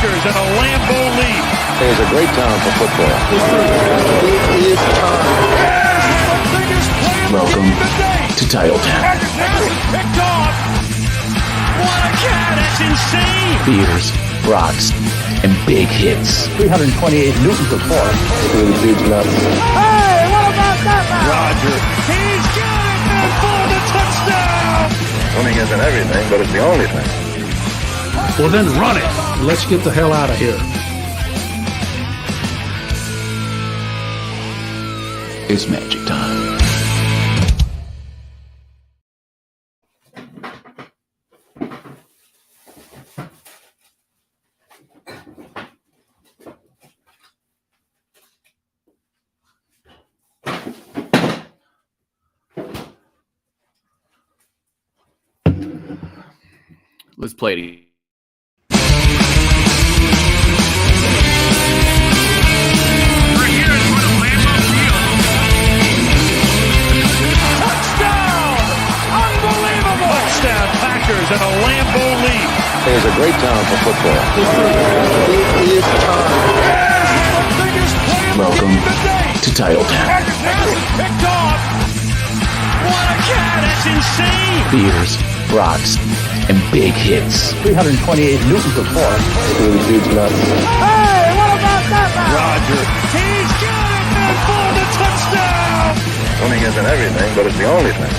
Packers and a Lambeau lead. There's a great town for football. It is time. Welcome to Titletown. Picked off. What a catch! It's insane. Beers, rocks, and big hits. 328 newtons of force. Really big nuts. Hey, what about that now? Roger. He's got it. And for the touchdown. Winning isn't everything, but it's the only thing. Well, then run it. Let's get the hell out of here. It's magic time. Let's play it. Packers and a Lambeau lead. There's a great town for football. It is time. Welcome to Titletown. Picked off. What a catch! That's insane. Beers, rocks, and big hits. 328 newtons of force. Really big nuts. Hey, what about that now? Roger. He's got it. And for the touchdown. Winning isn't everything, but it's the only thing.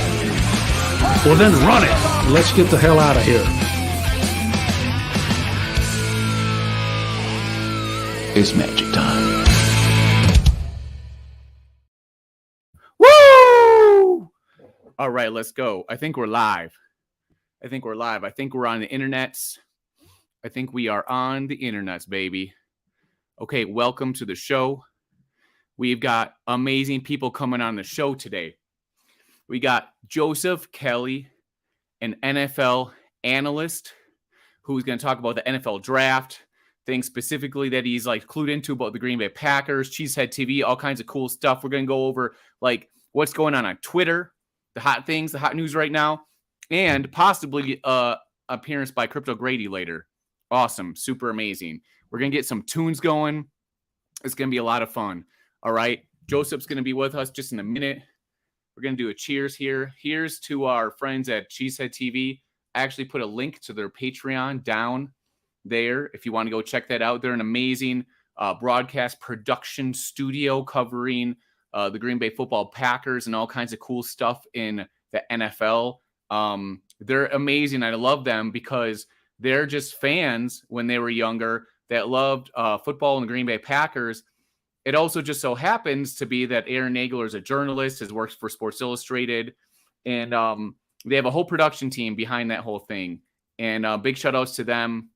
Well, then run it. Let's get the hell out of here. It's magic time. Woo! All right, let's go. I think we're live. I think we're on the internets. I think we are on the internets, baby. Okay, welcome to the show. We've got amazing people coming on the show today. We got Joseph Kelly, an NFL analyst, who's going to talk about the NFL draft, things specifically that he's like clued into about the Green Bay Packers, Cheesehead TV, all kinds of cool stuff. We're going to go over like what's going on Twitter, the hot things, the hot news right now, and possibly appearance by Crypto Grady later. Awesome, super amazing. We're going to get some tunes going. It's going to be a lot of fun. All right, Joseph's going to be with us just in a minute. We're going to do a cheers here. Here's to our friends at Cheesehead TV. I actually put a link to their Patreon down there if you want to go check that out. They're an amazing broadcast production studio covering the Green Bay football Packers and all kinds of cool stuff in the NFL. They're amazing. I love them because they're just fans when they were younger that loved football and the Green Bay Packers. It also just so happens to be that Aaron Nagler is a journalist, has worked for Sports Illustrated, and they have a whole production team behind that whole thing. And big shout outs to them.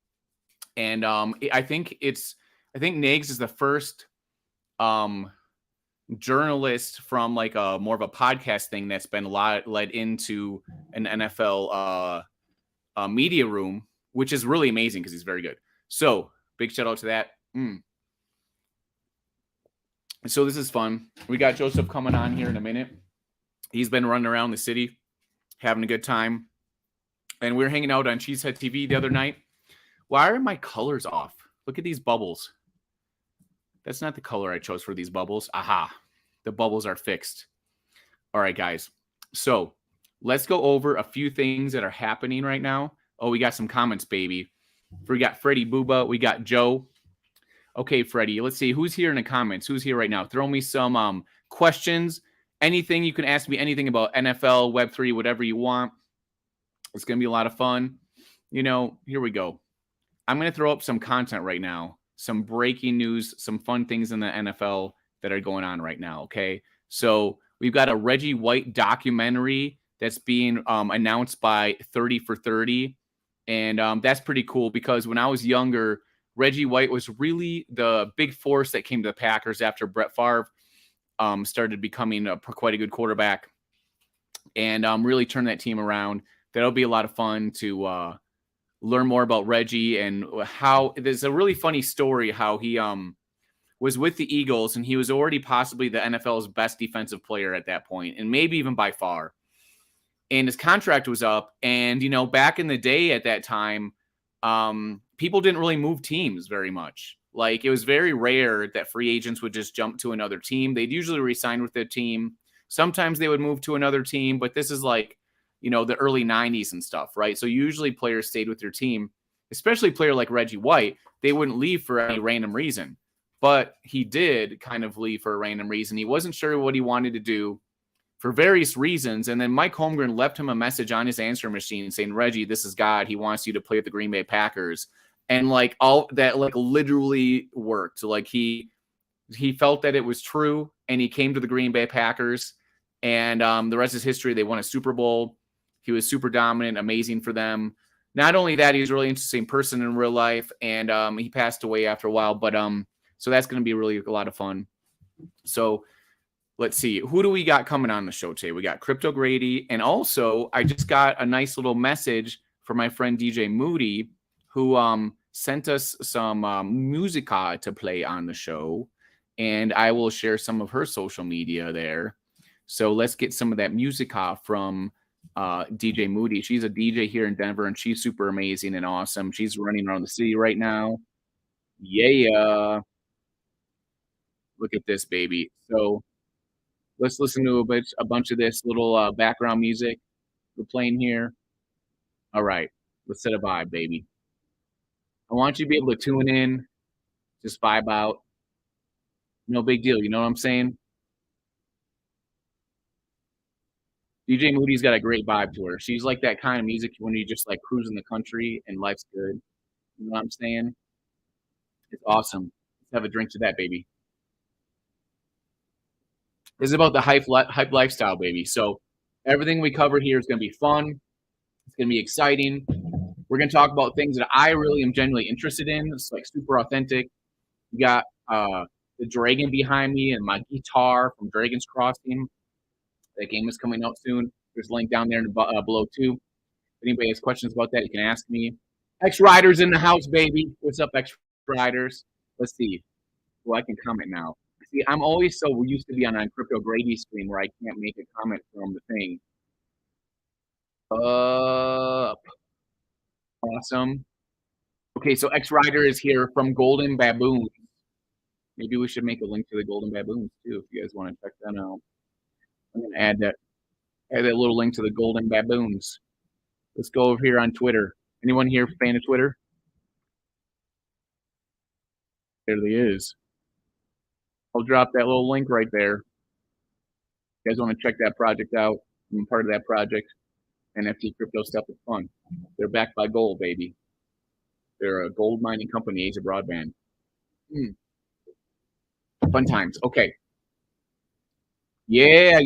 And I think Nags is the first journalist from like a more of a podcast thing that's been led into an NFL media room, which is really amazing because he's very good. So big shout out to that. So this is fun. We got Joseph coming on here in a minute. He's been running around the city, having a good time. And we were hanging out on Cheesehead TV the other night. Why are my colors off? Look at these bubbles. That's not the color I chose for these bubbles. Aha. The bubbles are fixed. All right, guys. So let's go over a few things that are happening right now. Oh, we got some comments, baby. We got Freddie Booba. We got Joe. Okay, Freddie, let's see. Who's here in the comments? Who's here right now? Throw me some questions. Anything. You can ask me anything about NFL, Web3, whatever you want. It's going to be a lot of fun. You know, here we go. I'm going to throw up some content right now. Some breaking news, some fun things in the NFL that are going on right now, okay? So we've got a Reggie White documentary that's being announced by 30 for 30. And that's pretty cool because when I was younger, Reggie White was really the big force that came to the Packers after Brett Favre started becoming quite a good quarterback and really turned that team around. That'll be a lot of fun to learn more about Reggie and how there's a really funny story how he was with the Eagles and he was already possibly the NFL's best defensive player at that point and maybe even by far. And his contract was up. And, you know, back in the day at that time, people didn't really move teams very much. Like, it was very rare that free agents would just jump to another team. They'd usually resign with their team. Sometimes they would move to another team, but this is like, the early 90s and stuff, right? So usually players stayed with their team, especially a player like Reggie White. They wouldn't leave for any random reason, but he did kind of leave for a random reason. He wasn't sure what he wanted to do for various reasons. And then Mike Holmgren left him a message on his answer machine saying, Reggie, this is God. He wants you to play with the Green Bay Packers. And like all that, like literally worked. Like he felt that it was true, and he came to the Green Bay Packers, and the rest is history. They won a Super Bowl. He was super dominant, amazing for them. Not only that, he's a really interesting person in real life, and he passed away after a while. But so that's going to be really a lot of fun. So let's see. Who do we got coming on the show today? We got Crypto Grady, and also I just got a nice little message from my friend DJ Moody, who sent us some musica to play on the show, and I will share some of her social media there. So let's get some of that musica from DJ Moody. She's a DJ here in Denver, and she's super amazing and awesome. She's running around the city right now. Yeah. Look at this, baby. So let's listen to a bunch of this little background music we're playing here. All right. Let's set a vibe, baby. I want you to be able to tune in, just vibe out. No big deal. You know what I'm saying? DJ Moody's got a great vibe to her. She's like that kind of music when you just like cruising the country and life's good. You know what I'm saying? It's awesome. Let's have a drink to that, baby. This is about the hype lifestyle, baby. So everything we cover here is going to be fun. It's going to be exciting. We're going to talk about things that I really am genuinely interested in. It's like super authentic. You got the dragon behind me and my guitar from Dragon's Crossing. That game is coming out soon. There's a link down there below too. If anybody has questions about that, you can ask me. X Riders in the house, baby. What's up, X Riders? Let's see. Well, I can comment now. See, I'm always so used to be on a Crypto Grady stream where I can't make a comment from the thing. Awesome. Okay, so X Rider is here from Golden Baboons. Maybe we should make a link to the Golden Baboons too, if you guys want to check that out. I'm gonna add that little link to the Golden Baboons. Let's go over here on Twitter. Anyone here fan of Twitter? There he is. I'll drop that little link right there. You guys want to check that project out? I'm part of that project. NFT crypto stuff is fun. They're backed by gold, baby. They're a gold mining company, Asia Broadband. Fun times. Okay. Yeah.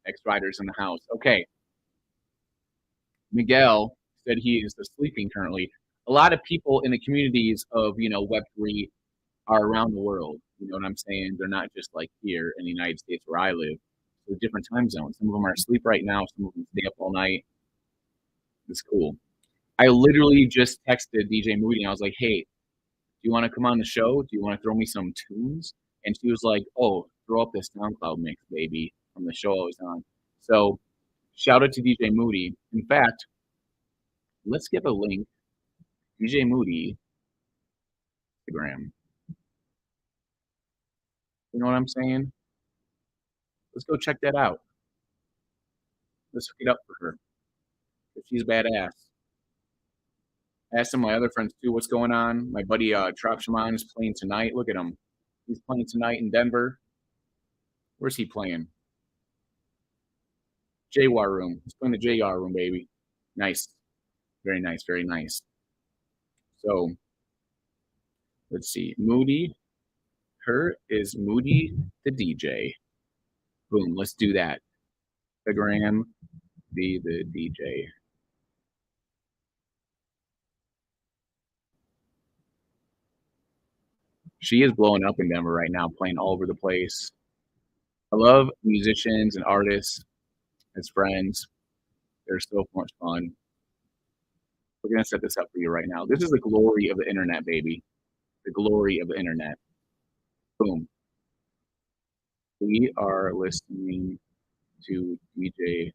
X Riders in the house. Okay. Miguel said he is sleeping currently. A lot of people in the communities of, Web3 are around the world. You know what I'm saying? They're not just like here in the United States where I live. So different time zones. Some of them are asleep right now. Some of them stay up all night. It's cool. I literally just texted DJ Moody and I was like, hey, do you want to come on the show? Do you want to throw me some tunes? And she was like, oh, throw up this SoundCloud mix, baby, from the show I was on. So shout out to DJ Moody. In fact, let's give a link. DJ Moody, Instagram. You know what I'm saying? Let's go check that out. Let's hook it up for her. She's badass. Ask some of my other friends too what's going on. My buddy Trop Shaman is playing tonight. Look at him. He's playing tonight in Denver. Where's he playing? JWAR room. He's playing the JWAR room, baby. Nice. Very nice. Very nice. So let's see. Moody. Her is Moody the DJ. Boom. Let's do that. Instagram. Be the DJ. She is blowing up in Denver right now, playing all over the place. I love musicians and artists as friends. They're so much fun. We're going to set this up for you right now. This is the glory of the internet, baby. The glory of the internet. Boom. We are listening to DJ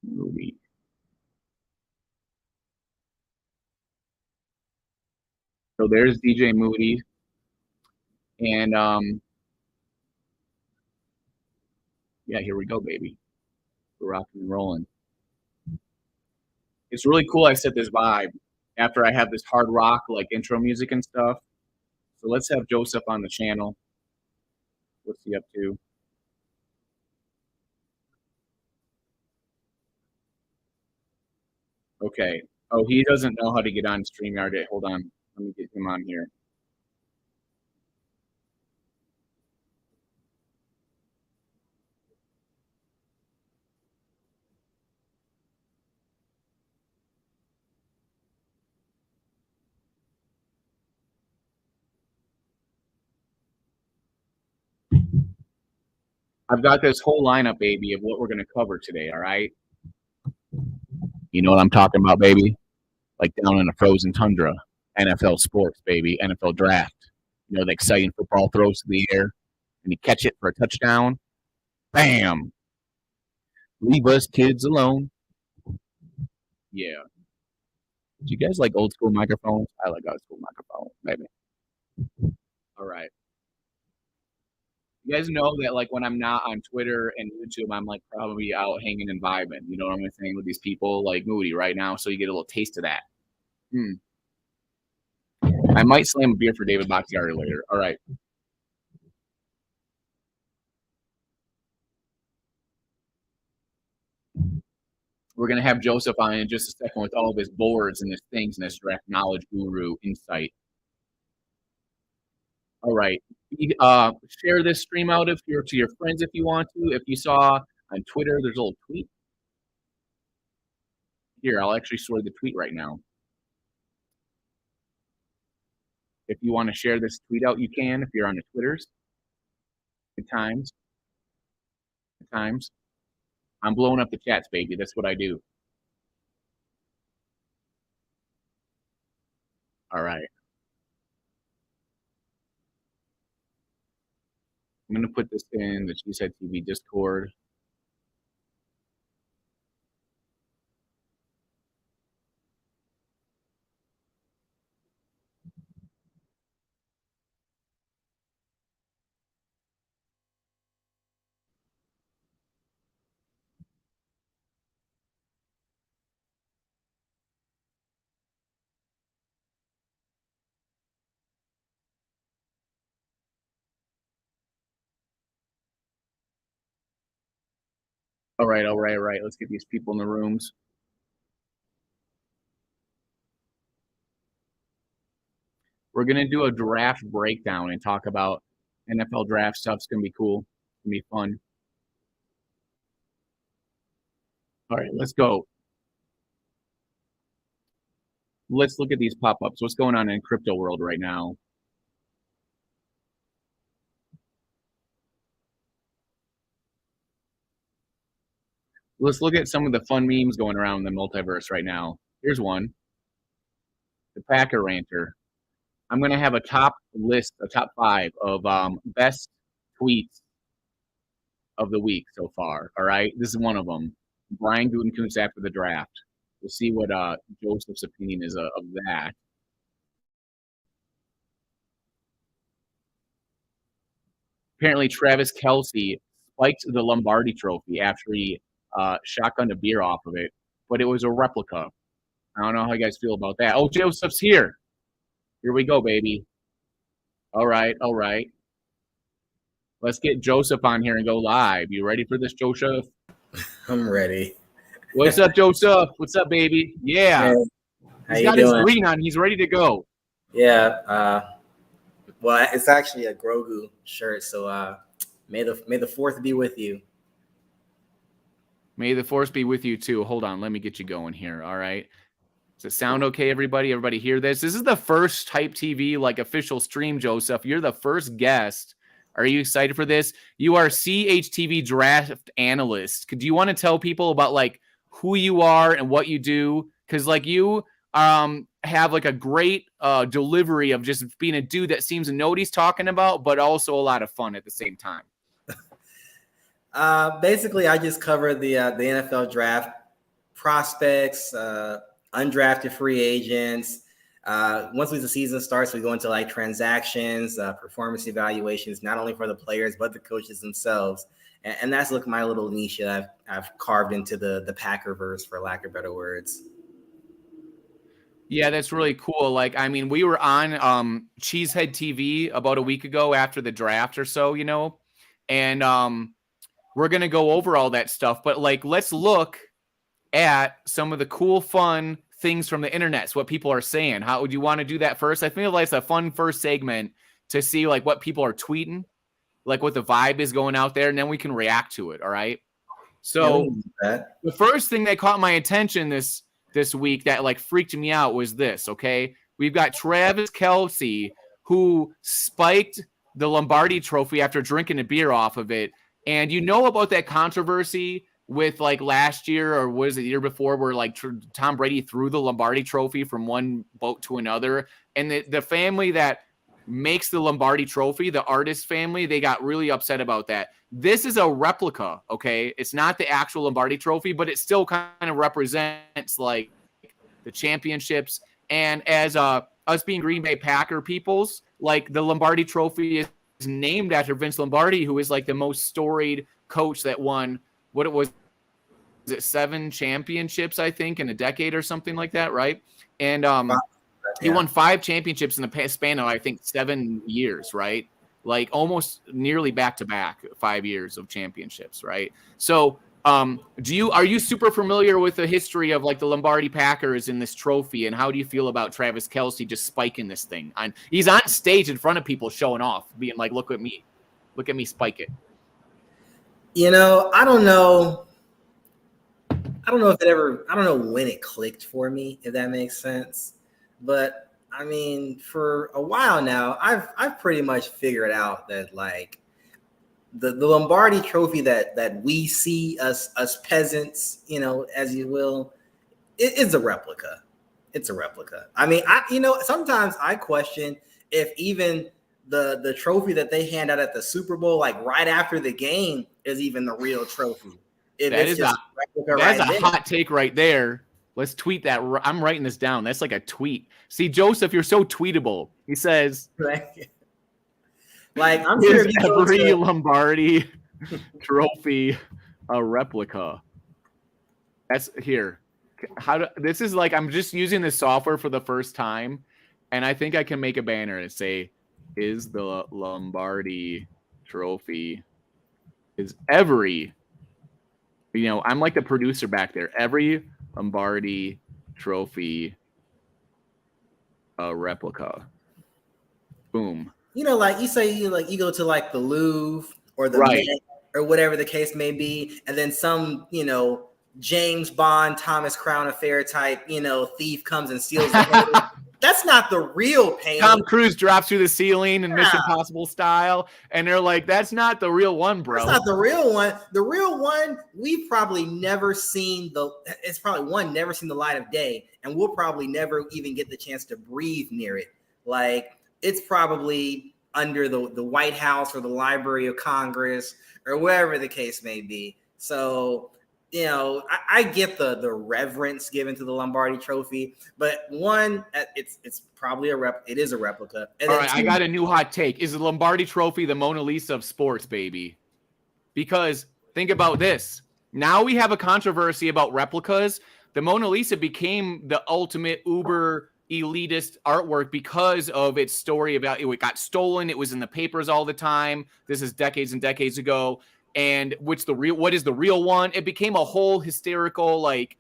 Moody. So there's DJ Moody. And yeah, here we go, baby. We're rocking and rolling. It's really cool I set this vibe after I have this hard rock like intro music and stuff. So let's have Joseph on the channel. What's he up to? Okay. Oh, he doesn't know how to get on StreamYard yet. Hold on. Let me get him on here. I've got this whole lineup, baby, of what we're going to cover today, all right? You know what I'm talking about, baby? Like down in a frozen tundra. NFL sports, baby. NFL draft. You know, the exciting football throws to the air and you catch it for a touchdown. Bam! Leave us kids alone. Yeah. Do you guys like old school microphones? I like old school microphones, baby. All right. You guys know that like when I'm not on Twitter and YouTube, I'm like probably out hanging and vibing. You know what I'm saying with these people like Moody right now, so you get a little taste of that. I might slam a beer for David Bakhtiari later. All right. We're gonna have Joseph on in just a second with all of his boards and his things and his direct knowledge guru insight. All right. Share this stream out to your friends if you want to. If you saw on Twitter, there's a little tweet. Here, I'll actually share the tweet right now. If you want to share this tweet out, you can. If you're on the Twitters, good times. Good times. I'm blowing up the chats, baby. That's what I do. All right. I'm going to put this in the Cheesehead TV Discord. All right. Let's get these people in the rooms. We're going to do a draft breakdown and talk about NFL draft stuff. It's going to be cool. It's going to be fun. All right, let's go. Let's look at these pop-ups. What's going on in crypto world right now? Let's look at some of the fun memes going around the multiverse right now. Here's one. The Packer Ranter. I'm going to have a top list, a top 5 of best tweets of the week so far. All right. This is one of them. Brian Gutekunst after the draft. We'll see what Joseph's opinion is of that. Apparently, Travis Kelce spiked the Lombardi Trophy after he shotgunned a beer off of it, but it was a replica. I don't know how you guys feel about that. Oh, Joseph's here. Here we go, baby. All right. Let's get Joseph on here and go live. You ready for this, Joseph? I'm ready. What's up, Joseph? What's up, baby? Yeah. How He's you got doing? his green on. He's ready to go. Yeah. Well, it's actually a Grogu shirt, so may the fourth be with you. May the force be with you too. Hold on, let me get you going here. All right. Does it sound okay, everybody? Everybody hear this? This is the first Type TV like official stream, Joseph. You're the first guest. Are you excited for this? You are CHTV draft analyst. Do you want to tell people about like who you are and what you do? Because like you have like a great delivery of just being a dude that seems to know what he's talking about, but also a lot of fun at the same time. Basically, I just cover the NFL draft, prospects, undrafted free agents, Once the season starts, we go into like transactions, performance evaluations, not only for the players but the coaches themselves, and that's my little niche that I've carved into the Packerverse, for lack of better words. Yeah, that's really cool. Like, I mean, we were on Cheesehead TV about a week ago after the draft or so, and we're gonna go over all that stuff. But like, let's look at some of the cool, fun things from the internet. So what people are saying. How would you want to do that first? I feel like it's a fun first segment to see like what people are tweeting, like what the vibe is going out there, and then we can react to it. All right. So the first thing that caught my attention this week that like freaked me out was this. Okay, we've got Travis Kelce, who spiked the Lombardi Trophy after drinking a beer off of it. And you know about that controversy with like last year, or was it the year before, where like Tom Brady threw the Lombardi Trophy from one boat to another, and the family that makes the Lombardi Trophy, the artist family, they got really upset about that. This is a replica, okay? It's not the actual Lombardi Trophy, but it still kind of represents like the championships. And as us being Green Bay Packer peoples, like the Lombardi Trophy is named after Vince Lombardi, who is like the most storied coach that won what it was it 7 championships, I think, in a decade or something like that, right? And he won 5 championships in the span of, I think, 7 years, right? Like almost nearly back to back 5 years of championships, right? So are you super familiar with the history of like the Lombardi Packers in this trophy, and how do you feel about Travis Kelce just spiking this thing? He's on stage in front of people showing off, being like, look at me spike it. I don't know if it ever, I don't know when it clicked for me, if that makes sense. But I mean, for a while now, I've pretty much figured out that like the Lombardi Trophy that we see us peasants, as you will, it is a replica. It's a replica. I mean, sometimes I question if even the trophy that they hand out at the Super Bowl, like right after the game, is even the real trophy. That's a hot take right there. Let's tweet that. I'm writing this down. That's like a tweet. See, Joseph, you're so tweetable. He says, like I'm sure every Lombardi Trophy a replica. That's here. This is like, I'm just using this software for the first time, and I think I can make a banner and say, is the Lombardi Trophy, is every, I'm like the producer back there, every Lombardi Trophy a replica. Boom. Like you say, you go to like the Louvre or the right. Met or whatever the case may be, and then some, James Bond, Thomas Crown Affair type, thief comes and steals the painting. That's not the real painting. Tom Cruise drops through the ceiling in Mission Impossible style, and they're like, that's not the real one, bro. That's not the real one. The real one, we've probably never seen never seen the light of day, and we'll probably never even get the chance to breathe near it. Like, it's probably under the White House or the Library of Congress or wherever the case may be. So, I get the reverence given to the Lombardi Trophy, but one, it's probably it is a replica. And all right, I got a new hot take. Is the Lombardi Trophy the Mona Lisa of sports, baby? Because think about this. Now we have a controversy about replicas. The Mona Lisa became the ultimate uber elitist artwork because of its story about it got stolen. It was in the papers all the time. This is decades and decades ago. And what is the real one? It became a whole hysterical like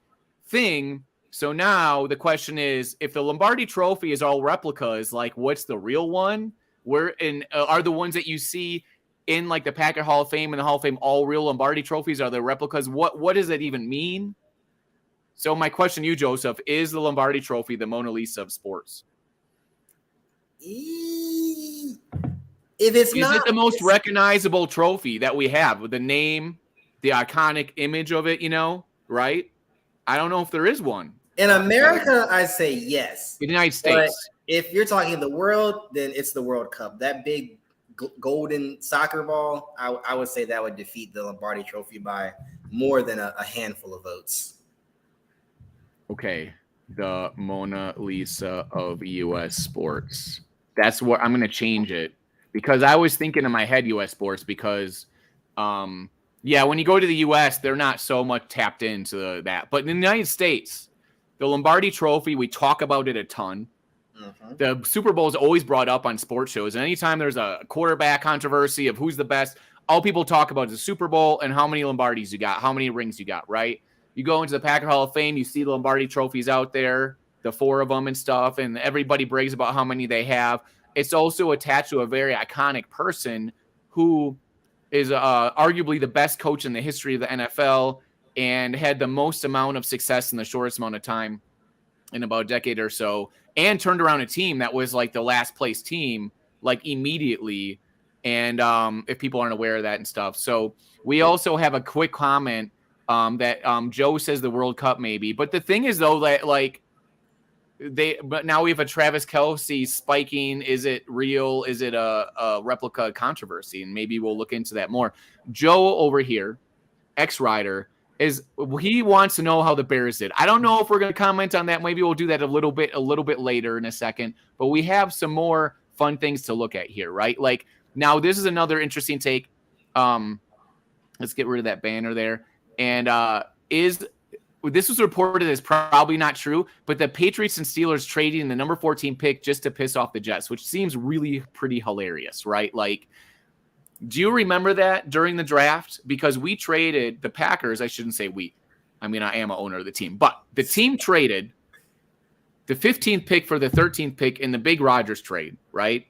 thing. So now the question is, if the Lombardi Trophy is all replicas, like what's the real one? Are the ones that you see in like the Packer Hall of Fame and the Hall of Fame all real Lombardi trophies? Are the replicas? What does that even mean? So my question to you, Joseph, is the Lombardi Trophy the Mona Lisa of sports? Is it the most recognizable trophy that we have with the name, the iconic image of it, right? I don't know if there is one. In America, I say yes. In the United States. But if you're talking the world, then it's the World Cup. That big golden soccer ball, I would say that would defeat the Lombardi Trophy by more than a handful of votes. Okay. the Mona Lisa of U.S. sports. That's what I'm going to change it because I was thinking in my head U.S. sports because, yeah, when you go to the U.S., they're not so much tapped into that. But in the United States, the Lombardi Trophy, we talk about it a ton. Mhm. The Super Bowl is always brought up on sports shows. And anytime there's a quarterback controversy of who's the best, all people talk about is the Super Bowl and how many Lombardis you got, how many rings you got, right? You go into the Packer Hall of Fame, you see the Lombardi trophies out there, the 4 of them and stuff, and everybody brags about how many they have. It's also attached to a very iconic person who is arguably the best coach in the history of the NFL and had the most amount of success in the shortest amount of time in about a decade or so, and turned around a team that was like the last place team, like immediately. And if people aren't aware of that and stuff. So we also have a quick comment that Joe says the World Cup maybe. But the thing is, though, that like but now we have a Travis Kelce spiking. Is it real? Is it a replica controversy? And maybe we'll look into that more. Joe over here, X-Rider, he wants to know how the Bears did. I don't know if we're going to comment on that. Maybe we'll do that a little bit later in a second. But we have some more fun things to look at here, right? Like now, this is another interesting take. Let's get rid of that banner there. And this was reported as probably not true, but the Patriots and Steelers trading the number 14 pick just to piss off the Jets, which seems really pretty hilarious, right? Like, do you remember that during the draft? Because we traded the Packers. I shouldn't say we. I mean, I am an owner of the team. But the team traded the 15th pick for the 13th pick in the big Rodgers trade, right?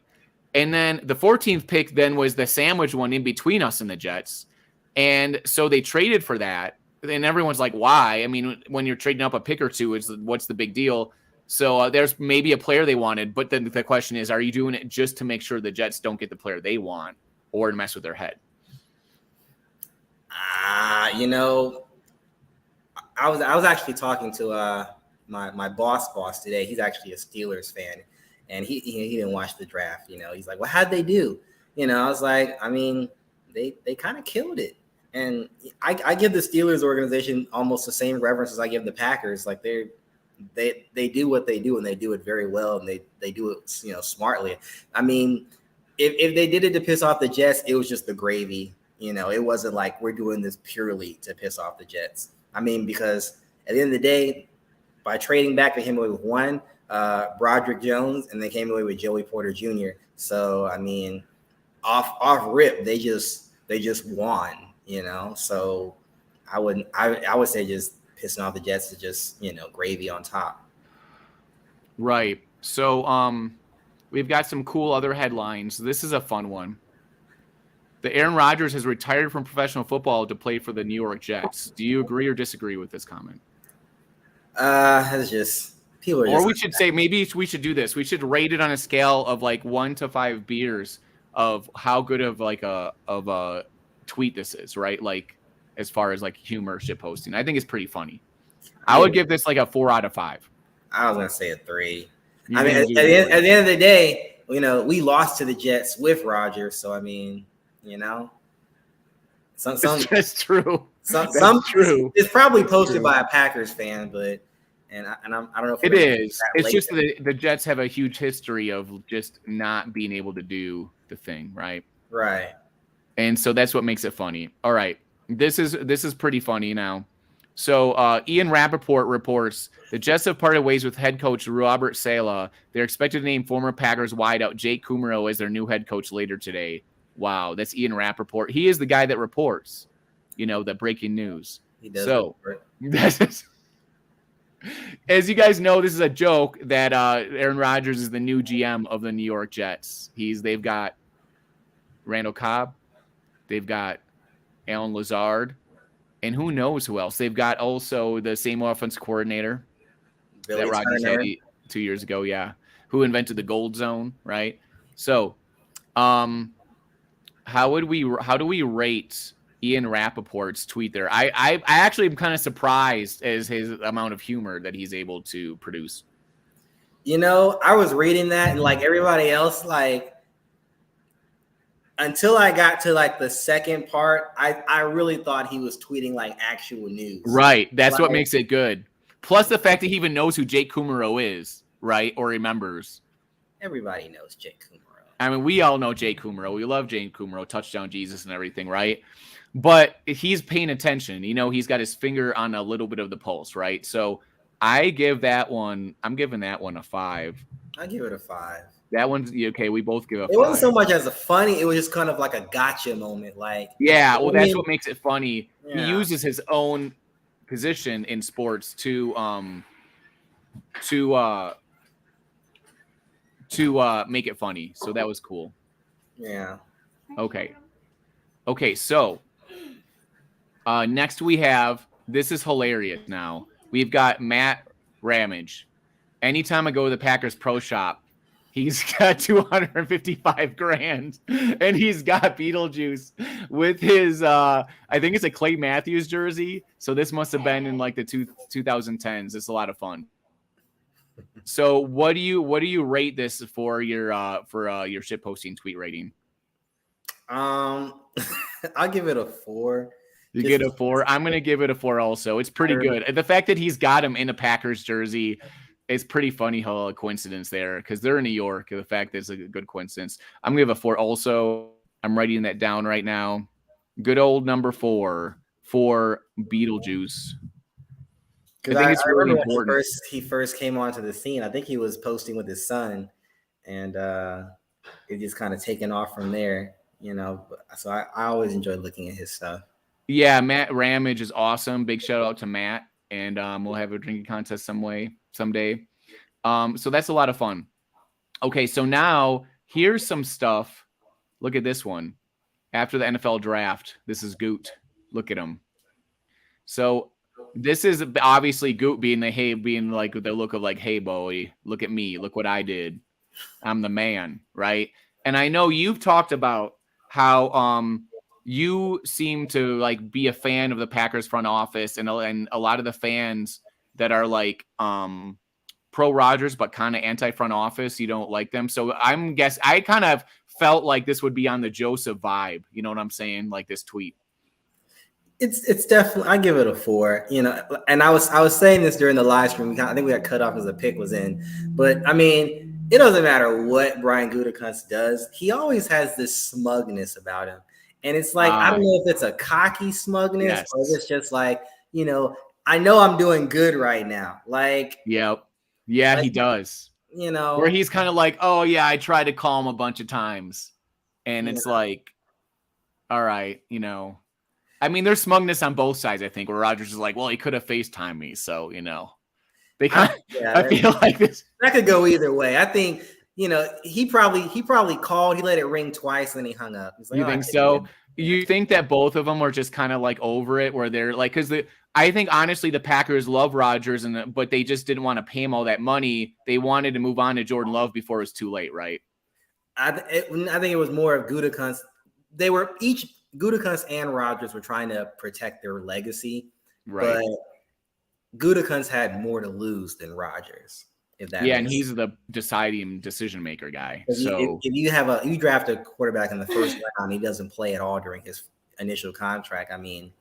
And then the 14th pick then was the sandwich one in between us and the Jets. And so they traded for that. And everyone's like, why? I mean, when you're trading up a pick or two, what's the big deal? So there's maybe a player they wanted. But then the question is, are you doing it just to make sure the Jets don't get the player they want or to mess with their head? You know, I was actually talking to my boss today. He's actually a Steelers fan, and he didn't watch the draft. You know, he's like, well, how'd they do? You know, I was like, I mean, they kind of killed it. And I give the Steelers organization almost the same reverence as I give the Packers. Like they do what they do, and they do it very well, and they do it, you know, smartly. I mean, if they did it to piss off the Jets, it was just the gravy. You know, it wasn't like we're doing this purely to piss off the Jets. I mean, because at the end of the day, by trading back, they came away with one, Broderick Jones, and they came away with Joey Porter Jr. So I mean, off rip, they just won. You know, so I would say just pissing off the Jets is just, you know, gravy on top. Right. So we've got some cool other headlines. This is a fun one. The Aaron Rodgers has retired from professional football to play for the New York Jets. Do you agree or disagree with this comment? That's just people are just, or we should say maybe we should do this. We should rate it on a scale of like 1 to 5 beers of how good of like a tweet this is, right? Like as far as like humor shit posting. I think it's pretty funny. I would give this like a 4 out of 5. I was gonna say a 3. I mean, at the end of the day, you know, we lost to the Jets with Rodgers, so I mean, you know, that's true. That's true. It's probably posted by a Packers fan, but I don't know if it is. It's just the Jets have a huge history of just not being able to do the thing, right? Right. And so that's what makes it funny. All right. This is pretty funny now. So Ian Rappaport reports the Jets have parted ways with head coach Robert Saleh. They're expected to name former Packers wideout Jake Kumerow as their new head coach later today. Wow, that's Ian Rappaport. He is the guy that reports, you know, the breaking news. He does. So as you guys know, this is a joke that Aaron Rodgers is the new GM of the New York Jets. They've got Randall Cobb. They've got Alan Lazard, and who knows who else. They've got also the same offense coordinator that Rodgers had 2 years ago, yeah, who invented the gold zone, right? So how do we rate Ian Rappaport's tweet there? I actually am kind of surprised as his amount of humor that he's able to produce. You know, I was reading that, and like everybody else, like, until I got to like the second part, I really thought he was tweeting like actual news. Right. That's what makes it good. Plus the fact that he even knows who Jake Kumaro is, right? Or remembers. Everybody knows Jake Kumaro. I mean, we all know Jake Kumaro. We love Jake Kumaro, touchdown Jesus and everything, right? But he's paying attention. You know, he's got his finger on a little bit of the pulse, right? So I'm giving that one a 5. I give it a 5. That one's okay. We both give a 5. It wasn't so much as a funny. It was just kind of like a gotcha moment. Like, yeah, well, that's what makes it funny. Yeah. He uses his own position in sports to make it funny. So that was cool. Yeah. Okay. So next we have, this is hilarious. Now we've got Matt Ramage. Anytime I go to the Packers Pro Shop, he's got $255,000, and he's got Beetlejuice with his I think it's a Clay Matthews jersey. So this must have been in like the 2010s. It's a lot of fun. So what do you rate this for your shit posting tweet rating? I'll give it a 4. You get a 4. I'm gonna give it a 4 also. It's pretty good. The fact that he's got him in a Packers jersey, it's pretty funny how a coincidence there, because they're in New York. The fact that it's a good coincidence. I'm gonna give a 4 also. I'm writing that down right now. Good old number 4 for Beetlejuice. I think it's really important. When he first came onto the scene, I think he was posting with his son, and it just kind of taken off from there, you know. So I always enjoy looking at his stuff. Yeah, Matt Ramage is awesome. Big shout out to Matt, and we'll have a drinking contest someday. So that's a lot of fun. Okay, so now here's some stuff. Look at this one. After the NFL draft, this is Goot. Look at him. So this is obviously Goot being like the look of like, hey, boy, look at me. Look what I did. I'm the man, right? And I know you've talked about how you seem to like be a fan of the Packers front office, and a lot of the fans that are like pro Rodgers but kind of anti front office, you don't like them. So I kind of felt like this would be on the Joseph vibe. You know what I'm saying? Like this tweet. It's definitely, I give it a 4, you know, and I was saying this during the live stream. I think we got cut off as the pick was in, but I mean, it doesn't matter what Brian Gutekunst does. He always has this smugness about him. And it's like, I don't know if it's a cocky smugness or if it's just like, you know I'm doing good right now. Like, yep. Yeah, like, he does. You know, where he's kind of like, oh yeah, I tried to call him a bunch of times. And it's like, all right, you know. I mean, there's smugness on both sides, I think, where Rodgers is like, well, he could have FaceTimed me. So, you know, they kind of, I feel like this. That could go either way. I think, you know, he probably called, he let it ring twice, and then he hung up. He's like, you think so? You think that both of them are just kind of like over it, where they're like, because I think honestly the Packers love Rodgers, but they just didn't want to pay him all that money. They wanted to move on to Jordan Love before it was too late, right? I think it was more of Gutekunst. They were each, Gutekunst and Rodgers were trying to protect their legacy, right? But Gutekunst had more to lose than Rodgers. And he's the deciding decision maker guy. So if you draft a quarterback in the first round, he doesn't play at all during his initial contract. I mean,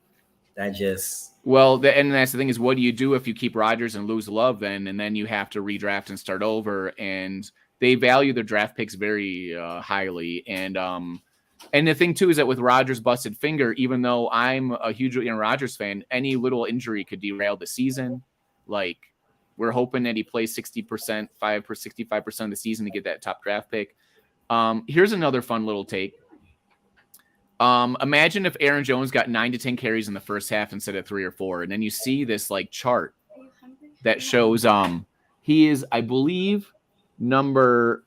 that just and that's the thing is, what do you do if you keep Rodgers and lose Love then, and then you have to redraft and start over? And they value their draft picks very highly, and the thing too is that with Rodgers' busted finger, even though I'm a huge Aaron Rodgers fan, any little injury could derail the season. Like, we're hoping that he plays 65% of the season to get that top draft pick. Here's another fun little take. Imagine if Aaron Jones got 9 to 10 carries in the first half instead of 3 or 4, and then you see this like chart that shows he is, I believe, number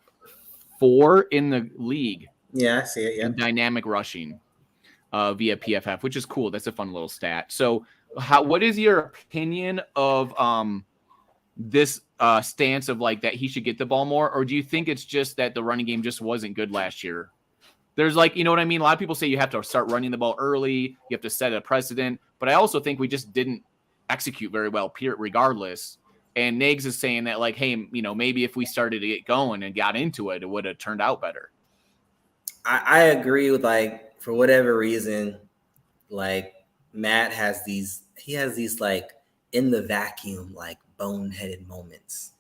4 in the league. Yeah, I see it. Yeah, in dynamic rushing via PFF, which is cool. That's a fun little stat. So, what is your opinion of this stance of like that he should get the ball more, or do you think it's just that the running game just wasn't good last year? There's like, you know what I mean? A lot of people say you have to start running the ball early. You have to set a precedent, but I also think we just didn't execute very well, regardless. And Nags is saying that like, hey, you know, maybe if we started to get going and got into it, it would have turned out better. I agree with, like, for whatever reason, like Matt has these like in the vacuum, like boneheaded moments.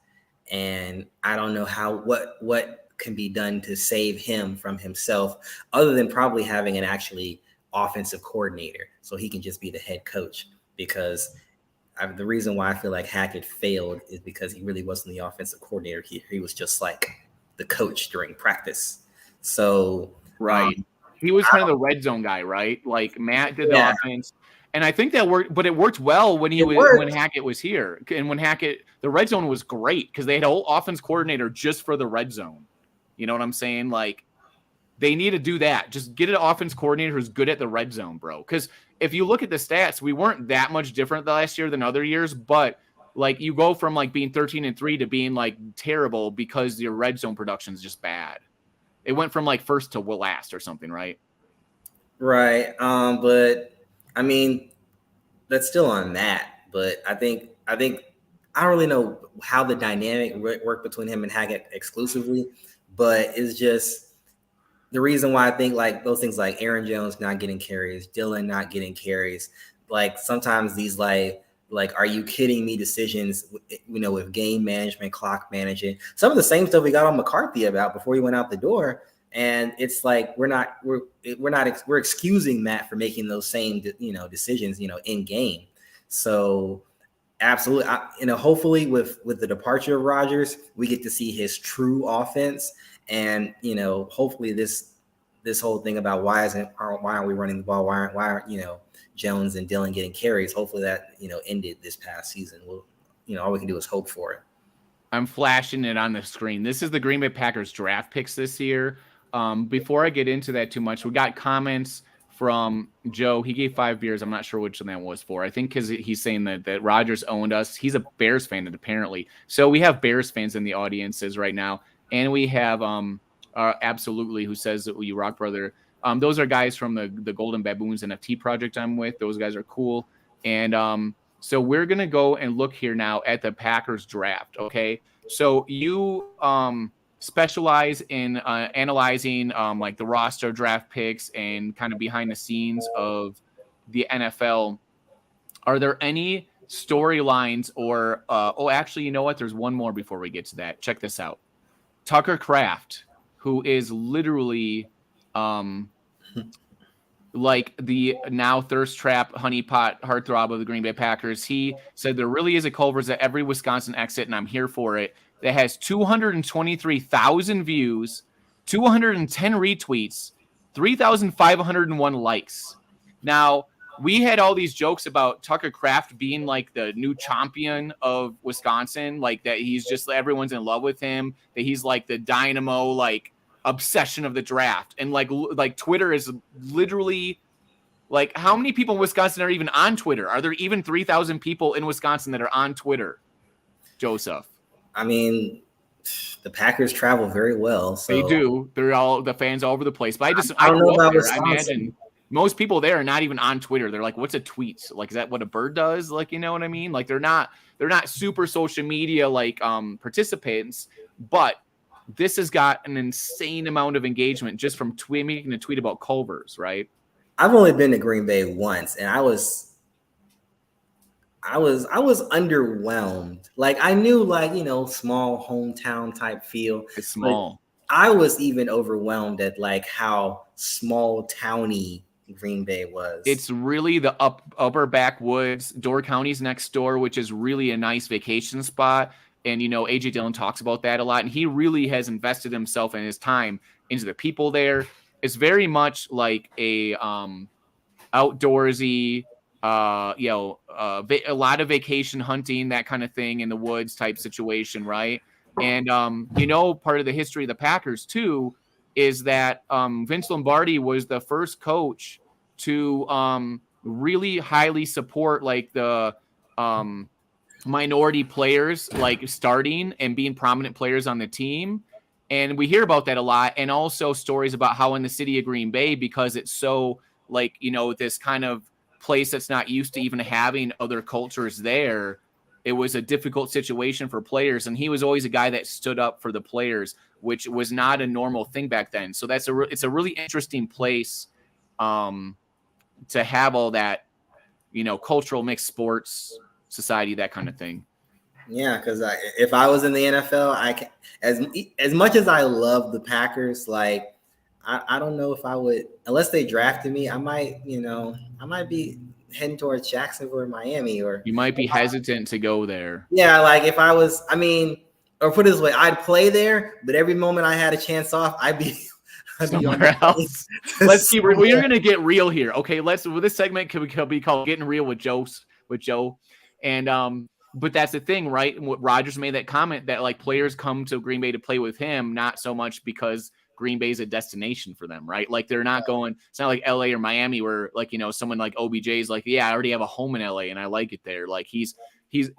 And I don't know what can be done to save him from himself, other than probably having an actually offensive coordinator so he can just be the head coach. Because the reason why I feel like Hackett failed is because he really wasn't the offensive coordinator. He was just like the coach during practice. So right, he was kind of the red zone guy, right? Like Matt did the offense. And I think that worked, but it worked well when when Hackett was here. And when Hackett, the red zone was great because they had a whole offense coordinator just for the red zone. You know what I'm saying? Like, they need to do that. Just get an offense coordinator who's good at the red zone, bro. Because if you look at the stats, we weren't that much different the last year than other years, but like you go from like being 13-3 to being like terrible because your red zone production is just bad. It went from like first to last or something, right? Right. But I mean, that's still on Matt. But I think I don't really know how the dynamic worked between him and Hackett exclusively, but it's just the reason why I think like those things like Aaron Jones not getting carries, Dylan not getting carries, like sometimes these like are you kidding me decisions, with game management, clock management, some of the same stuff we got on McCarthy about before he went out the door. And it's like we're excusing Matt for making those same decisions in game. So absolutely, hopefully with the departure of Rodgers, we get to see his true offense. And hopefully this whole thing about why aren't we running the ball? Why aren't Jones and Dylan getting carries? Hopefully that ended this past season. All we can do is hope for it. I'm flashing it on the screen. This is the Green Bay Packers draft picks this year. Before I get into that too much, we got comments from Joe. He gave 5 beers. I'm not sure which one that was for. I think because he's saying that Rodgers owned us. He's a Bears fan, apparently. So we have Bears fans in the audiences right now. And we have Absolutely, who says that you rock, brother. Those are guys from the Golden Baboons NFT project I'm with. Those guys are cool. And so we're going to go and look here now at the Packers draft, okay? So you specialize in analyzing like the roster draft picks and kind of behind the scenes of the NFL. Are there any storylines or actually, you know what? There's one more before we get to that. Check this out. Tucker Kraft, who is literally like the now thirst trap honeypot heartthrob of the Green Bay Packers. He said there really is a Culver's at every Wisconsin exit, and I'm here for it. That has 223,000 views, 210 retweets, 3,501 likes. Now, we had all these jokes about Tucker Kraft being like the new champion of Wisconsin, like that he's just everyone's in love with him, that he's like the dynamo, like obsession of the draft. And like Twitter is literally like, how many people in Wisconsin are even on Twitter? Are there even 3,000 people in Wisconsin that are on Twitter, Joseph? I mean, the Packers travel very well. So. They do. They're all the fans all over the place. But I don't know about there. Wisconsin. I imagine most people there are not even on Twitter. They're like, what's a tweet? Like, is that what a bird does? Like, you know what I mean? Like, they're not super social media like participants, but this has got an insane amount of engagement just from making a tweet about Culver's, right? I've only been to Green Bay once, and I was underwhelmed. Like, I knew, like, small hometown type feel. It's small. I was even overwhelmed at like how small towny Green Bay was. It's really the upper backwoods. Door County's next door, which is really a nice vacation spot. And, AJ Dillon talks about that a lot. And he really has invested himself and his time into the people there. It's very much like a outdoorsy, a lot of vacation hunting, that kind of thing in the woods type situation, right? And, part of the history of the Packers, too, is that Vince Lombardi was the first coach to really highly support, like, the minority players, like, starting and being prominent players on the team. And we hear about that a lot. And also stories about how in the city of Green Bay, because it's so, like, this kind of place that's not used to even having other cultures there, it was a difficult situation for players, and he was always a guy that stood up for the players, which was not a normal thing back then. So it's a really interesting place to have all that, cultural mixed sports society, that kind of thing. Yeah, because if I was in the NFL, I can, as much as I love the Packers, like I don't know if I would, unless they drafted me. I might be heading towards Jacksonville or Miami, or You might be hesitant to go there. yeah, like if I was, I mean, or put it this way, I'd play there, but every moment I had a chance off, I'd be Somewhere else. Let's keep. We're gonna get real here, okay? This segment could be called "Getting Real with Joe," and but that's the thing, right? And what Rodgers made that comment that like players come to Green Bay to play with him, not so much because Green Bay is a destination for them, right? Like they're not going. It's not like LA or Miami where like someone like OBJ is like, yeah, I already have a home in LA and I like it there. Like he's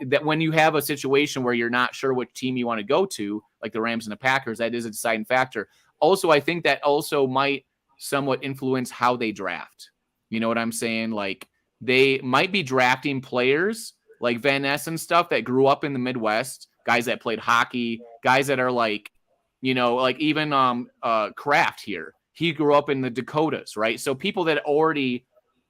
that when you have a situation where you're not sure which team you want to go to, like the Rams and the Packers, that is a deciding factor. Also, I think that also might somewhat influence how they draft. You know what I'm saying? Like they might be drafting players like Van Ness and stuff that grew up in the Midwest, guys that played hockey, guys that are like, like even Kraft here. He grew up in the Dakotas, right? So people that already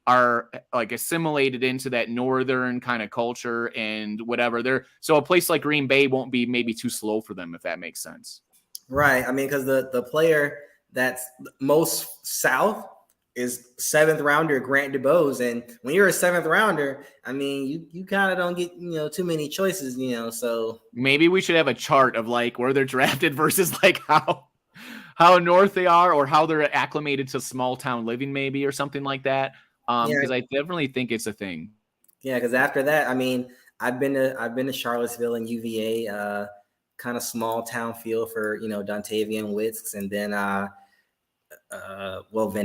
are like assimilated into that northern kind of culture and whatever. So a place like Green Bay won't be maybe too slow for them, if that makes sense. Right. I mean, because the player that's most south is 7th rounder Grant DuBose, and when you're a 7th rounder, I mean, you kind of don't get too many choices, So maybe we should have a chart of like where they're drafted versus like how north they are or how they're acclimated to small town living, maybe, or something like that. Because I definitely think it's a thing. Yeah, because after that, I mean, I've been to Charlottesville and UVA. Kind of small town feel for Dontavian Wicks, and then Van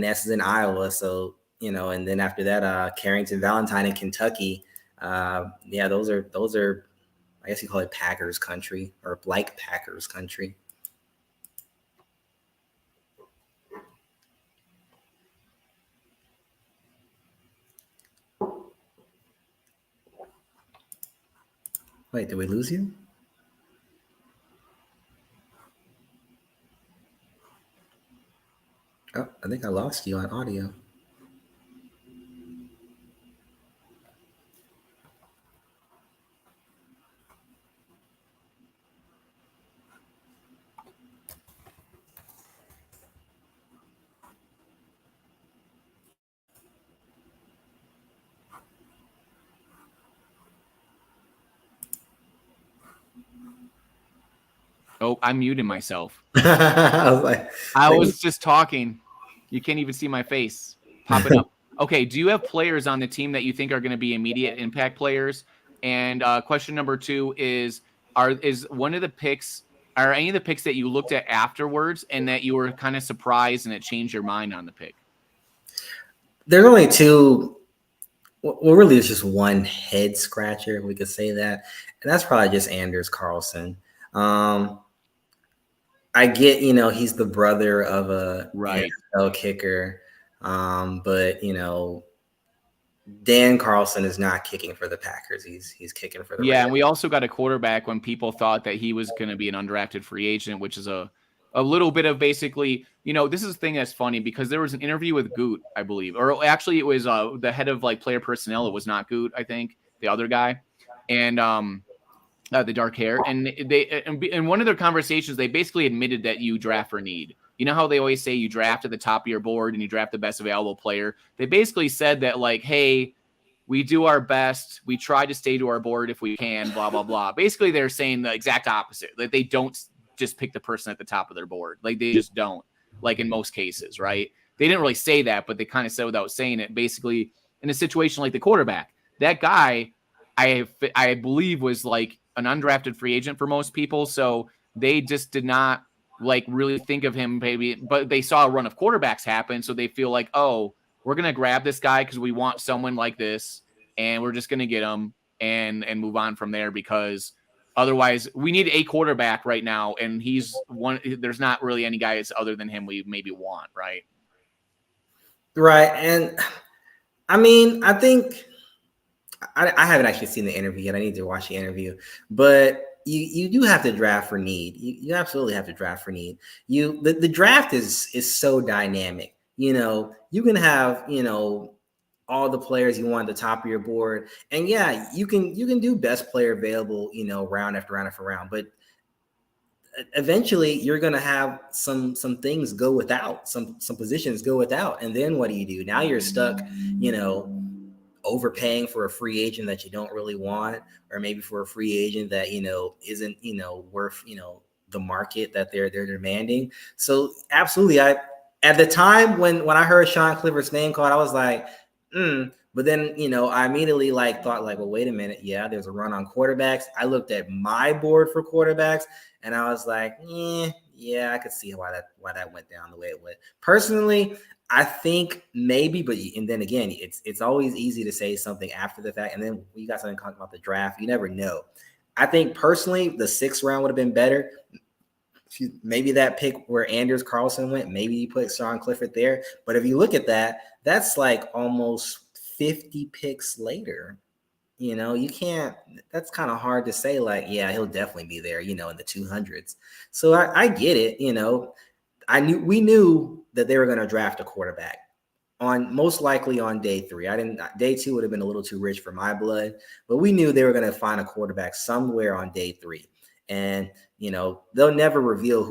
Ness is in Iowa, so and then after that Carrington Valentine in Kentucky. Those are I guess you call it Packers country, or like Packers country. Wait, did we lose you? Oh, I think I lost you on audio. Oh, I'm muting myself. I was just talking. You can't even see my face popping up. Okay, do you have players on the team that you think are going to be immediate impact players? And question number 2 is one of the picks, are any of the picks that you looked at afterwards and that you were kind of surprised and it changed your mind on the pick? There's only 2. Well, really, it's just one head scratcher. We could say that, and that's probably just Anders Carlson. I get, he's the brother of a NFL kicker, but Dan Carlson is not kicking for the Packers. He's kicking for the Rams. And we also got a quarterback when people thought that he was going to be an undrafted free agent, which is a little bit of basically, this is the thing that's funny because there was an interview with Goot, I believe, or actually it was the head of like player personnel. It was not Goot, I think, the other guy, and the dark hair, and in one of their conversations, they basically admitted that you draft for need. You know how they always say you draft at the top of your board and you draft the best available player? They basically said that like, hey, we do our best. We try to stay to our board if we can, blah, blah, blah. Basically, they're saying the exact opposite. Like they don't just pick the person at the top of their board. Like they just don't, like in most cases, right? They didn't really say that, but they kind of said without saying it. Basically, in a situation like the quarterback, that guy, I believe was like an undrafted free agent for most people. So they just did not like really think of him, maybe, but they saw a run of quarterbacks happen. So they feel like, oh, we're going to grab this guy because we want someone like this and we're just going to get him and move on from there because otherwise we need a quarterback right now. And he's one, there's not really any guys other than him we maybe want. Right. Right. And I mean, I think I haven't actually seen the interview yet. I need to watch the interview, but you do have to draft for need. You absolutely have to draft for need. The draft is so dynamic. You can have, all the players you want at the top of your board. And yeah, you can do best player available, round after round after round, but eventually you're going to have some things go without, some positions go without. And then what do? Now you're stuck, overpaying for a free agent that you don't really want, or maybe for a free agent that, isn't, worth, the market that they're demanding. So absolutely. At the time when I heard Sean Clifford's name called, I was like, But then, I immediately thought well, wait a minute. Yeah, there's a run on quarterbacks. I looked at my board for quarterbacks and I was like, yeah, I could see why that went down the way it went. Personally, I think maybe, and then again, it's always easy to say something after the fact. And then when you got something talking about the draft, you never know. I think personally, the 6th round would have been better. Maybe that pick where Anders Carlson went, maybe you put Sean Clifford there. But if you look at that, that's like almost 50 picks later. You can't, that's kind of hard to say yeah, he'll definitely be there, in the 200s. So I get it. We knew that they were going to draft a quarterback most likely on day 3. Day 2 would have been a little too rich for my blood, but we knew they were going to find a quarterback somewhere on day 3. And, they'll never reveal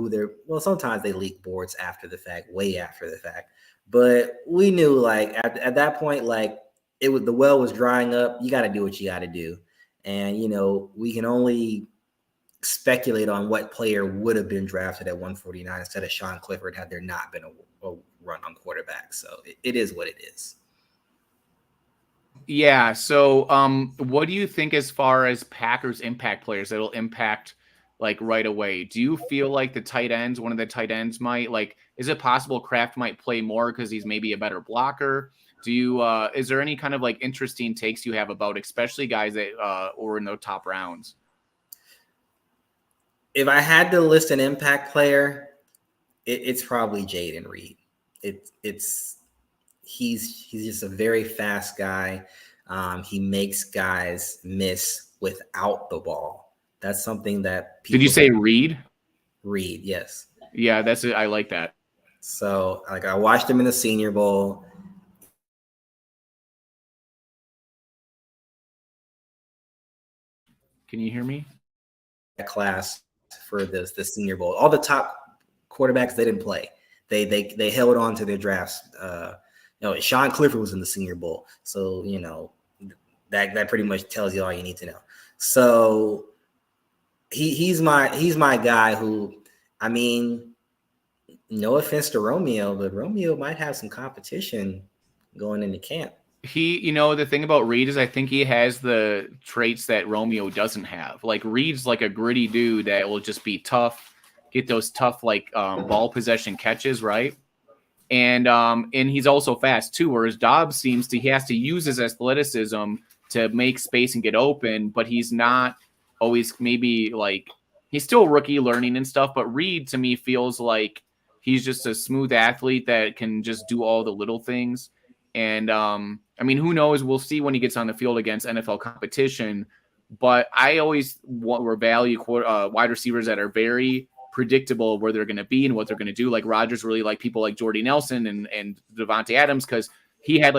well, sometimes they leak boards after the fact, way after the fact. But we knew at that point, the well was drying up. You got to do what you got to do. And, we can only speculate on what player would have been drafted at 149 instead of Sean Clifford had there not been a run on quarterback. So it is what it is. Yeah. So what do you think as far as Packers impact players that'll impact right away? Do you feel like one of the tight ends might is it possible Kraft might play more because he's maybe a better blocker? Do you is there any kind of interesting takes you have about especially guys that were in the top rounds? If I had to list an impact player, it's probably Jaden Reed. He's just a very fast guy. He makes guys miss without the ball. That's something that people. Did you say Reed? Reed, yes. Yeah, that's it. I like that. So I watched him in the Senior Bowl. Can you hear me? Class for the Senior Bowl. All the top quarterbacks, they didn't play. They held on to their drafts. Sean Clifford was in the Senior Bowl, so that pretty much tells you all you need to know. So he's my guy who, no offense to Romeo, but Romeo might have some competition going into camp. The thing about Reed is I think he has the traits that Romeo doesn't have. Reed's a gritty dude that will just be tough, get those tough ball possession catches, right? And he's also fast too, whereas Dobbs he has to use his athleticism to make space and get open, but he's not always he's still a rookie learning and stuff, but Reed to me feels like he's just a smooth athlete that can just do all the little things. And who knows? We'll see when he gets on the field against NFL competition. But I always value wide receivers that are very predictable where they're going to be and what they're going to do. Like Rodgers really like people like Jordy Nelson and Devontae Adams because he had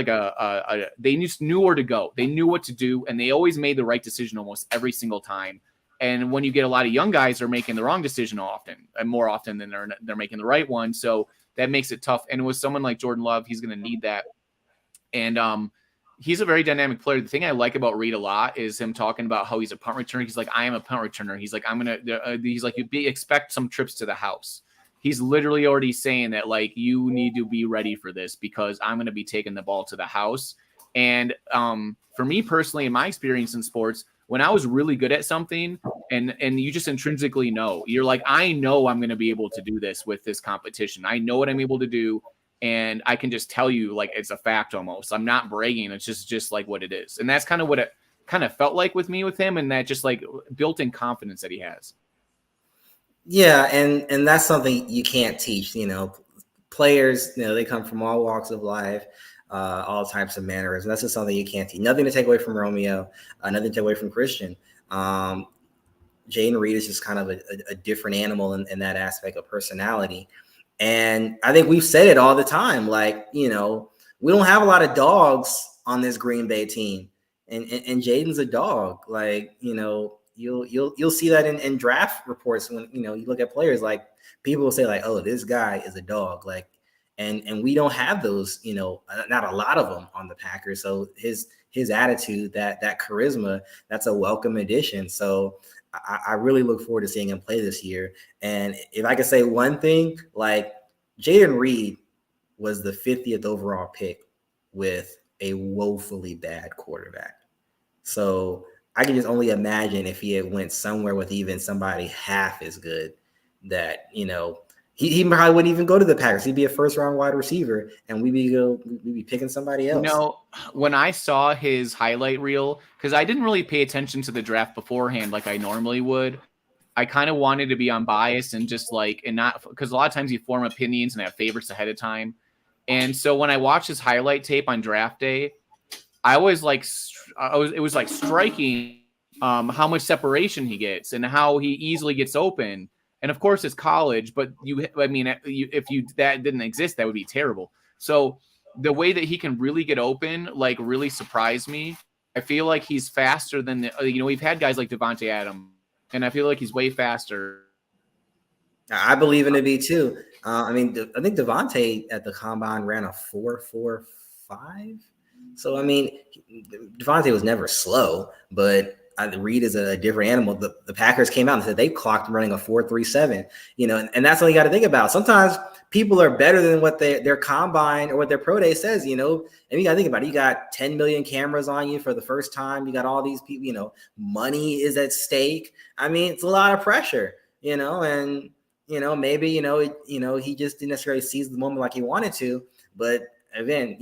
they just knew where to go. They knew what to do, and they always made the right decision almost every single time. And when you get a lot of young guys, they're making the wrong decision more often than they're making the right one. So that makes it tough. And with someone like Jordan Love, he's going to need that. And he's a very dynamic player. The thing I like about Reed a lot is him talking about how he's a punt returner. He's like, I am a punt returner. He's like, you expect some trips to the house. He's literally already saying that you need to be ready for this because I'm going to be taking the ball to the house. And for me personally, in my experience in sports, when I was really good at something and you just intrinsically know, you're like, I know I'm going to be able to do this with this competition. I know what I'm able to do. And I can just tell you it's a fact almost. I'm not bragging. It's just what it is. And that's kind of what it kind of felt like with him. And that just built-in confidence that he has. Yeah. And that's something you can't teach, players, they come from all walks of life, all types of manners. And that's just something you can't teach. Nothing to take away from Romeo, nothing to take away from Christian. Jaden Reed is just kind of a different animal in that aspect of personality. And I think we've said it all the time. We don't have a lot of dogs on this Green Bay team. And Jaden's a dog. Like, you'll see that in draft reports when, you look at players, like people will say like, oh, this guy is a dog. Like, and we don't have those, not a lot of them on the Packers. So his attitude, that charisma, that's a welcome addition. So I really look forward to seeing him play this year. And if I could say one thing, like Jaden Reed was the 50th overall pick with a woefully bad quarterback. So I can just only imagine if he had went somewhere with even somebody half as good, that, he probably wouldn't even go to the Packers. He'd be a first-round wide receiver, and we'd be picking somebody else. When I saw his highlight reel, because I didn't really pay attention to the draft beforehand like I normally would, I kind of wanted to be unbiased and just and not, because a lot of times you form opinions and have favorites ahead of time. And so when I watched his highlight tape on draft day, I was like, it was like striking how much separation he gets and how he easily gets open. And of course, it's college, but if that didn't exist, that would be terrible. So the way that he can really get open, really surprised me. I feel like he's faster than we've had guys like Devontae Adams, and I feel like he's way faster. I believe in it too. I think Devontae at the combine ran a 4.45. So Devontae was never slow, but Reed is a different animal. The Packers came out and said they clocked him running a 4.37. And that's what you got to think about. Sometimes people are better than what their combine or what their pro day says. And you got to think about it. You got 10 million cameras on you for the first time. You got all these people. Money is at stake. It's a lot of pressure. And maybe he just didn't necessarily seize the moment like he wanted to. But again,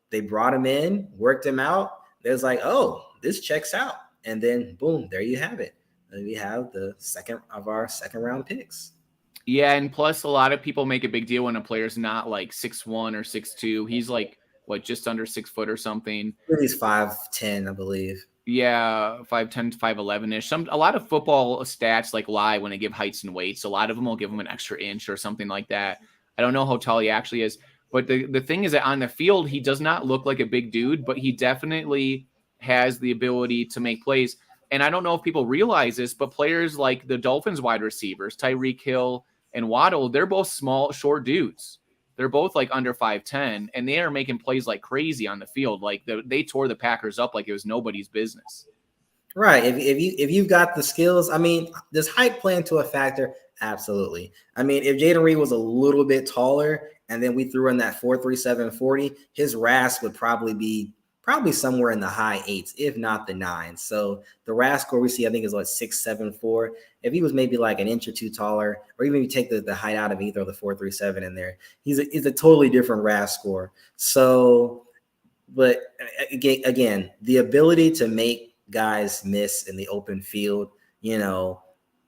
they brought him in, worked him out. There's like, oh, this checks out. And then, boom, there you have it. And we have the second of our second-round picks. Yeah, and plus a lot of people make a big deal when a player's not 6'1" or 6'2". He's just under 6 foot or something. He's 5'10", I believe. Yeah, 5'10", 5'11"-ish. A lot of football stats lie when they give heights and weights. A lot of them will give him an extra inch or something like that. I don't know how tall he actually is. But the thing is that on the field, he does not look like a big dude, but he definitely has the ability to make plays. And I don't know if people realize this, but players like the Dolphins wide receivers, Tyreek Hill and Waddle, they're both small, short dudes. They're both under 5'10", and they are making plays like crazy on the field. They tore the Packers up like it was nobody's business. Right. If you've got the skills, does height play into a factor? Absolutely. If Jaden Reed was a little bit taller and then we threw in that 4.37 40, his RAS would probably be somewhere in the high 8s, if not the 9s. So the RAS score we see, I think, is 6.74. If he was maybe an inch or two taller, or even if you take the height out of either of the 4.37 in there, he's a totally different RAS score. So, but again, the ability to make guys miss in the open field,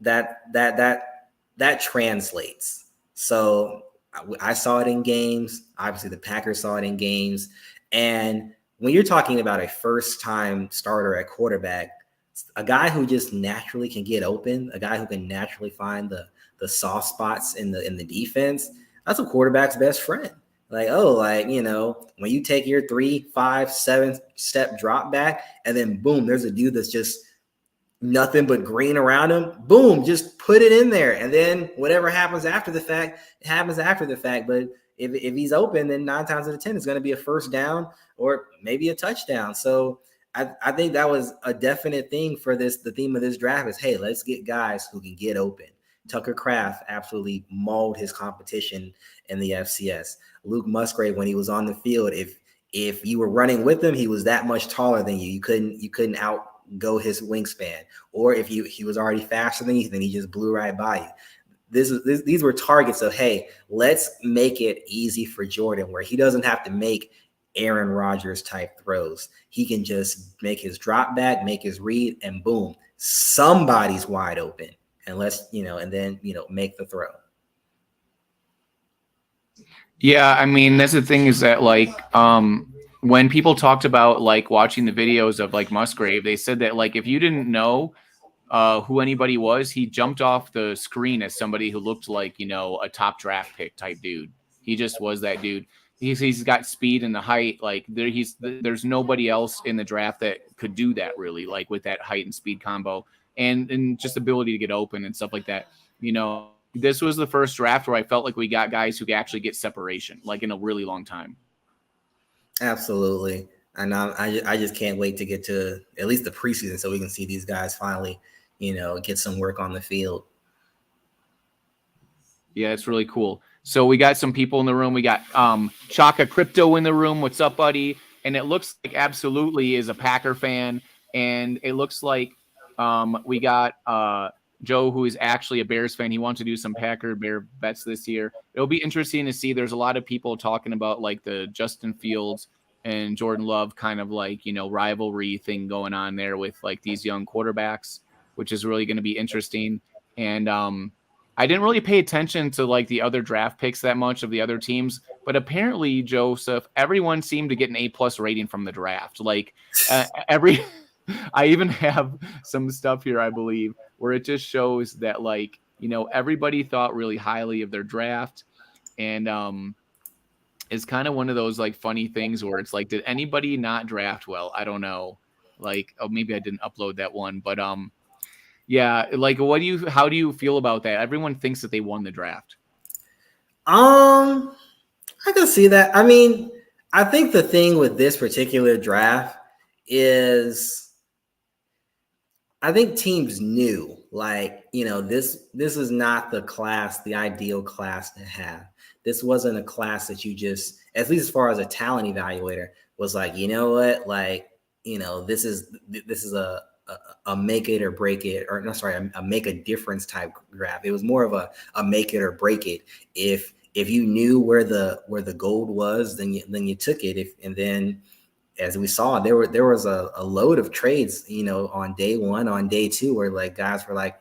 that translates. So I saw it in games. Obviously, the Packers saw it in games. And when you're talking about a first-time starter at quarterback, a guy who just naturally can get open, a guy who can naturally find the soft spots in the defense, that's a quarterback's best friend. When you take your 3, 5, 7 step drop back, and then boom, there's a dude that's just nothing but green around him. Boom, just put it in there. And then whatever happens after the fact, it happens after the fact. But if he's open, then 9 times out of 10 it's going to be a first down or maybe a touchdown. So I think that was a definite thing for this. The theme of this draft is, hey, let's get guys who can get open. Tucker Kraft absolutely mauled his competition in the FCS. Luke Musgrave, when he was on the field, if you were running with him, he was that much taller than you. You couldn't outgo his wingspan. Or if he was already faster than you, then he just blew right by you. These were targets of, hey, let's make it easy for Jordan, where he doesn't have to make Aaron Rodgers type throws. He can just make his drop back, make his read, and boom, somebody's wide open. And and then make the throw. Yeah, that's the thing is that when people talked about watching the videos of Musgrave, they said that if you didn't know who anybody was, he jumped off the screen as somebody who looked like a top draft pick type dude. He just was that dude. He's got speed and the height. Like there's nobody else in the draft that could do that really, like with that height and speed combo and just ability to get open and stuff like that. This was the first draft where I felt like we got guys who could actually get separation, like in a really long time. Absolutely. And I just can't wait to get to at least the preseason so we can see these guys finally, get some work on the field. Yeah, it's really cool. So we got some people in the room. We got Chaka Crypto in the room. What's up, buddy? And it looks like absolutely is a Packer fan. And it looks like we got Joe, who is actually a Bears fan. He wants to do some Bear bets this year. It'll be interesting to see. There's a lot of people talking about like the Justin Fields and Jordan Love kind of like, rivalry thing going on there with like these young quarterbacks, which is really going to be interesting. And I didn't really pay attention to like the other draft picks that much of the other teams, but apparently, Joseph, everyone seemed to get an A+ rating from the draft. Like I even have some stuff here, I believe, where it just shows that like, everybody thought really highly of their draft. And it's kind of one of those like funny things where it's like, did anybody not draft well? I don't know. Like, oh, maybe I didn't upload that one, but yeah, like how do you feel about that? Everyone thinks that they won the draft. I can see that. I mean, I think the thing with this particular draft is I think teams knew, like, this is not the ideal class to have. This wasn't a class that you just, at least as far as a talent evaluator, was like, you know what, like, this is a make it or break it, or no, sorry, a make a difference type draft. It was more of a make it or break it. If you knew where the gold was, then you took it. And then, as we saw, there was a load of trades, on day one, on day two, where like guys were like,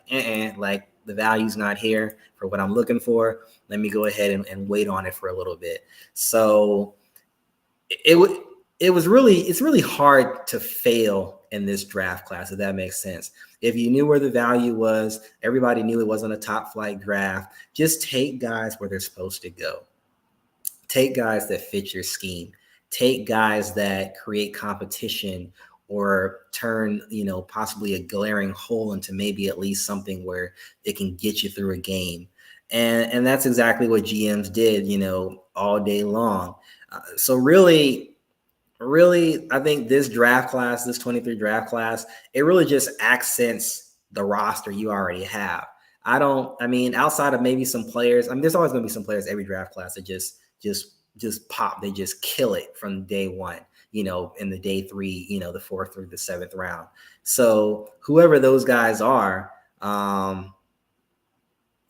like the value's not here for what I'm looking for. Let me go ahead and wait on it for a little bit. So it's really hard to fail in this draft class, if that makes sense. If you knew where the value was, everybody knew it wasn't a top flight draft. Just take guys where they're supposed to go. Take guys that fit your scheme. Take guys that create competition or turn, possibly a glaring hole into maybe at least something where it can get you through a game. And that's exactly what GMs did, all day long. So really, I think this draft class, this 23 draft class, it really just accents the roster you already have. Outside of maybe some players, there's always going to be some players every draft class that just pop. They just kill it from day one, in the day three, the 4th through the 7th round. So whoever those guys are, that'll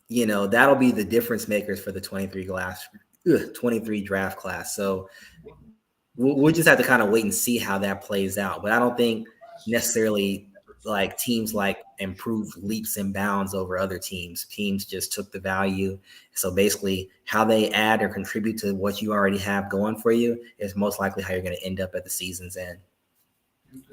be the difference makers for the 23 draft class. So we'll just have to kind of wait and see how that plays out. But I don't think necessarily like teams like improved leaps and bounds over other teams. Teams just took the value. So basically how they add or contribute to what you already have going for you is most likely how you're going to end up at the season's end.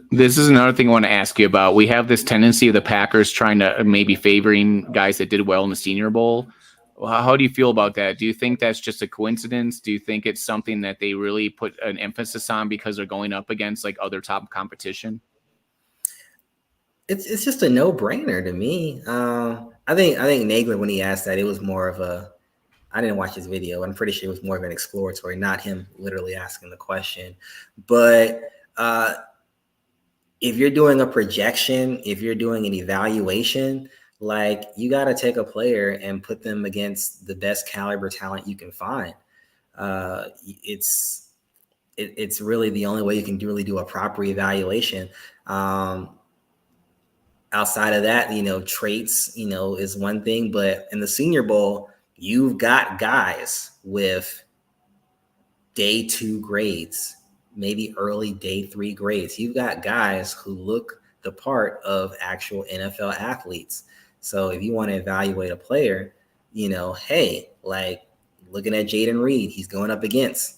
This is another thing I want to ask you about. We have this tendency of the Packers trying to maybe favoring guys that did well in the Senior Bowl. How do you feel about that? Do you think that's just a coincidence? Do you think it's something that they really put an emphasis on because they're going up against like other top competition? It's just a no-brainer to me. I think Nagler, when he asked that, it was more of I didn't watch his video. I'm pretty sure it was more of an exploratory, not him literally asking the question. But if you're doing a projection, if you're doing an evaluation, like you got to take a player and put them against the best caliber talent you can find. It's really the only way you can really do a proper evaluation. Outside of that, traits, is one thing, but in the Senior Bowl, you've got guys with day 2 grades, maybe early day 3 grades. You've got guys who look the part of actual NFL athletes. So if you want to evaluate a player, hey, like looking at Jaden Reed, he's going up against,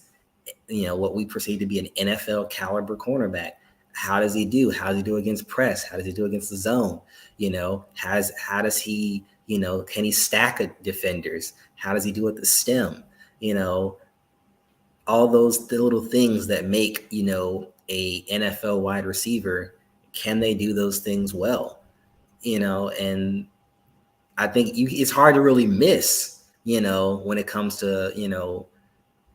what we perceive to be an NFL caliber cornerback. How does he do? How does he do against press? How does he do against the zone? How does he, can he stack defenders? How does he do with the stem? all those little things that make, a NFL wide receiver, can they do those things well? And I think it's hard to really miss, when it comes to,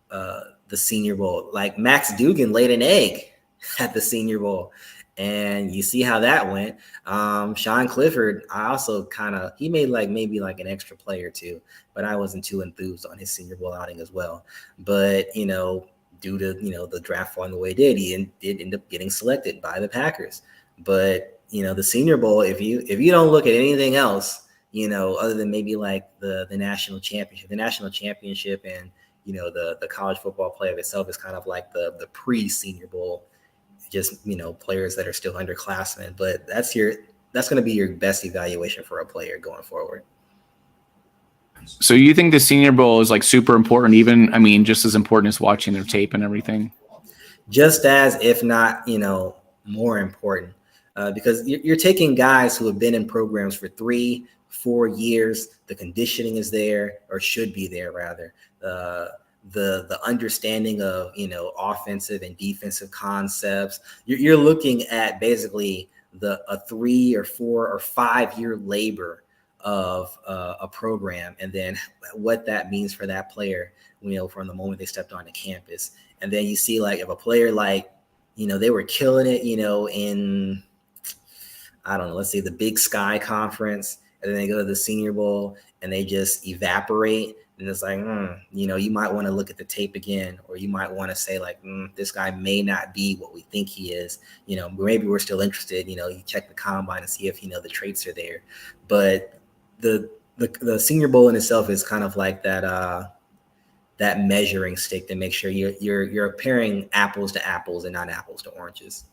the Senior Bowl. Like Max Dugan laid an egg at the Senior Bowl, and you see how that went. Sean Clifford, I also he made maybe an extra play or two, but I wasn't too enthused on his Senior Bowl outing as well. But due to the draft falling the way it did, he did end up getting selected by the Packers. But the Senior Bowl, if you don't look at anything else, other than maybe the national championship and the college football playoff itself is kind of like the pre-Senior Bowl, just players that are still underclassmen. But that's going to be your best evaluation for a player going forward. So you think the Senior Bowl is super important, even just as important as watching their tape and everything? Just as, if not more important, because you're taking guys who have been in programs for 3-4 years. The conditioning is there, or should be there rather. The understanding of offensive and defensive concepts. You're looking at basically a 3 or 4 or 5 year labor of a program, and then what that means for that player, from the moment they stepped onto campus. And then you see if a player they were killing it, in, I don't know, let's say the Big Sky Conference, and then they go to the Senior Bowl and they just evaporate. And it's you might want to look at the tape again, or you might want to say this guy may not be what we think he is. Maybe we're still interested. You check the combine and see if the traits are there. But the Senior Bowl in itself is kind of like that measuring stick to make sure you're comparing apples to apples and not apples to oranges.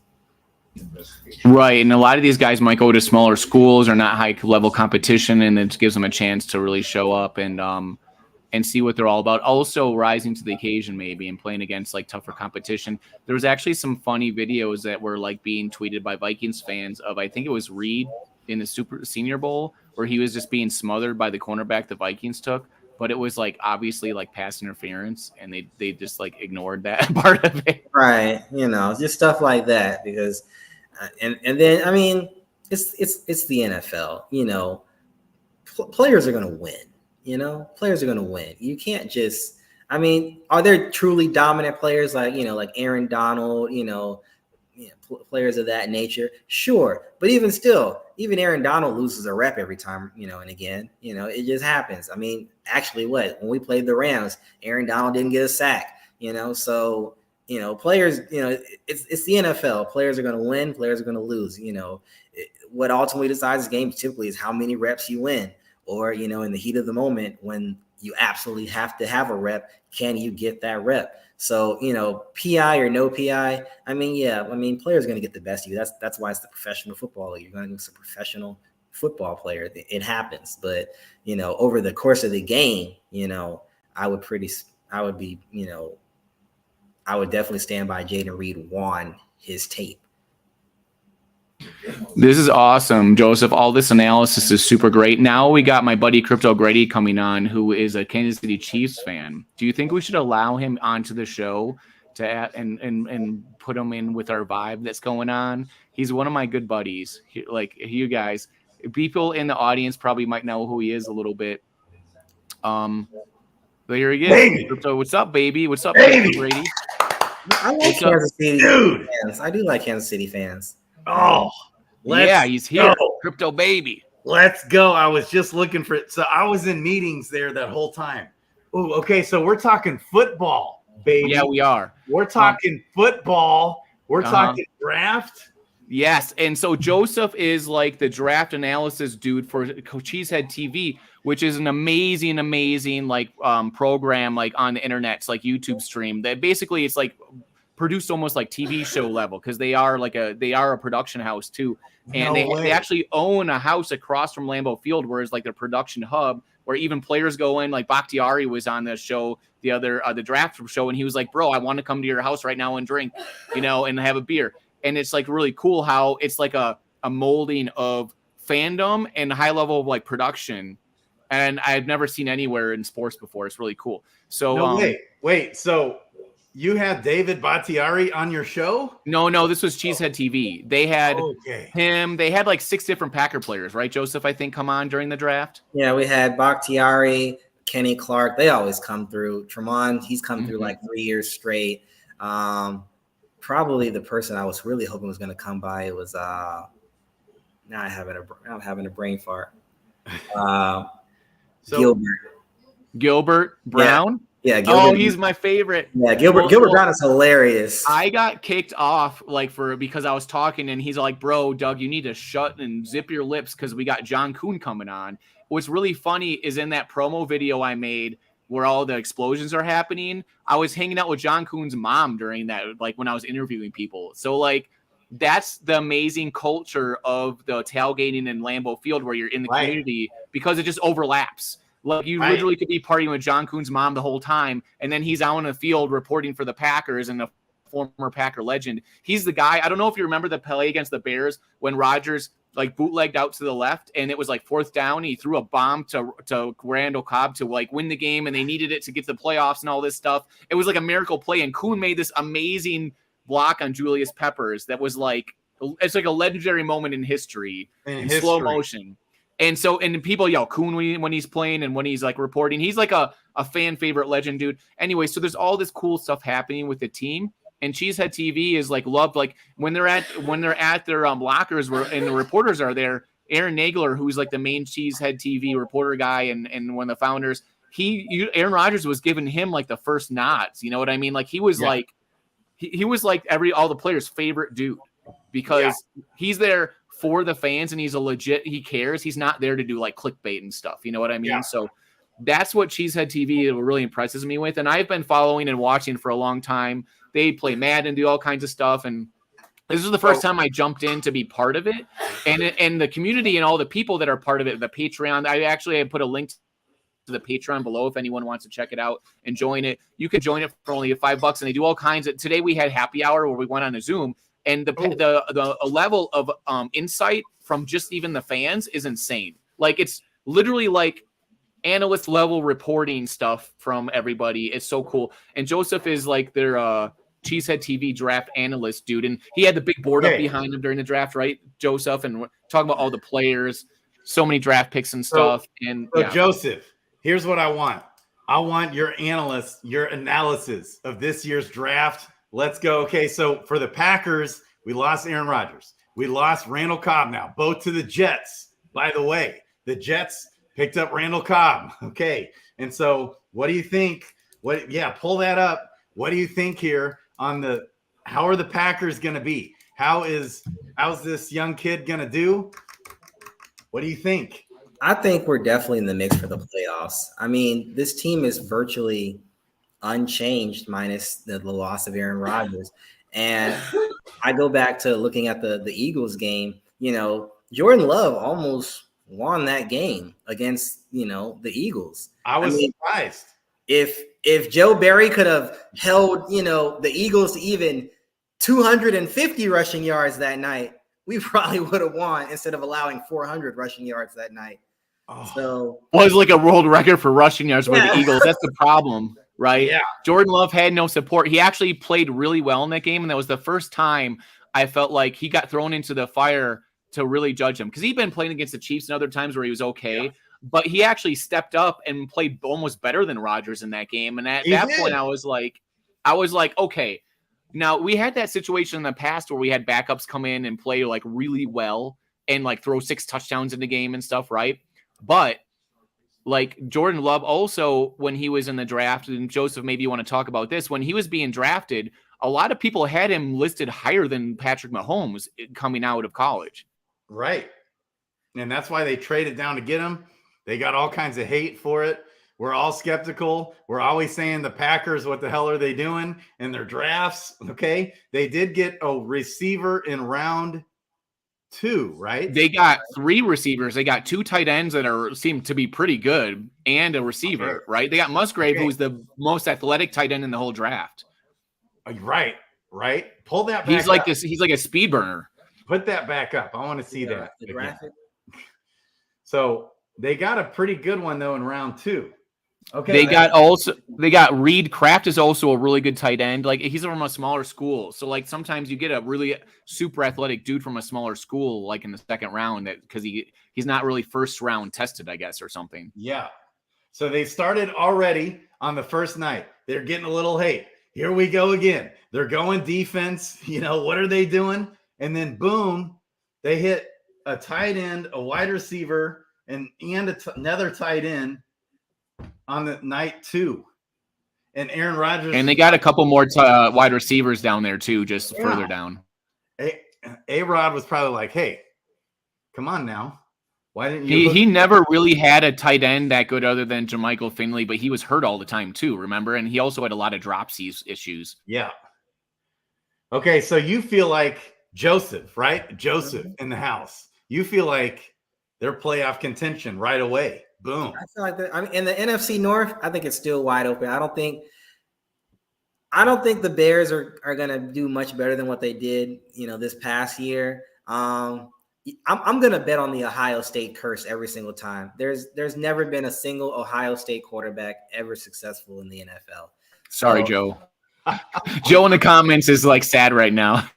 Right, and a lot of these guys might go to smaller schools or not high level competition, and it gives them a chance to really show up and see what they're all about. Also rising to the occasion maybe and playing against tougher competition. There was actually some funny videos that were being tweeted by Vikings fans of, I think it was Reed in the Super Senior Bowl, where he was just being smothered by the cornerback the Vikings took. But it was obviously pass interference, and they just ignored that part of it. Right. Just stuff like that, because and then, I mean, it's the NFL, players are going to win. Players are going to win. You can't just, are there truly dominant players like Aaron Donald, players of that nature? Sure. But even still, even Aaron Donald loses a rep every time, and again, it just happens. Actually when we played the Rams, Aaron Donald didn't get a sack, so, players, it's the NFL. Players are going to win. Players are going to lose. What ultimately decides the game typically is how many reps you win. Or, in the heat of the moment, when you absolutely have to have a rep, can you get that rep? So, PI or no PI, players are going to get the best of you. That's why it's the professional football league. You're going to get a professional football player. It happens. But, over the course of the game, I would definitely stand by Jaden Reed won his tape. This is awesome, Joseph. All this analysis is super great. Now we got my buddy Crypto Grady coming on, who is a Kansas City Chiefs fan. Do you think we should allow him onto the show to and put him in with our vibe that's going on? He's one of my good buddies. You guys, people in the audience probably might know who he is a little bit. But here he is. Baby. Crypto, what's up, baby? What's up, Crypto Grady? I like Kansas City fans. I do like Kansas City fans. Oh, he's here. Go. Crypto baby. Let's go. I was just looking for it. So I was in meetings there that whole time. Oh, okay. So we're talking football, baby. Yeah, we are. We're talking football. We're talking draft. Yes. And so Joseph is the draft analysis dude for Cheesehead TV, which is an amazing program on the internet. It's YouTube stream that basically it's produced almost TV show level, because they are a production house too, and they actually own a house across from Lambeau Field, where it's their production hub, where even players go in. Bakhtiari was on the show the draft show, and he was like, bro, I want to come to your house right now and drink, and have a beer. And it's really cool how it's a molding of fandom and high level of production, and I've never seen anywhere in sports before. It's really cool. So wait, so You had David Bakhtiari on your show? No, this was Cheesehead TV. They had Okay. him. They had like 6 different Packer players, right, Joseph? I think come on during the draft. Yeah, we had Bakhtiari, Kenny Clark. They always come through. Tremont, he's come through like 3 years straight. Probably the person I was really hoping was going to come by was now I'm having a brain fart. Gilbert Brown. Yeah, Gilbert. He's my favorite. Yeah, Gilbert Brown is hilarious. I got kicked off because I was talking and he's like, bro, Doug, you need to shut and zip your lips because we got John Kuhn coming on. What's really funny is in that promo video I made where all the explosions are happening, I was hanging out with John Kuhn's mom during that, like when I was interviewing people. So like that's the amazing culture of the tailgating in Lambeau Field where you're in the community because it just overlaps. Like you literally could be partying with John Kuhn's mom the whole time, and then he's out on the field reporting for the Packers and the former Packer legend. He's the guy. I don't know if you remember the play against the Bears when Rodgers like bootlegged out to the left and it was like 4th down. He threw a bomb to Randall Cobb to like win the game, and they needed it to get to the playoffs and all this stuff. It was like a miracle play, and Kuhn made this amazing block on Julius Peppers that was like it's like a legendary moment in history in slow motion. And so, and people yell Kuhn when he's playing and when he's like reporting. He's like a fan favorite legend, dude. Anyway, so there's all this cool stuff happening with the team. And Cheesehead TV is like loved. Like when they're at their lockers and the reporters are there. Aaron Nagler, who's like the main Cheesehead TV reporter guy and one of the founders, Aaron Rodgers was giving him like the first nods. You know what I mean? Like he was like he was like all the players' favorite dude because he's there for the fans and he cares. He's not there to do like clickbait and stuff. You know what I mean? Yeah. So that's what Cheesehead TV really impresses me with. And I've been following and watching for a long time. They play Madden, do all kinds of stuff. And this is the first time I jumped in to be part of it. And the community and all the people that are part of it, the Patreon, I put a link to the Patreon below if anyone wants to check it out and join it. You can join it for only $5 and they do all kinds of, today we had happy hour where we went on a Zoom. And the level of insight from just even the fans is insane. Like it's literally like analyst level reporting stuff from everybody. It's so cool. And Joseph is like their Cheesehead TV draft analyst dude. And he had the big board up behind him during the draft, right, Joseph? And talking about all the players, so many draft picks and stuff. So Joseph, here's what I want. I want your analysis of this year's draft. Let's go. Okay, so for the Packers, we lost Aaron Rodgers. We lost Randall Cobb now, both to the Jets. By the way, the Jets picked up Randall Cobb. Okay, and so what do you think? Pull that up. What do you think here on how are the Packers going to be? How's this young kid going to do? What do you think? I think we're definitely in the mix for the playoffs. I mean, this team is virtually unchanged minus the loss of Aaron Rodgers. And I go back to looking at the Eagles game. You know, Jordan Love almost won that game against, the Eagles. I was surprised. If Joe Barry could have held, the Eagles to even 250 rushing yards that night, we probably would have won instead of allowing 400 rushing yards that night. So it was like a world record for rushing yards for the Eagles. That's the problem. Right. Yeah. Jordan Love had no support. He actually played really well in that game. And that was the first time I felt like he got thrown into the fire to really judge him. Because he'd been playing against the Chiefs and other times where he was okay. Yeah. But he actually stepped up and played almost better than Rodgers in that game. And at that point, I was like, okay. Now, we had that situation in the past where we had backups come in and play like really well and like throw 6 touchdowns in the game and stuff. Right. But like Jordan Love also, when he was in the draft, and Joseph, maybe you want to talk about this, when he was being drafted, a lot of people had him listed higher than Patrick Mahomes coming out of college. Right. And that's why they traded down to get him. They got all kinds of hate for it. We're all skeptical. We're always saying the Packers, what the hell are they doing in their drafts? Okay. They did get a receiver in round 2, right? They got 3 receivers. They got 2 tight ends that seem to be pretty good and a receiver, right? They got Musgrave, who's the most athletic tight end in the whole draft. Right. Pull that back He's like up. He's like a speed burner. Put that back up. I want to see that. The graphic. So they got a pretty good one, though, in round 2. Okay. They got Reed Kraft is also a really good tight end. Like he's from a smaller school. So like sometimes you get a really super athletic dude from a smaller school, like in the second round, because he's not really first round tested, I guess, or something. Yeah. So they started already on the first night. They're getting a little hate. Here we go again. They're going defense. What are they doing? And then boom, they hit a tight end, a wide receiver, and another tight end on the night 2. And Aaron Rodgers. And they got a couple more wide receivers down there too, just further down. A-Rod was probably like, hey, come on now. Why didn't you? He never really had a tight end that good other than Jermichael Finley, but he was hurt all the time too, remember? And he also had a lot of dropsies issues. Yeah. Okay, so you feel like Joseph, right? Joseph in the house. You feel like they're playoff contention right away. Boom. I feel like in the NFC North, I think it's still wide open. I don't think the Bears are going to do much better than what they did, this past year. I'm going to bet on the Ohio State curse every single time. There's never been a single Ohio State quarterback ever successful in the NFL. Sorry, Joe. Joe in the comments is like sad right now.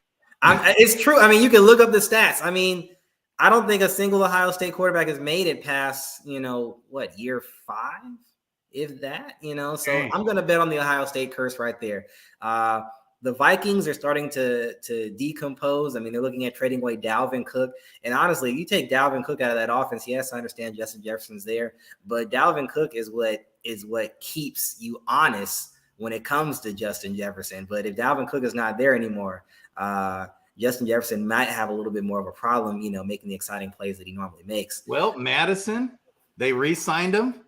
It's true. I mean, you can look up the stats. I mean, I don't think a single Ohio State quarterback has made it past, year 5, if that, So I'm going to bet on the Ohio State curse right there. The Vikings are starting to decompose. I mean, they're looking at trading away Dalvin Cook. And honestly, you take Dalvin Cook out of that offense, yes, I understand Justin Jefferson's there, but Dalvin Cook is what keeps you honest when it comes to Justin Jefferson. But if Dalvin Cook is not there anymore, Justin Jefferson might have a little bit more of a problem, making the exciting plays that he normally makes. Well, Madison, they re-signed him.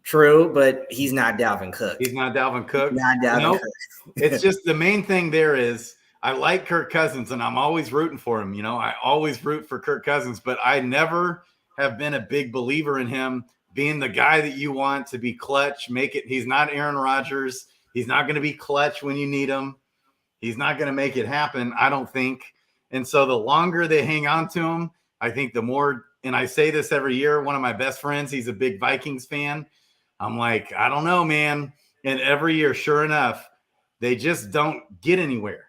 True, but he's not Dalvin Cook. He's not Dalvin Cook. Not Dalvin Cook. It's just the main thing there is I like Kirk Cousins, and I'm always rooting for him. I always root for Kirk Cousins, but I never have been a big believer in him being the guy that you want to be clutch, make it. He's not Aaron Rodgers. He's not going to be clutch when you need him. He's not going to make it happen, I don't think. And so the longer they hang on to him, I think the more, and I say this every year, one of my best friends, he's a big Vikings fan. I'm like, I don't know, man. And every year, sure enough, they just don't get anywhere.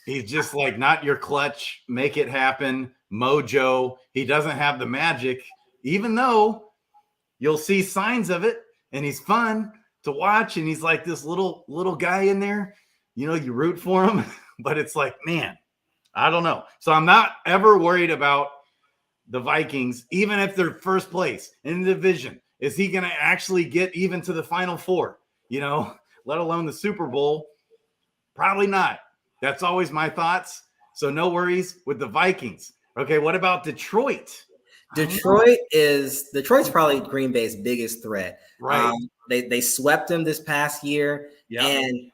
He's just like not your clutch, make it happen, mojo. He doesn't have the magic, even though you'll see signs of it, and he's fun to watch. And he's like this little guy in there. You root for him, but it's like, man, I don't know. So I'm not ever worried about the Vikings, even if they're first place in the division. Is he going to actually get even to the Final Four, let alone the Super Bowl? Probably not. That's always my thoughts. So no worries with the Vikings. Okay, what about Detroit? Detroit's probably Green Bay's biggest threat. Right. They swept them this past year. Yep. And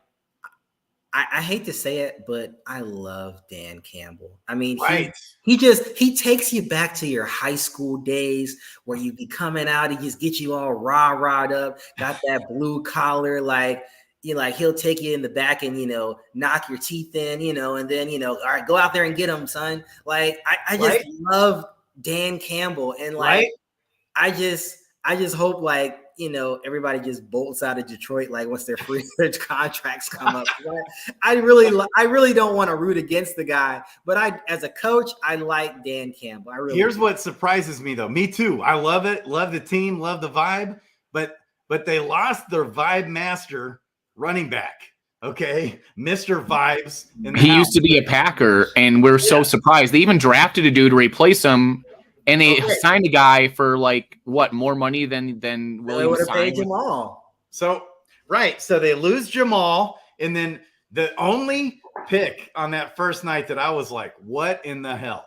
I hate to say it, but I love Dan Campbell. I mean, right. he takes you back to your high school days where you be coming out, he just gets you all rah-rahed up, got that blue collar, he'll take you in the back and, knock your teeth in, and then, all right, go out there and get him, son. I just love Dan Campbell. And I just hope everybody just bolts out of Detroit once their free contracts come up. I really don't want to root against the guy, but as a coach, I like Dan Campbell. Here's what surprises me though. Me too. I love it. Love the team. Love the vibe. But they lost their vibe master running back. Okay, Mr. Vibes. He used to be a Packer, and we're so surprised. They even drafted a dude to replace him. And they signed a guy for more money than Williams would have signed. paid Jamal. So they lose Jamal, and then the only pick on that first night that I was like, what in the hell,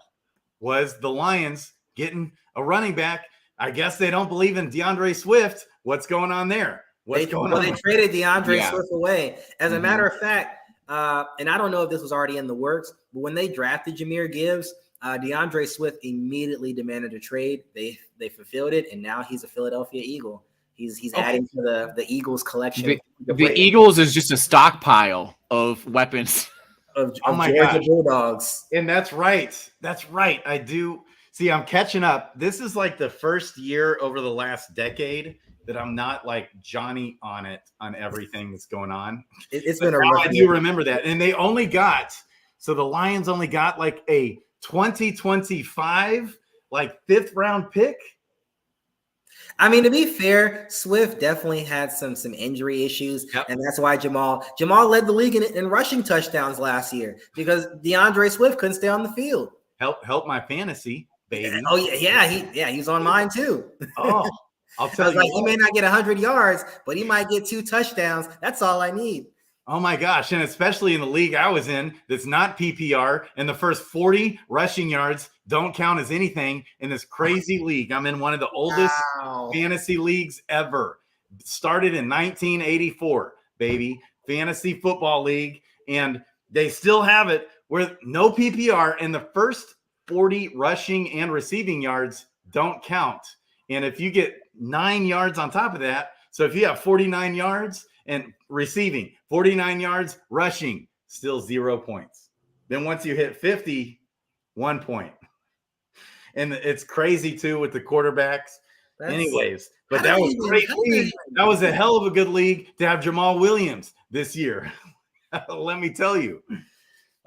was the Lions getting a running back. I guess they don't believe in DeAndre Swift. What's going on there? They traded DeAndre Swift away. As a matter of fact, and I don't know if this was already in the works, but when they drafted Jahmyr Gibbs, DeAndre Swift immediately demanded a trade. They fulfilled it, and now he's a Philadelphia Eagle. He's adding to the Eagles collection. The Eagles is just a stockpile of weapons of Georgia Bulldogs. And that's right. That's right. I do see. I'm catching up. This is like the first year over the last decade that I'm not like Johnny on it on everything that's going on. It's But been a now rough I do year. remember that. And they only got, so the Lions only got like a 2025 like 5th round pick. I mean, to be fair, Swift definitely had some injury issues, Yep. and that's why Jamal led the league in rushing touchdowns last year because DeAndre Swift couldn't stay on the field. Help my fantasy, baby. Oh he's on mine too. Oh, I'll I tell was you. like, he may not get 100 yards, but he might get 2 touchdowns. That's all I need. Oh my gosh. And especially in the league I was in, that's not PPR, and the first 40 rushing yards don't count as anything in this crazy league. I'm in one of the oldest fantasy leagues ever. Started in 1984, baby. Fantasy football league. And they still have it where no PPR, and the first 40 rushing and receiving yards don't count. And if you get 9 yards on top of that, so if you have 49 yards and receiving, 49 yards rushing, still 0 points. Then once you hit 50, 1 point. And it's crazy too with the quarterbacks. Anyways, but that was great league. That was a hell of a good league to have Jamal Williams this year. Let me tell you.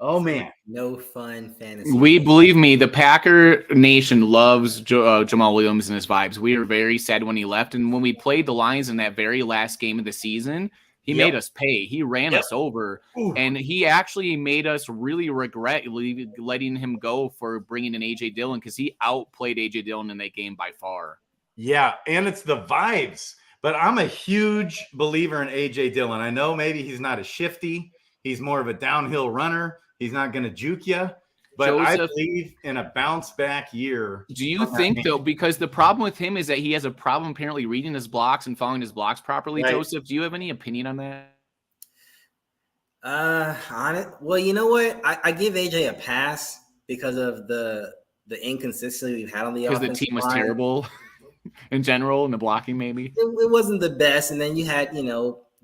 Oh man, no fun fantasy. Believe me, the Packer Nation loves Jamal Williams and his vibes. We were very sad when he left, and when we played the Lions in that very last game of the season, he made us pay. He ran us over, and he actually made us really regret letting him go for bringing in AJ Dillon because he outplayed AJ Dillon in that game by far. Yeah, and it's the vibes. But I'm a huge believer in AJ Dillon. I know maybe he's not as shifty. He's more of a downhill runner. He's not going to juke you. But Joseph, I believe in a bounce back year. Do you think, though, because the problem with him is that he has a problem apparently reading his blocks and following his blocks properly, right. Joseph, do you have any opinion on that? On it? Well, you know what? I give AJ a pass because of the inconsistency we've had on the offense. Because the team was terrible in general, in the blocking maybe? It wasn't the best. And then you had,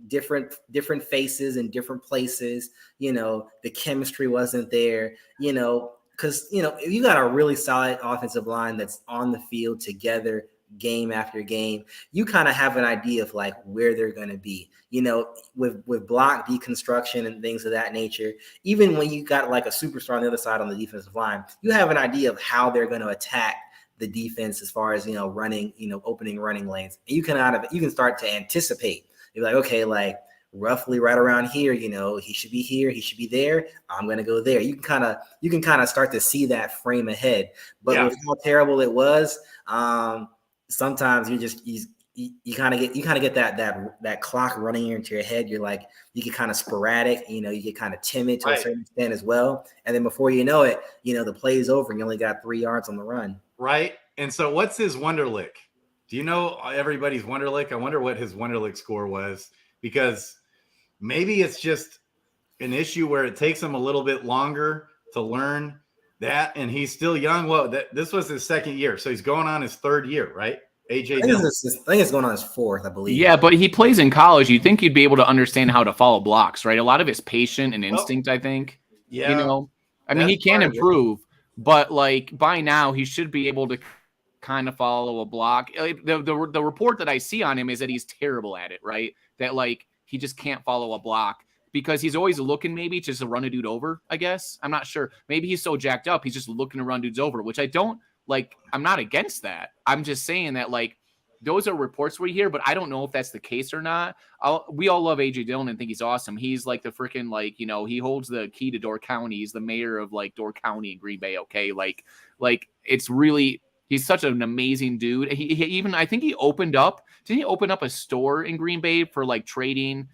different faces in different places. The chemistry wasn't there, because, if you got a really solid offensive line that's on the field together game after game, you kind of have an idea of like where they're going to be, with block deconstruction and things of that nature. Even when you got like a superstar on the other side on the defensive line, you have an idea of how they're going to attack the defense as far as, running, opening running lanes. You can start to anticipate. You're like, okay, like roughly right around here, he should be here, he should be there. I'm going to go there. You can kind of start to see that frame ahead. But with how terrible it was, sometimes you kind of get that clock running into your head. You're like, you get kind of sporadic, you get kind of timid to a certain extent as well. And then before you know it, the play is over and you only got 3 yards on the run. Right. And so what's his Wonderlic? Do you know everybody's Wonderlic? I wonder what his Wonderlic score was, because maybe it's just an issue where it takes him a little bit longer to learn that. And he's still young. Well, this was his 2nd year. So he's going on his 3rd year, right? AJ Dillon. I think it's going on his 4th, I believe. Yeah, but he plays in college. You'd think you'd be able to understand how to follow blocks, right? A lot of it's patient and instinct, I think. Yeah. I mean, he can improve, but like by now he should be able to kind of follow a block. The report that I see on him is that he's terrible at it, right? That like he just can't follow a block because he's always looking maybe just to run a dude over, I guess. I'm not sure. Maybe he's so jacked up, he's just looking to run dudes over, which I don't like. I'm not against that. I'm just saying that like those are reports we hear, but I don't know if that's the case or not. We all love AJ Dillon and think he's awesome. He's like the freaking like, he holds the key to Door County. He's the mayor of like Door County in Green Bay. Okay. Like it's really, he's such an amazing dude. He even, I think he opened up a store in Green Bay for like trading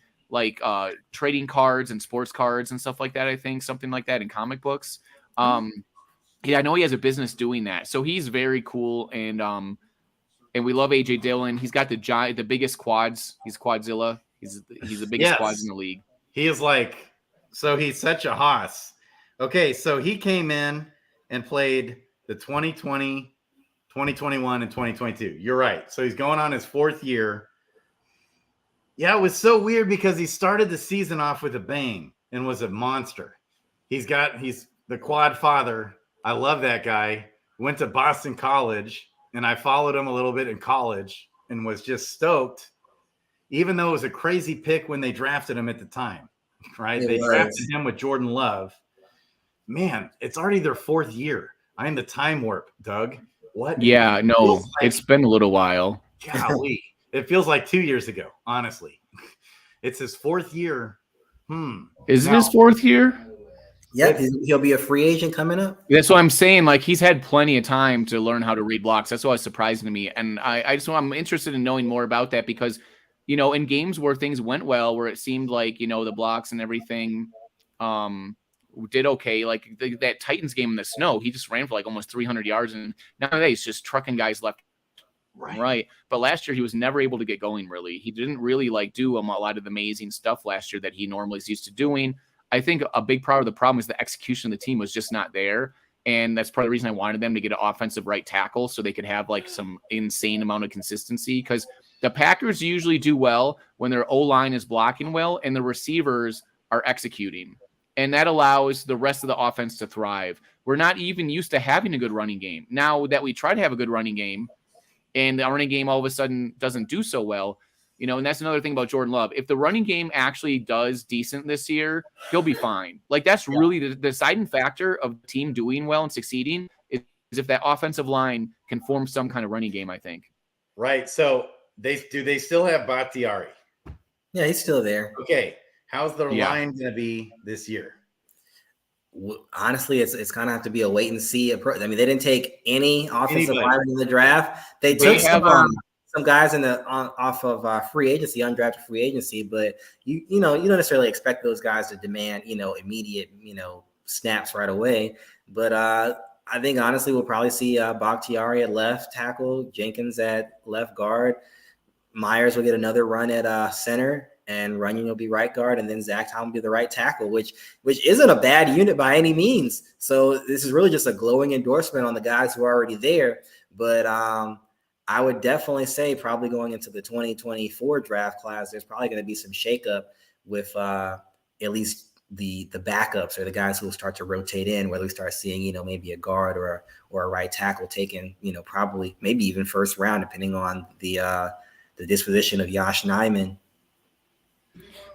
cards and sports cards and stuff like that. I think something like that in comic books. Yeah, I know he has a business doing that. So he's very cool. And we love AJ Dillon. He's got the biggest quads. He's Quadzilla. He's the biggest quads in the league. He is like, so he's such a hoss. Okay, so he came in and played the 2020, 2021, and 2022. You're right. So he's going on his 4th year. Yeah, it was so weird because he started the season off with a bang and was a monster. He's the quad father. I love that guy. Went to Boston College, and I followed him a little bit in college. and was just stoked, even though it was a crazy pick when they drafted him at the time, right? They drafted him with Jordan Love. Man, it's already their 4th year. I'm the time warp, Doug. What? Yeah, no, it's been a little while. Golly. It feels like 2 years ago, honestly. It's his 4th year. Is it his 4th year? Yep, he'll be a free agent coming up. That's what I'm saying. Like, he's had plenty of time to learn how to read blocks. That's what's surprising to me. And I'm interested in knowing more about that because, in games where things went well, where it seemed like, the blocks and everything did okay. Like that Titans game in the snow, he just ran for like almost 300 yards. And nowadays he's just trucking guys left. Right. But last year he was never able to get going, really. He didn't really do a lot of the amazing stuff last year that he normally is used to doing. I think a big part of the problem is the execution of the team was just not there. And that's part of the reason I wanted them to get an offensive right tackle so they could have some insane amount of consistency, because the Packers usually do well when their O-line is blocking well and the receivers are executing. And that allows the rest of the offense to thrive. We're not even used to having a good running game. Now that we try to have a good running game and the running game all of a sudden doesn't do so well, and that's another thing about Jordan Love. If the running game actually does decent this year, he'll be fine. That's really the deciding factor of the team doing well and succeeding is if that offensive line can form some kind of running game, I think. Right. So they still have Bakhtiari? Yeah, he's still there. Okay. How's the line going to be this year? Honestly, it's going to have to be a wait and see approach. I mean, they didn't take any offensive linemen in the draft. They took some guys off of free agency, undrafted free agency, but you don't necessarily expect those guys to demand immediate snaps right away. But I think honestly we'll probably see Bakhtiari at left tackle, Jenkins at left guard, Myers will get another run at center, and Runyon will be right guard, and then Zach Tom will be the right tackle, which isn't a bad unit by any means. So this is really just a glowing endorsement on the guys who are already there. But I would definitely say probably going into the 2024 draft class, there's probably going to be some shakeup with at least the backups or the guys who will start to rotate in, whether we start seeing, maybe a guard or a right tackle taken, probably maybe even first round, depending on the disposition of Yosh Nijman.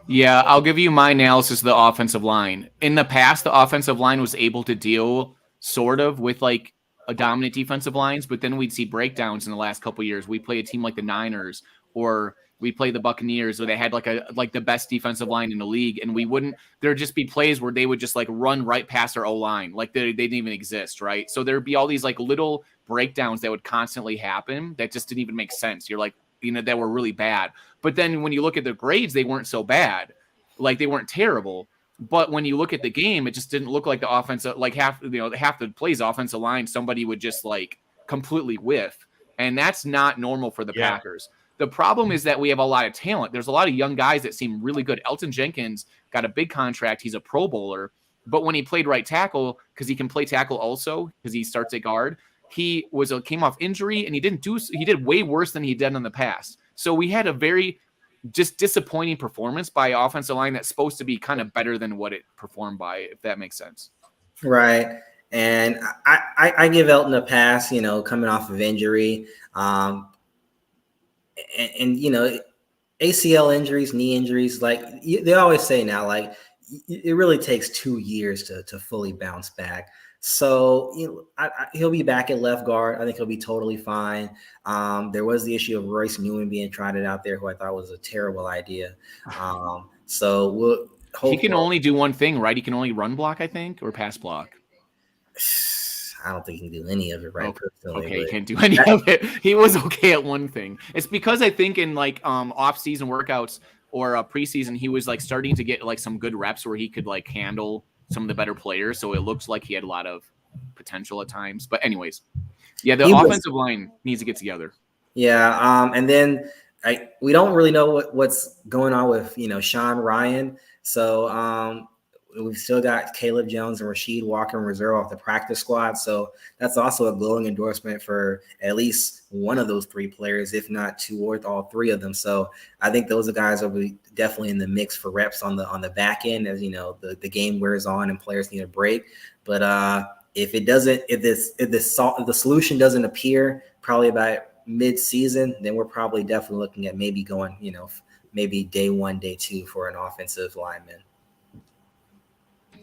Yeah, I'll give you my analysis of the offensive line. In the past, the offensive line was able to deal sort of with a dominant defensive lines, but then we'd see breakdowns in the last couple of years. We play a team like the Niners, or we play the Buccaneers, where they had the best defensive line in the league, and there'd just be plays where they would just run right past our O-line, they didn't even exist, right? So there'd be all these little breakdowns that would constantly happen that just didn't even make sense. You're that were really bad. But then when you look at the grades, they weren't so bad. They weren't terrible. But when you look at the game, it just didn't look like the offensive, half the plays offensive line, somebody would just completely whiff. And that's not normal for the Packers. The problem is that we have a lot of talent. There's a lot of young guys that seem really good. Elton Jenkins got a big contract. He's a Pro Bowler. But when he played right tackle, because he can play tackle also, because he starts at guard, he came off injury, and he did way worse than he did in the past. So we had a very just disappointing performance by offensive line that's supposed to be kind of better than what it performed by, if that makes sense. Right. And I give Elton a pass, coming off of injury. And ACL injuries, knee injuries, they always say now, it really takes 2 years to fully bounce back. So he'll be back at left guard. I think he'll be totally fine. There was the issue of Royce Newman being trotted out there, who I thought was a terrible idea. So he can only do one thing, right? He can only run block, I think, or pass block. I don't think he can do any of it, right? Personally, okay, he can't do any of it. He was okay at one thing. It's because I think in off-season workouts or preseason, he was starting to get some good reps where he could handle some of the better players, so it looks like he had a lot of potential at times. But anyways, the offensive line needs to get together. Yeah, and then we don't really know what's going on with Sean Ryan. So we've still got Caleb Jones and Rasheed Walker in reserve off the practice squad. So that's also a glowing endorsement for at least one of those three players, if not two or all three of them. So I think those guys will be definitely in the mix for reps on the back end, as the game wears on and players need a break. But if the solution doesn't appear probably by mid-season, then we're probably definitely looking at maybe going, maybe day 1, day 2 for an offensive lineman.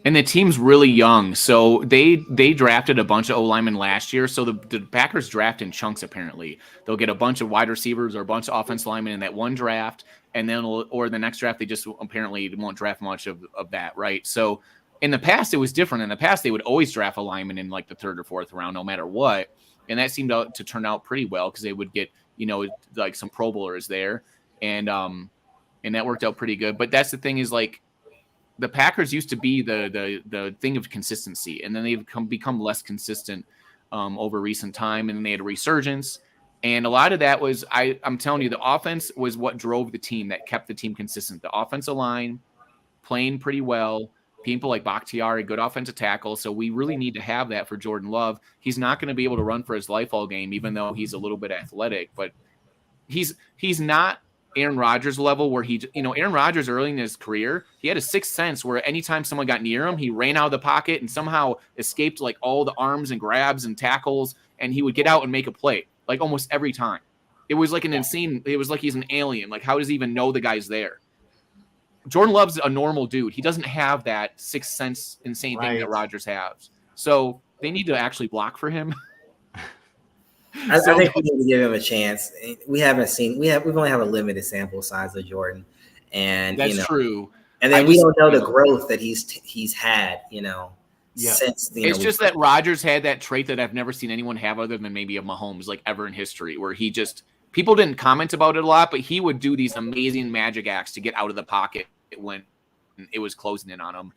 And the team's really young, so they drafted a bunch of O-linemen last year. So the Packers draft in chunks. Apparently, they'll get a bunch of wide receivers or a bunch of offensive linemen in that one draft, and then or the next draft they just apparently won't draft much of that, right? So in the past it was different. In the past they would always draft a lineman in like the 3rd or 4th round, no matter what, and that seemed to turn out pretty well because they would get like some Pro Bowlers there, and that worked out pretty good. But that's the thing is like. The Packers used to be the thing of consistency, and then they've become less consistent over recent time, and then they had a resurgence. And a lot of that was, I'm telling you, the offense was what drove the team, that kept the team consistent. The offensive line playing pretty well, people like Bakhtiari, good offensive tackle. So we really need to have that for Jordan Love. He's not going to be able to run for his life all game, even though he's a little bit athletic, but he's not Aaron Rodgers level where Aaron Rodgers early in his career, he had a sixth sense where anytime someone got near him, he ran out of the pocket and somehow escaped like all the arms and grabs and tackles, and he would get out and make a play like almost every time. It was like it was like he's an alien. Like, how does he even know the guy's there? Jordan Love's a normal dude. He doesn't have that sixth sense insane thing that Rodgers has. So they need to actually block for him. I think we need to give him a chance. We've only have a limited sample size of Jordan, and that's true. And then we don't know the growth that he's had, since. It's just that Rodgers had that trait that I've never seen anyone have other than maybe a Mahomes, like ever in history, where he just people didn't comment about it a lot, but he would do these amazing magic acts to get out of the pocket when it was closing in on him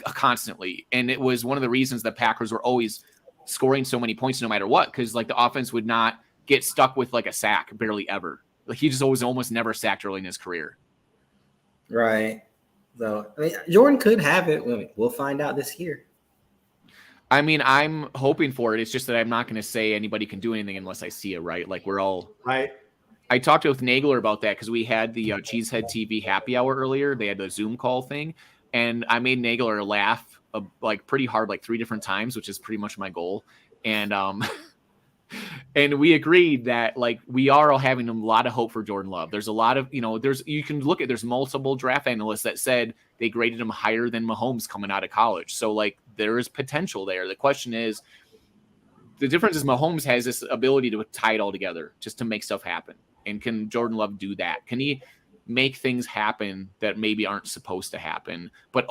constantly, and it was one of the reasons the Packers were always scoring so many points no matter what, because like the offense would not get stuck with like a sack barely ever. Like he just was almost never sacked early in his career. Right. So I mean, Jordan could have it. We'll find out this year. I mean, I'm hoping for it. It's just that I'm not going to say anybody can do anything unless I see it, right? Like we're all right. I talked with Nagler about that because we had the Cheesehead TV happy hour earlier. They had the Zoom call thing, and I made Nagler laugh like pretty hard, like 3 different times, which is pretty much my goal. And and we agreed that like we are all having a lot of hope for Jordan Love. There's a lot of there's multiple draft analysts that said they graded him higher than Mahomes coming out of college. So like there is potential there. The question is, the difference is Mahomes has this ability to tie it all together just to make stuff happen. And can Jordan Love do that? Can he make things happen that maybe aren't supposed to happen? But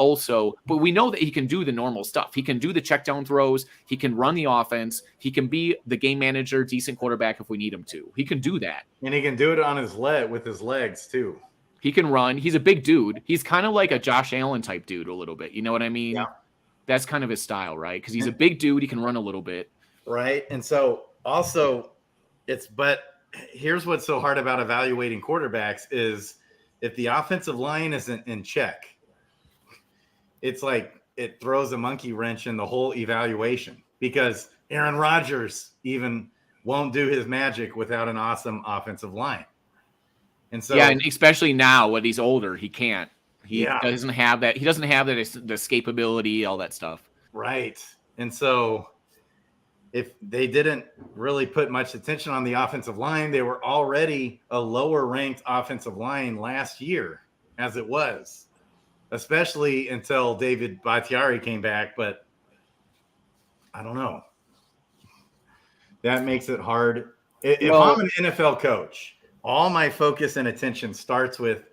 we know that he can do the normal stuff. He can do the check down throws. He can run the offense. He can be the game manager, decent quarterback if we need him to. He can do that. And he can do it on his with his legs too. He can run. He's a big dude. He's kind of like a Josh Allen type dude a little bit. You know what I mean? Yeah. That's kind of his style, right? Because he's a big dude. He can run a little bit. Right. And so also here's what's so hard about evaluating quarterbacks is if the offensive line isn't in check, it's like it throws a monkey wrench in the whole evaluation, because Aaron Rodgers even won't do his magic without an awesome offensive line. And so, yeah, and especially now when he's older, he can't. He doesn't have that. He doesn't have that the escapability, all that stuff. Right. And so if they didn't really put much attention on the offensive line, they were already a lower ranked offensive line last year as it was, especially until David Bakhtiari came back. But I don't know. That makes it hard. If I'm an NFL coach, all my focus and attention starts with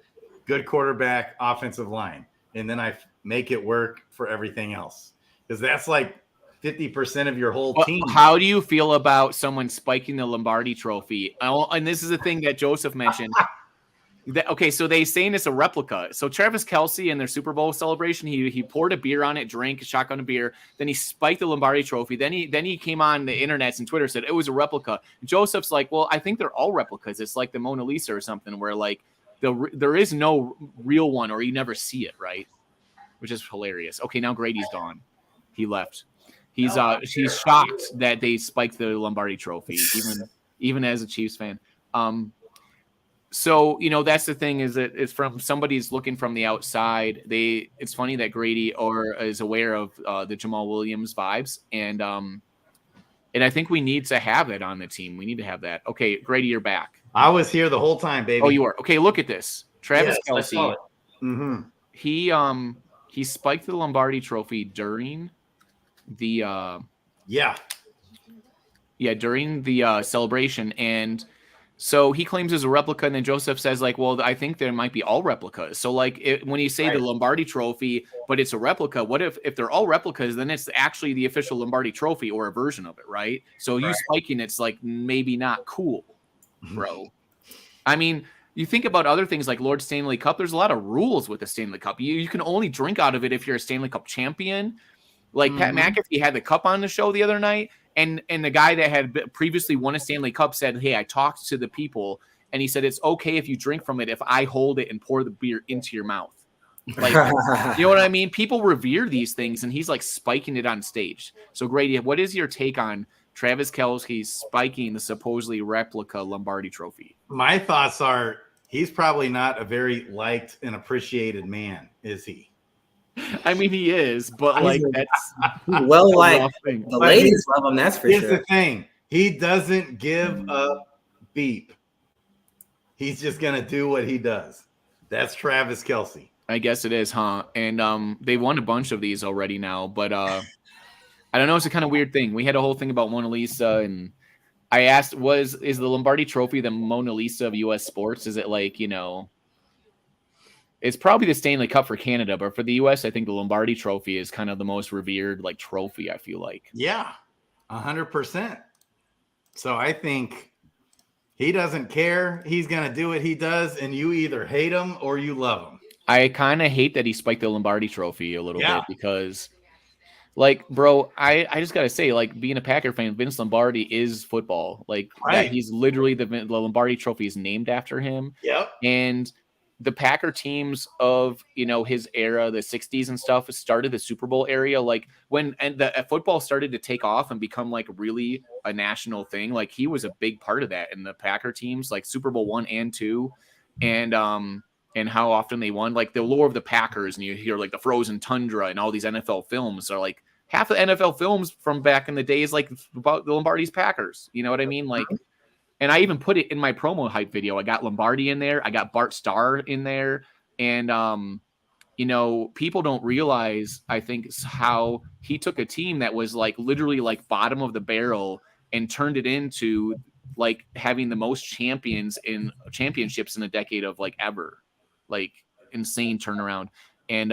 good quarterback, offensive line, and then I make it work for everything else, because that's like 50% of your whole team. How do you feel about someone spiking the Lombardi trophy? And this is the thing that Joseph mentioned. So they saying it's a replica. So Travis Kelce in their Super Bowl celebration, he poured a beer on it, drank a shotgun of beer. Then he spiked the Lombardi trophy. Then he came on the internet and Twitter, said it was a replica. Joseph's like, well, I think they're all replicas. It's like the Mona Lisa or something, where like there is no real one, or you never see it, right? Which is hilarious. Okay, now Grady's gone. He left. He's shocked that they spiked the Lombardi trophy, even as a Chiefs fan. So that's the thing, is that it's from somebody's looking from the outside. It's funny that Grady is aware of the Jamal Williams vibes, and And I think we need to have that on the team. We need to have that. Okay, Grady, you're back. I was here the whole time, baby. Oh, you were. Okay, look at this. Travis Yes, I saw Kelce. it. Mm-hmm. He spiked the Lombardi Trophy during the during the celebration, and so he claims it's a replica, and then Joseph says like, well, I think there might be all replicas. So like when you say the Lombardi Trophy, but it's a replica, what if they're all replicas, then it's actually the official Lombardi Trophy or a version of it, right? So you spiking it's like maybe not cool, bro. I mean, you think about other things like Lord Stanley Cup, there's a lot of rules with the Stanley Cup. You can only drink out of it if you're a Stanley Cup champion. Like Pat McAfee had the cup on the show the other night, and the guy that had previously won a Stanley Cup said, hey, I talked to the people, and he said, it's okay if you drink from it if I hold it and pour the beer into your mouth. Like, you know what I mean? People revere these things, and he's like spiking it on stage. So Grady, what is your take on Travis Kelce spiking the supposedly replica Lombardi Trophy? My thoughts are he's probably not a very liked and appreciated man, is he? I mean, he is, but like that's well, like the ladies love him. That's for sure. Here's the thing: he doesn't give up beep. He's just gonna do what he does. That's Travis Kelce. I guess it is, huh? And they won a bunch of these already now, but I don't know. It's a kind of weird thing. We had a whole thing about Mona Lisa, and I asked, is the Lombardi Trophy the Mona Lisa of U.S. sports? Is it like, it's probably the Stanley Cup for Canada, but for the U.S., I think the Lombardi Trophy is kind of the most revered like trophy, I feel like. Yeah, 100%. So I think he doesn't care. He's going to do what he does, and you either hate him or you love him. I kind of hate that he spiked the Lombardi Trophy a little bit because, like, bro, I just got to say, like, being a Packer fan, Vince Lombardi is football. Like, that he's literally the Lombardi Trophy is named after him. Yep. And the Packer teams of, his era, the 60s and stuff, started the Super Bowl area. Like, when the football started to take off and become, like, really a national thing, like, he was a big part of that in the Packer teams, like Super Bowl 1 and 2. And how often they won, like the lore of the Packers, and you hear like the frozen tundra and all these NFL films are like half the NFL films from back in the days, like about the Lombardi's Packers. You know what I mean? Like, and I even put it in my promo hype video. I got Lombardi in there. I got Bart Starr in there. And, people don't realize, I think, how he took a team that was like literally like bottom of the barrel and turned it into like having the most championships in a decade of like ever. Like insane turnaround. And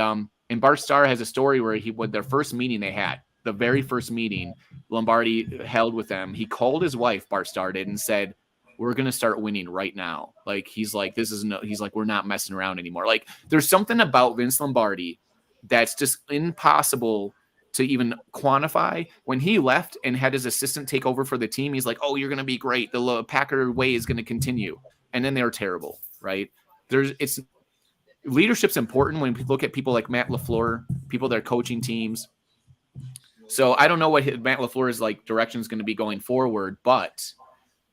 Bart Starr has a story where their first meeting they had, the very first meeting Lombardi held with them, he called his wife, Bart Starr did, and said, we're going to start winning right now. Like, he's like, we're not messing around anymore. Like, there's something about Vince Lombardi that's just impossible to even quantify. When he left and had his assistant take over for the team, he's like, oh, you're going to be great. The Packer way is going to continue. And then they were terrible, right? Leadership's important when we look at people like Matt LaFleur, people that are coaching teams. So I don't know what Matt LaFleur's like direction is going to be going forward, but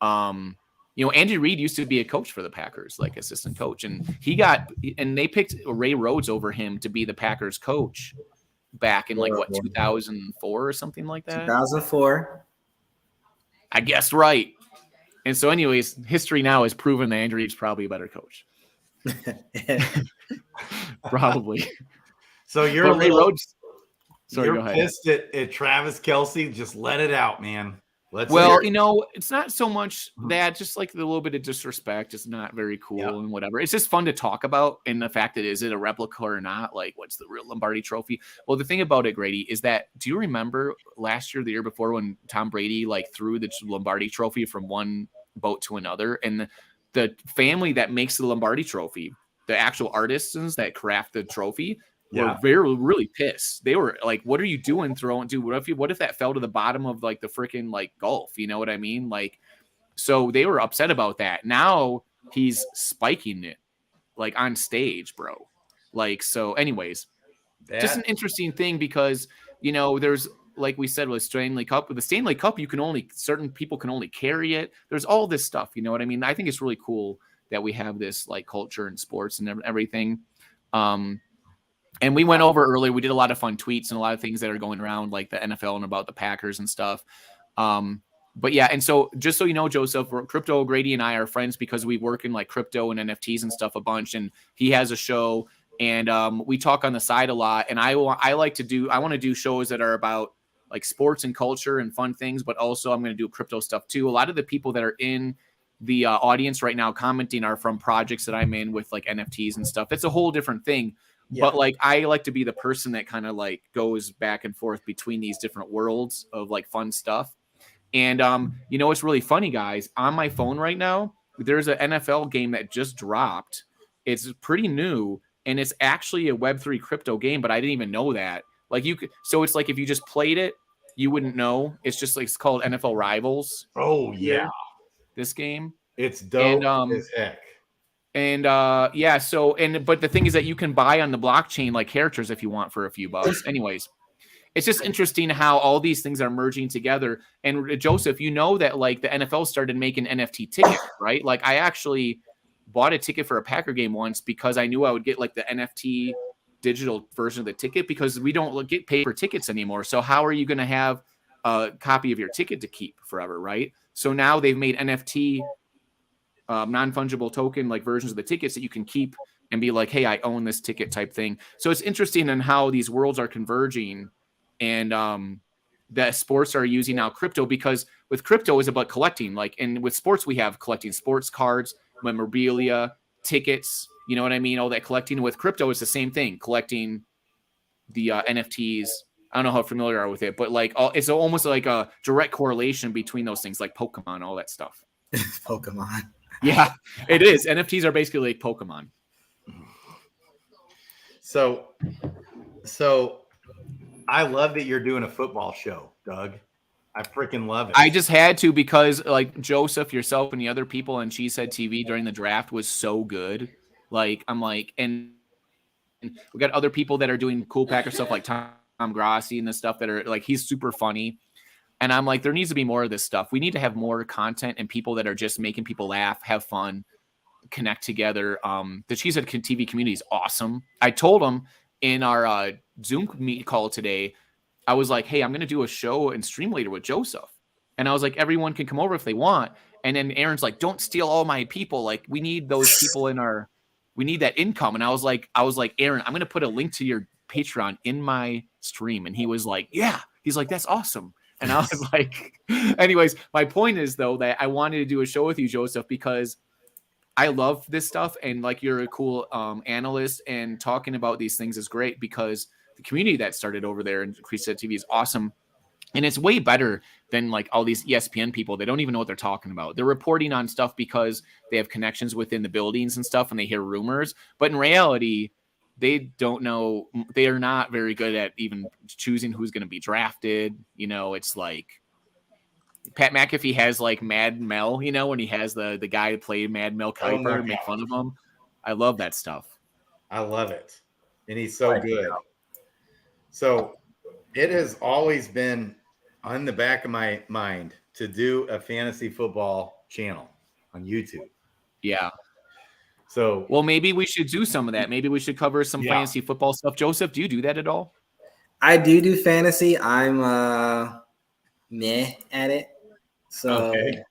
Andy Reid used to be a coach for the Packers, like assistant coach, and they picked Ray Rhodes over him to be the Packers coach back in 2004 or something like that. 2004. I guessed right. And so anyways, history now has proven that Andy Reid's probably a better coach. Probably. So you're Rhodes. Sorry, you're go ahead. Pissed at Travis Kelce. Just let it out, man. It's not so much that, just like the little bit of disrespect. It's not very cool and whatever. It's just fun to talk about. And the fact that, is it a replica or not? Like, what's the real Lombardi Trophy? Well, the thing about it, Grady, is that, do you remember last year, the year before, when Tom Brady like threw the Lombardi Trophy from one boat to another, and the family that makes the Lombardi Trophy, the actual artisans that craft the trophy, were really pissed. They were like, what are you doing what if that fell to the bottom of like the freaking like Gulf? You know what I mean? Like, so they were upset about that. Now he's spiking it like on stage, bro. Like, so anyways, just an interesting thing because, there's, like we said, with Stanley Cup, with the Stanley Cup, certain people can only carry it. There's all this stuff, you know what I mean? I think it's really cool that we have this like culture in sports and everything. And we went over earlier. We did a lot of fun tweets and a lot of things that are going around, like the NFL and about the Packers and stuff. But yeah, and so just so you know, Joseph, Crypto Grady and I are friends because we work in like crypto and NFTs and stuff a bunch, and he has a show, and we talk on the side a lot. And I want to do shows that are about like sports and culture and fun things, but also I'm going to do crypto stuff too. A lot of the people that are in the audience right now commenting are from projects that I'm in with like NFTs and stuff. It's a whole different thing. Yeah. But like I like to be the person that kind of like goes back and forth between these different worlds of like fun stuff. And you know, it's really funny, guys. On my phone right now, there's an NFL game that just dropped. It's pretty new, and it's actually a Web3 crypto game, but I didn't even know that. Like you could, so it's like if you just played it, you wouldn't know. It's just like it's called NFL Rivals. Oh yeah, this game. It's dope as heck. And yeah, so but the thing is that you can buy on the blockchain like characters if you want for a few bucks. Anyways. It's just interesting how all these things are merging together. And Joseph, you know that like the NFL started making NFT tickets, right? Like I actually bought a ticket for a Packer game once because I knew I would get like the NFT digital version of the ticket because we don't get paper tickets anymore. So how are you going to have a copy of your ticket to keep forever, right? So now they've made NFT non-fungible token like versions of the tickets that you can keep and be like, hey, I own this ticket type thing. So it's interesting in how these worlds are converging. And that sports are using now crypto because with crypto is about collecting, like, and with sports we have collecting sports cards, memorabilia, tickets, you know what I mean? All that collecting. With crypto is the same thing, collecting the NFTs. I don't know how familiar you are with it, but like it's almost like a direct correlation between those things, like Pokemon, all that stuff. Pokemon. Yeah, it is. NFTs are basically like Pokemon. So I love that you're doing a football show, Doug. I freaking love it. I just had to because like Joseph, yourself, and the other people on Cheesehead TV during the draft was so good. Like I'm like, and we got other people that are doing cool Packer stuff like Tom Grassi and the stuff that are like he's super funny. And I'm like, there needs to be more of this stuff. We need to have more content and people that are just making people laugh, have fun, connect together. The Cheesehead TV community is awesome. I told them in our Zoom meet call today, I was like, hey, I'm going to do a show and stream later with Joseph. And I was like, everyone can come over if they want. And then Aaron's like, don't steal all my people. Like, we need those people we need that income. And I was like, Aaron, I'm going to put a link to your Patreon in my stream. And he was like, yeah. He's like, that's awesome. And I was like, anyways, my point is though, that I wanted to do a show with you, Joseph, because I love this stuff. And like, you're a cool analyst, and talking about these things is great because the community that started over there in Cheesehead TV is awesome. And it's way better than like all these ESPN people. They don't even know what they're talking about. They're reporting on stuff because they have connections within the buildings and stuff, and they hear rumors. But in reality, they don't know. They are not very good at even choosing who's going to be drafted. You know, it's like Pat McAfee has like Mad Mel, you know, when he has the guy who played Mad Mel Kiper and make fun of him. I love that stuff. I love it. And he's so good. So it has always been on the back of my mind to do a fantasy football channel on YouTube. Yeah. So, well, maybe we should do some of that. Maybe we should cover some fantasy football stuff. Joseph, do you do that at all? I do fantasy. I'm meh at it. So okay.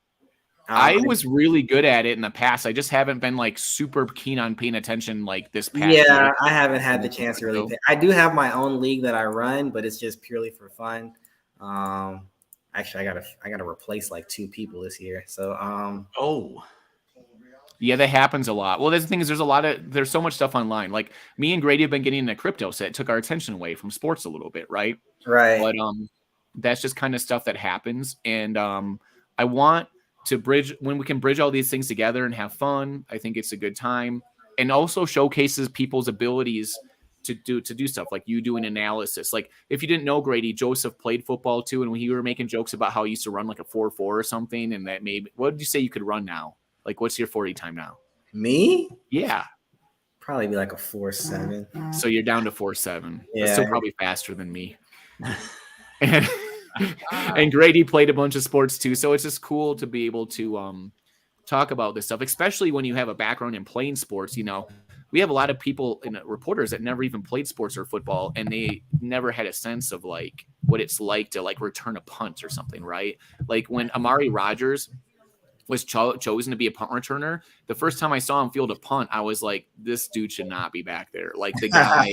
I was really good at it in the past. I just haven't been like super keen on paying attention like this past year. I haven't had the chance to really pay. I do have my own league that I run, but it's just purely for fun. Actually, I gotta replace like 2 people this year. So yeah, that happens a lot. Well, the thing is, there's so much stuff online. Like me and Grady have been getting into crypto, so it took our attention away from sports a little bit, right? Right. But that's just kind of stuff that happens, and I want to bridge when we can bridge all these things together and have fun. I think it's a good time, and also showcases people's abilities to do stuff like you doing analysis. Like if you didn't know, Grady, Joseph played football too, and when you were making jokes about how he used to run like a 4.4 or something, and that maybe what did you say you could run now? Like what's your 40 time now? Me? Yeah, probably be like a 4.7. So you're down to 4.7. Yeah, that's still probably faster than me. And Grady played a bunch of sports too, so it's just cool to be able to talk about this stuff, especially when you have a background in playing sports. You know, we have a lot of people and reporters that never even played sports or football, and they never had a sense of like what it's like to like return a punt or something, right? Like when Amari Rodgers was chosen to be a punt returner, the first time I saw him field a punt, I was like, this dude should not be back there. Like the guy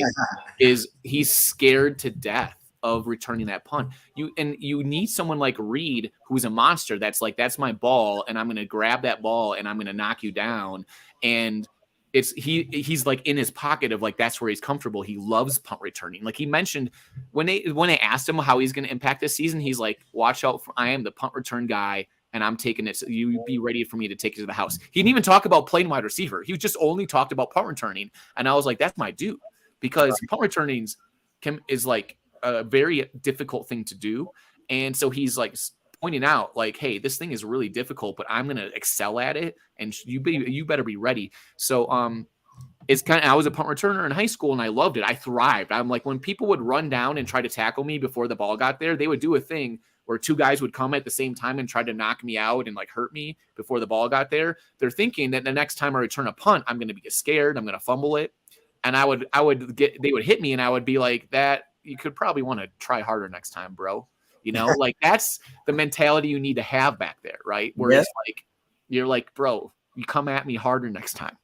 he's scared to death of returning that punt. You need someone like Reed, who's a monster. That's like, that's my ball, and I'm going to grab that ball and I'm going to knock you down. And he's like in his pocket of like, that's where he's comfortable. He loves punt returning. Like he mentioned when they asked him how he's going to impact this season, he's like, watch out I am the punt return guy, and I'm taking it. So you be ready for me to take it to the house. He didn't even talk about playing wide receiver. He just only talked about punt returning. And I was like, that's my dude, because punt returning is like a very difficult thing to do. And so he's like pointing out like, hey, this thing is really difficult, but I'm going to excel at it. And you better be ready. So, it's kind of, I was a punt returner in high school and I loved it. I thrived. I'm like, when people would run down and try to tackle me before the ball got there, they would do a thing where two guys would come at the same time and try to knock me out and like hurt me before the ball got there. They're thinking that the next time I return a punt, I'm going to be scared. I'm going to fumble it. And they would hit me and I would be like, that you could probably want to try harder next time, bro. You know, like that's the mentality you need to have back there. Right. Whereas like, you're like, bro, you come at me harder next time.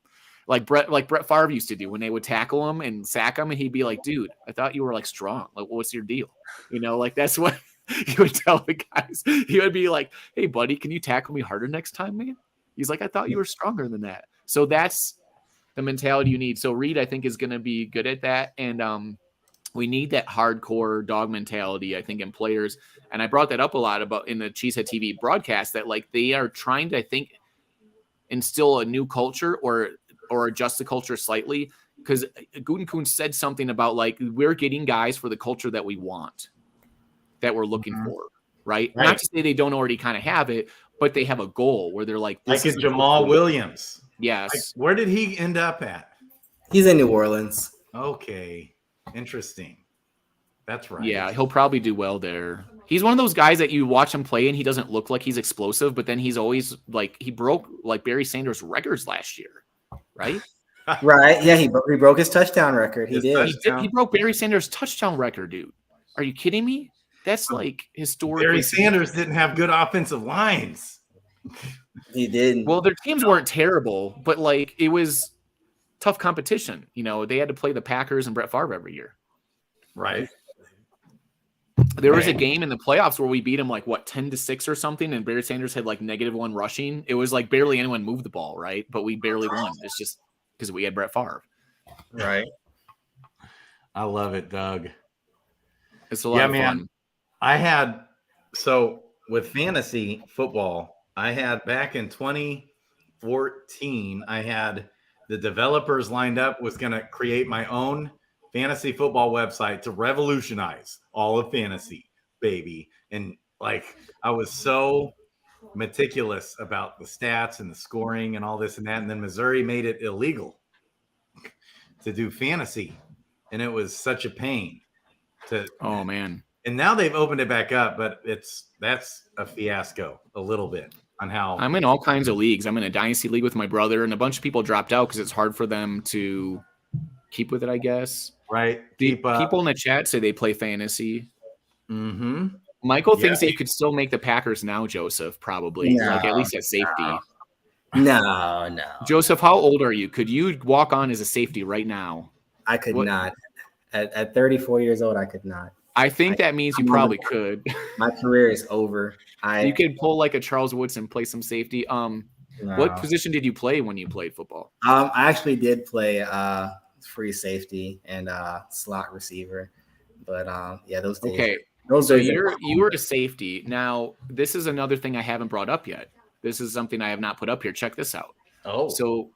Like Brett Favre used to do when they would tackle him and sack him, and he'd be like, dude, I thought you were like strong. Like, what's your deal? You know, like that's what he would tell the guys. He would be like, hey, buddy, can you tackle me harder next time, man? He's like, I thought you were stronger than that. So that's the mentality you need. So Reed, I think, is going to be good at that. And we need that hardcore dog mentality, I think, in players. And I brought that up a lot about in the Cheesehead TV broadcast that like they are trying to, I think, instill a new culture or adjust the culture slightly, because Gutekunst said something about like, we're getting guys for the culture that we want, that we're looking for, right? Not to say they don't already kind of have it, but they have a goal where they're like a Jamal Williams. Yes. Like, where did he end up at? He's in New Orleans. Okay. Interesting. That's right. Yeah, he'll probably do well there. He's one of those guys that you watch him play and he doesn't look like he's explosive, but then he's always like, he broke like Barry Sanders records last year. Right? Right. Yeah, he broke his touchdown record. He did. He broke Barry Sanders' touchdown record, dude. Are you kidding me? That's like historic. Barry Sanders didn't have good offensive lines. He did. Well, their teams weren't terrible, but like it was tough competition. You know, they had to play the Packers and Brett Favre every year. Right. There was a game in the playoffs where we beat him like 10-6 or something, and Barry Sanders had like -1 rushing. It was like barely anyone moved the ball, right? But we barely won. It's just because we had Brett Favre. Right. I love it, Doug. It's a lot of fun. I had with fantasy football, I had back in 2014, I had the developers lined up, was going to create my own fantasy football website to revolutionize all of fantasy, baby. And like, I was so meticulous about the stats and the scoring and all this and that. And then Missouri made it illegal to do fantasy. And it was such a pain oh man. And now they've opened it back up, but that's a fiasco a little bit on how I'm in all kinds of leagues. I'm in a dynasty league with my brother, and a bunch of people dropped out because it's hard for them to keep with it, I guess. Right. People in the chat say they play fantasy. Mm-hmm. Michael thinks that you could still make the Packers now, Joseph, probably. No, like at least at safety. No. Joseph, how old are you? Could you walk on as a safety right now? I could not. At 34 years old, I could not. I think that means you probably could. My career is over. You could pull like a Charles Woodson, play some safety. No. What position did you play when you played football? I actually did play free safety and slot receiver, but yeah, those days. Okay, so you were a safety. Now this is another thing I haven't brought up yet. This is something I have not put up here. Check this out. Oh, so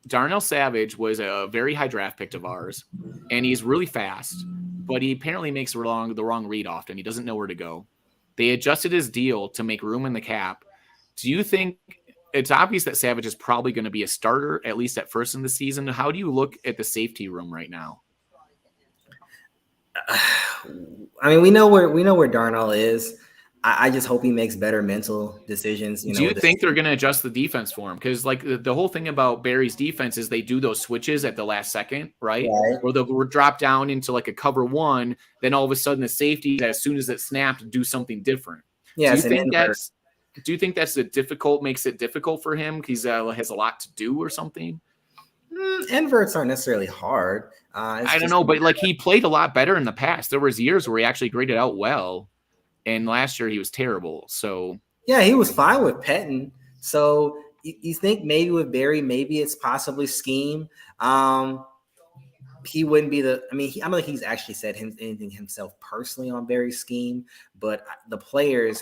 Darnell Savage was a very high draft pick of ours, and he's really fast, but he apparently makes the wrong read often. He doesn't know where to go. They adjusted his deal to make room in the cap. Do you think it's obvious that Savage is probably going to be a starter, at least at first in the season? How do you look at the safety room right now? I mean, we know where Darnell is. I just hope he makes better mental decisions. Do you think they're going to adjust the defense for him? Because like the whole thing about Barry's defense is they do those switches at the last second, right? Or they'll drop down into like a cover one. Then all of a sudden the safety, as soon as it snapped, do something different. Yeah, do you think that's makes it difficult for him because he has a lot to do or something? Inverts aren't necessarily hard. I don't know, but like he played a lot better in the past. There was years where he actually graded out well, and last year he was terrible. So yeah, he was fine with Pettin. So you think maybe with Barry, maybe it's possibly scheme. He wouldn't be I don't think he's actually said anything himself personally on Barry's scheme, but the players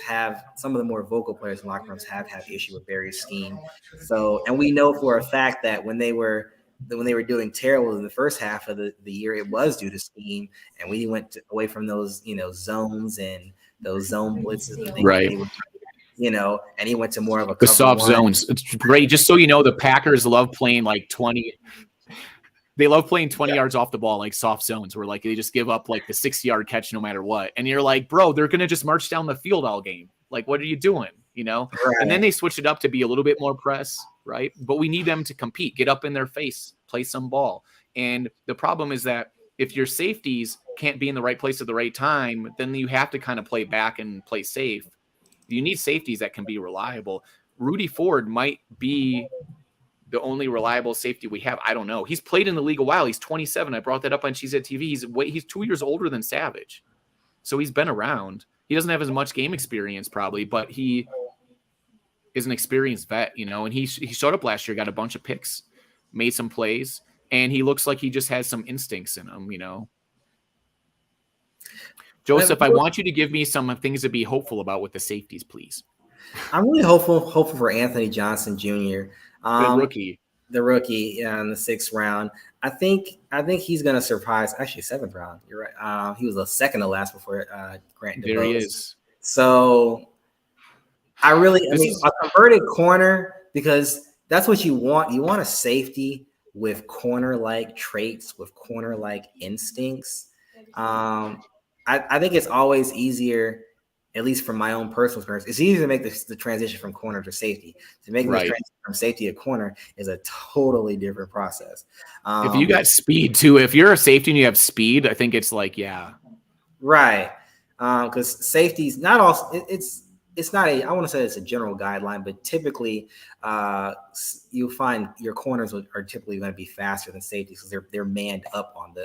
some of the more vocal players in locker rooms have issue with Barry's scheme. So, and we know for a fact that when they were doing terrible in the first half of the year, it was due to scheme, and we went away from those, zones and those zone blitzes and things. Right. And he went to more of a the soft zones. It's great. Just so you know, the Packers love playing like 20. They love playing 20 yards off the ball, like soft zones, where like they just give up like the 60-yard catch no matter what. And you're like, bro, they're gonna just march down the field all game. Like, what are you doing? Right. And then they switch it up to be a little bit more press, right? But we need them to compete, get up in their face, play some ball. And the problem is that if your safeties can't be in the right place at the right time, then you have to kind of play back and play safe. You need safeties that can be reliable. Rudy Ford might be the only reliable safety we have. I don't know. He's played in the league a while. He's 27. I brought that up on Cheese at TV. He's 2 years older than Savage. So he's been around. He doesn't have as much game experience probably, but he is an experienced vet, and he showed up last year, got a bunch of picks, made some plays, and he looks like he just has some instincts in him, Joseph, I want you to give me some things to be hopeful about with the safeties, please. I'm really hopeful for Anthony Johnson Jr. The rookie in the 6th round. I think he's going to surprise. Actually, 7th round. You're right. He was the second to last before Grant DeBose. There he is. So a converted corner, because that's what you want. You want a safety with corner-like traits, with corner-like instincts. I think it's always easier, at least from my own personal experience, it's easier to make the transition from corner to safety. To make the transition from safety to corner is a totally different process. If you got speed too, if you're a safety and you have speed, I think it's like, yeah. Right. Because safety's not all, it's not I want to say it's a general guideline, but typically you'll find your corners are typically going to be faster than safeties because they're manned up on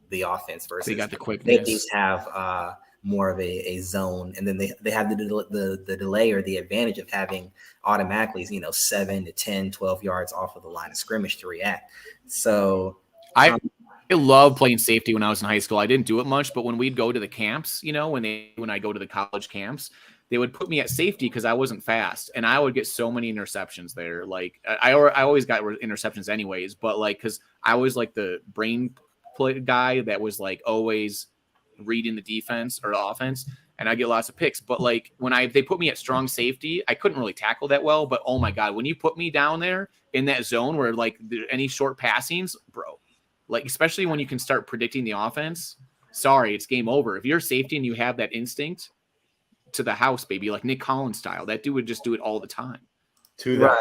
the offense versus they got the quickness. Safeties have more of a zone, and then they have the delay or the advantage of having automatically 7 to 10, 12 yards off of the line of scrimmage to react. So I love playing safety when I was in high school. I didn't do it much, but when we'd go to the camps, when I go to the college camps, they would put me at safety because I wasn't fast, and I would get so many interceptions there. Like I always got interceptions anyways, but like because I was like the brain play guy that was like always reading the defense or the offense, and I get lots of picks. But like when they put me at strong safety, I couldn't really tackle that well. But oh my god, when you put me down there in that zone where like any short passings, bro, like especially when you can start predicting the offense, sorry, it's game over. If you're safety and you have that instinct to the house, baby, like Nick Collins style, that dude would just do it all the time. Right.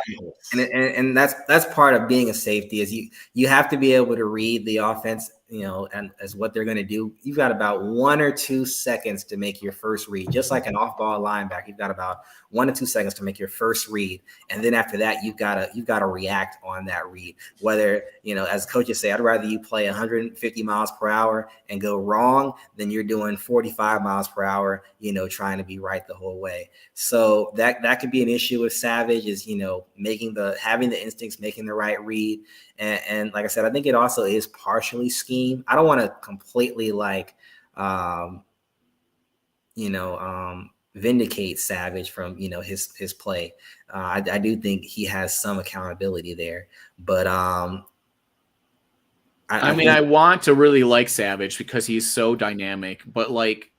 And that's part of being a safety is you have to be able to read the offense, and as what they're going to do. You've got about 1 or 2 seconds to make your first read, just like an off-ball linebacker. You've got about 1 or 2 seconds to make your first read, and then after that, you've got to react on that read. Whether as coaches say, I'd rather you play 150 miles per hour and go wrong than you're doing 45 miles per hour, trying to be right the whole way. So that could be an issue with Savage is having the instincts, making the right read. And like I said, I think it also is partially scheme. I don't want to completely vindicate Savage from his play. I do think he has some accountability there, but I want to really like Savage because he's so dynamic, but like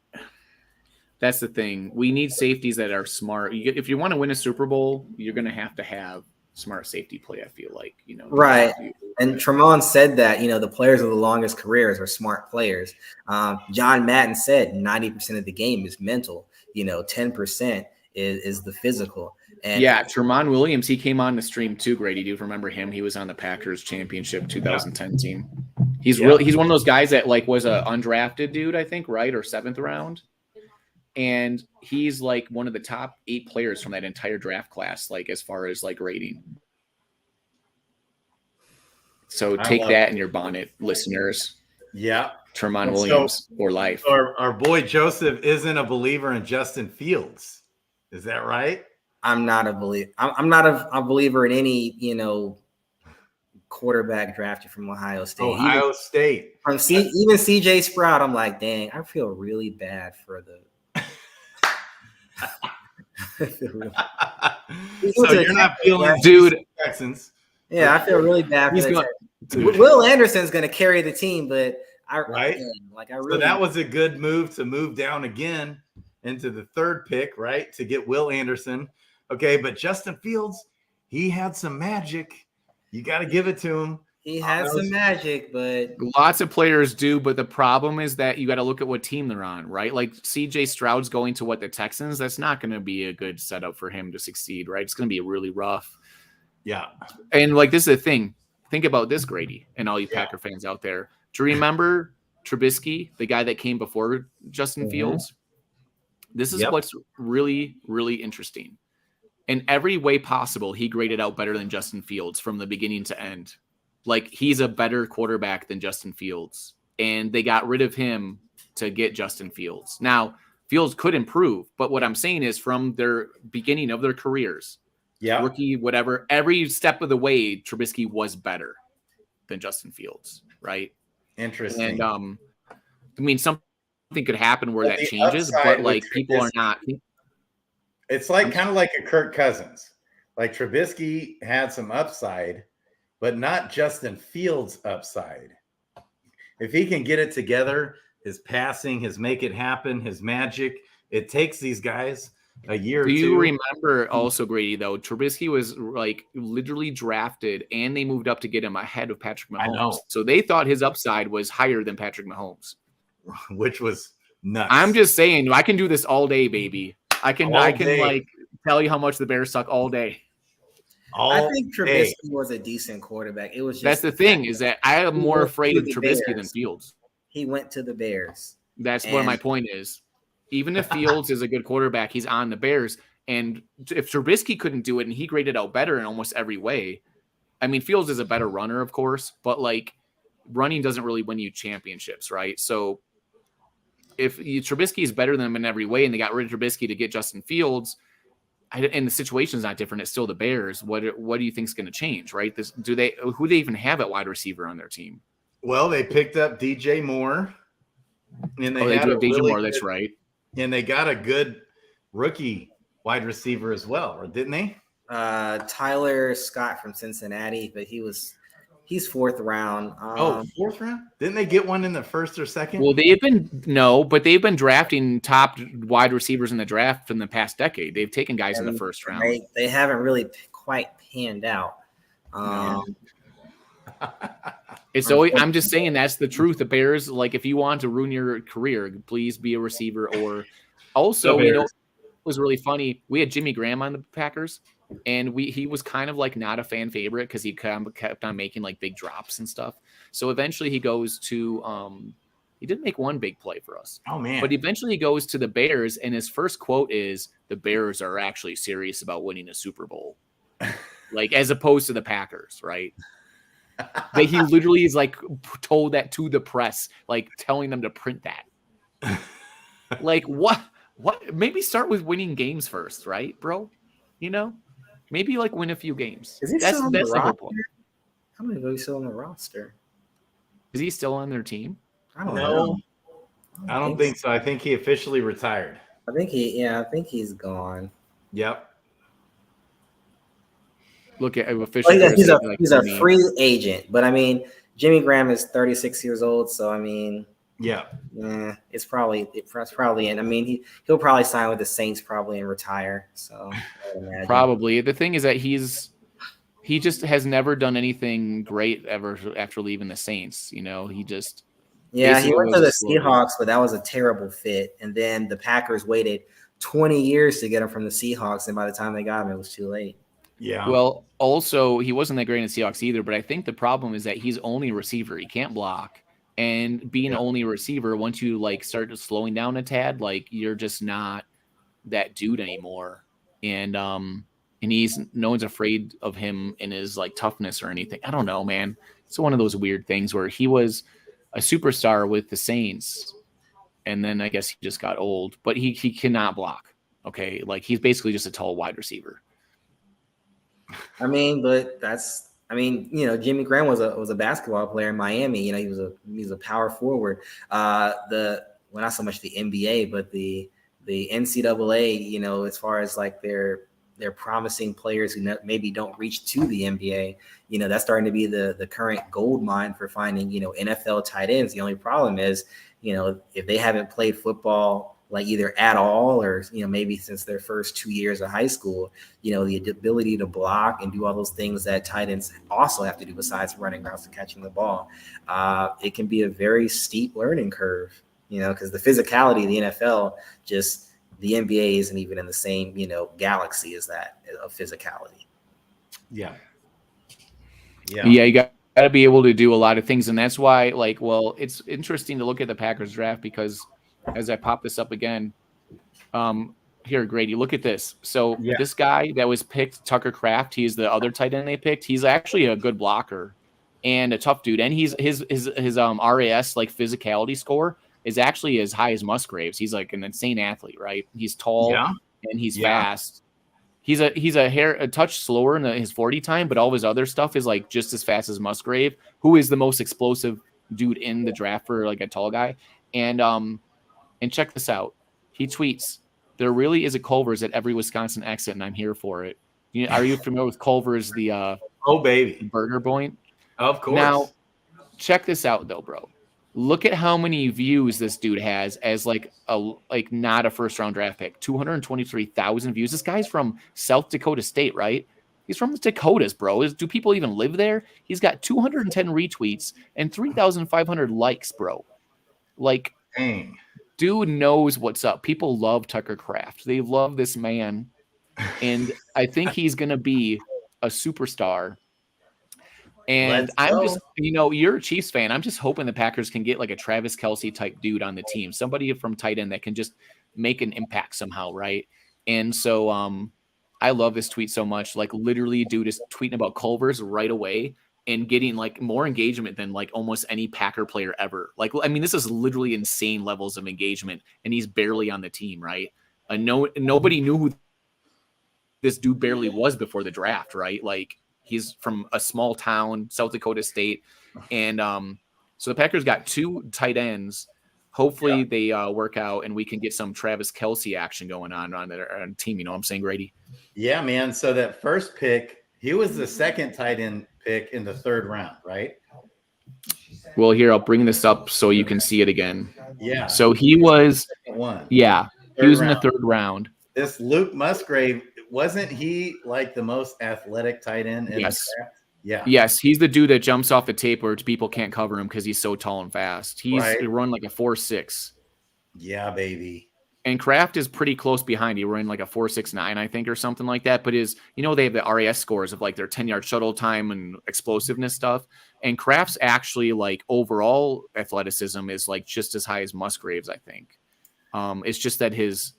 that's the thing. We need safeties that are smart. If you want to win a Super Bowl, you're going to have smart safety play, I feel like, Right. And Tremont said that, the players with the longest careers are smart players. John Madden said 90% of the game is mental. 10% is the physical. And yeah, Tremont Williams, he came on the stream too, Grady. Do you remember him? He was on the Packers championship 2010 team. He's he's one of those guys that like was a undrafted dude, I think, right? Or 7th round. And he's like one of the top 8 players from that entire draft class, like as far as like rating. So take that in your bonnet, listeners. Yeah. Tremont Williams or life. Our boy Joseph isn't a believer in Justin Fields. Is that right? I'm not a believer. I'm not a believer in any, quarterback drafted from Ohio State. Ohio State. Even CJ Sprout, I'm like, dang, I feel really bad for the. So you're not feeling dude Texans. Yeah, I feel really bad for that. Will Anderson's going to carry the team, but So that was a good move to move down again into the 3rd pick, right? To get Will Anderson. Okay, but Justin Fields, he had some magic. You got to give it to him. He has some magic, but lots of players do. But the problem is that you got to look at what team they're on, right? Like CJ Stroud's going to the Texans. That's not going to be a good setup for him to succeed, right? It's going to be really rough. Yeah. And like this is the thing. Think about this, Grady, and all you Packer fans out there. Do you remember Trubisky, the guy that came before Justin Fields? This is what's really, really interesting. In every way possible, he graded out better than Justin Fields from the beginning to end. Like, he's a better quarterback than Justin Fields. And they got rid of him to get Justin Fields. Now, Fields could improve, but what I'm saying is from their beginning of their careers, rookie, whatever, every step of the way, Trubisky was better than Justin Fields, right? Interesting. And, I mean, something could happen where that changes, but, like, people are not – it's like kind of like a Kirk Cousins. Like Trubisky had some upside, but not Justin Fields' upside. If he can get it together, his passing, his make it happen, his magic, it takes these guys a year or 2. Do you remember also, Grady, though, Trubisky was like literally drafted and they moved up to get him ahead of Patrick Mahomes. I know. So they thought his upside was higher than Patrick Mahomes. Which was nuts. I'm just saying, I can do this all day, baby. I can like tell you how much the Bears suck all day. I think Trubisky was a decent quarterback. It was just that's the thing is that I am more afraid of Trubisky than Fields. He went to the Bears. That's what my point is. Even if Fields is a good quarterback, he's on the Bears. And if Trubisky couldn't do it and he graded out better in almost every way, I mean, Fields is a better runner, of course, but like running doesn't really win you championships, right? So if Trubisky is better than him in every way and they got rid of Trubisky to get Justin Fields, and the situation is not different, it's still the Bears. What do you think is going to change, right? Who they even have at wide receiver on their team? Well, they picked up DJ Moore. And they do had have DJ Moore, that's right. And they got a good rookie wide receiver as well, or didn't they? Tyler Scott from Cincinnati, but he's 4th round. 4th round? Didn't they get one in the 1st or 2nd? Well, but they've been drafting top wide receivers in the draft in the past decade. They've taken guys in the 1st round. They haven't really quite panned out. It's always, I'm just saying that's the truth. The Bears, like, if you want to ruin your career, please be a receiver. Or also, it was really funny. We had Jimmy Graham on the Packers. And he was kind of like not a fan favorite because he kept on making like big drops and stuff. So eventually he goes to he did make one big play for us. Oh man. But eventually he goes to the Bears and his first quote is the Bears are actually serious about winning a Super Bowl. Like as opposed to the Packers, right? But he literally is like told that to the press, like telling them to print that. Like what maybe start with winning games first, right, bro? You know? Maybe like win a few games. Is he still on that's the the whole roster? point. How many are still on the roster? Is he still on their team? I don't know. I don't think so. I think he officially retired. I think he's gone. Yep. Look at officially. He's a free agent, but I mean, Jimmy Graham is 36 years old, so I mean, it's probably and I mean he'll probably sign with the Saints probably and retire. So probably the thing is that he just has never done anything great ever after leaving the Saints. You know, he went to the Seahawks, but that was a terrible fit. And then the Packers waited 20 years to get him from the Seahawks, and by the time they got him, it was too late. Yeah. Well, also, he wasn't that great in the Seahawks either, but I think the problem is that he's only a receiver. He can't block. And being only a receiver, once you like start slowing down a tad, like you're just not that dude anymore. And he's no one's afraid of him in his like toughness or anything. I don't know, man. It's one of those weird things where he was a superstar with the Saints, and then I guess he just got old, but he cannot block. Okay, like he's basically just a tall wide receiver. I mean, but Jimmy Graham was a basketball player in Miami. You know, he was a power forward. Not so much the NBA, but the NCAA. You know, as far as like their promising players who maybe don't reach to the NBA. You know, that's starting to be the current gold mine for finding NFL tight ends. The only problem is, if they haven't played football like either at all or maybe since their first 2 years of high school, the ability to block and do all those things that tight ends also have to do besides running routes and catching the ball, it can be a very steep learning curve, because the physicality of the NFL, just the NBA isn't even in the same galaxy as that of physicality. Yeah You got to be able to do a lot of things, and that's why it's interesting to look at the Packers draft, because as I pop this up again, here, Grady, look at this. So this guy that was picked, Tucker Kraft, he's the other tight end they picked. He's actually a good blocker and a tough dude. And his RAS like physicality score is actually as high as Musgrave's. He's like an insane athlete, right? He's tall and he's fast. He's a touch slower in his 40 time, but all of his other stuff is like just as fast as Musgrave, who is the most explosive dude in the draft for like a tall guy. And check this out. He tweets, "There really is a Culver's at every Wisconsin exit, and I'm here for it." Are you familiar with Culver's, the burger joint? Of course. Now, check this out though, bro. Look at how many views this dude has as not a first round draft pick. 223,000 views. This guy's from South Dakota State, right? He's from the Dakotas, bro. Do people even live there? He's got 210 retweets and 3,500 likes, bro. Like, dang. Dude knows what's up. People love Tucker Kraft. They love this man. And I think he's going to be a superstar. And I'm just, you're a Chiefs fan. I'm just hoping the Packers can get like a Travis Kelce type dude on the team. Somebody from tight end that can just make an impact somehow, right? And so I love this tweet so much. Like literally dude is tweeting about Culver's right away and getting like more engagement than like almost any Packer player ever. Like, I mean, this is literally insane levels of engagement, and he's barely on the team, right? Nobody knew who this dude barely was before the draft, right? Like he's from a small town, South Dakota State. And so the Packers got two tight ends. Hopefully they work out and we can get some Travis Kelce action going on their team. You know what I'm saying, Grady? Yeah, man. So that first pick, he was the second tight end pick in the third round, right? Well, here, I'll bring this up so you can see it again. Yeah. So he was one. Yeah. He was in the third round. This Luke Musgrave, wasn't he like the most athletic tight end in the draft? Yeah. Yes, he's the dude that jumps off the tape where people can't cover him because he's so tall and fast. He run like a 4.6. Yeah, baby. And Kraft is pretty close behind. He ran like a 4.69, I think, or something like that. But they have the RAS scores of like their 10-yard shuttle time and explosiveness stuff. And Kraft's actually like overall athleticism is like just as high as Musgrave's, I think. It's just that his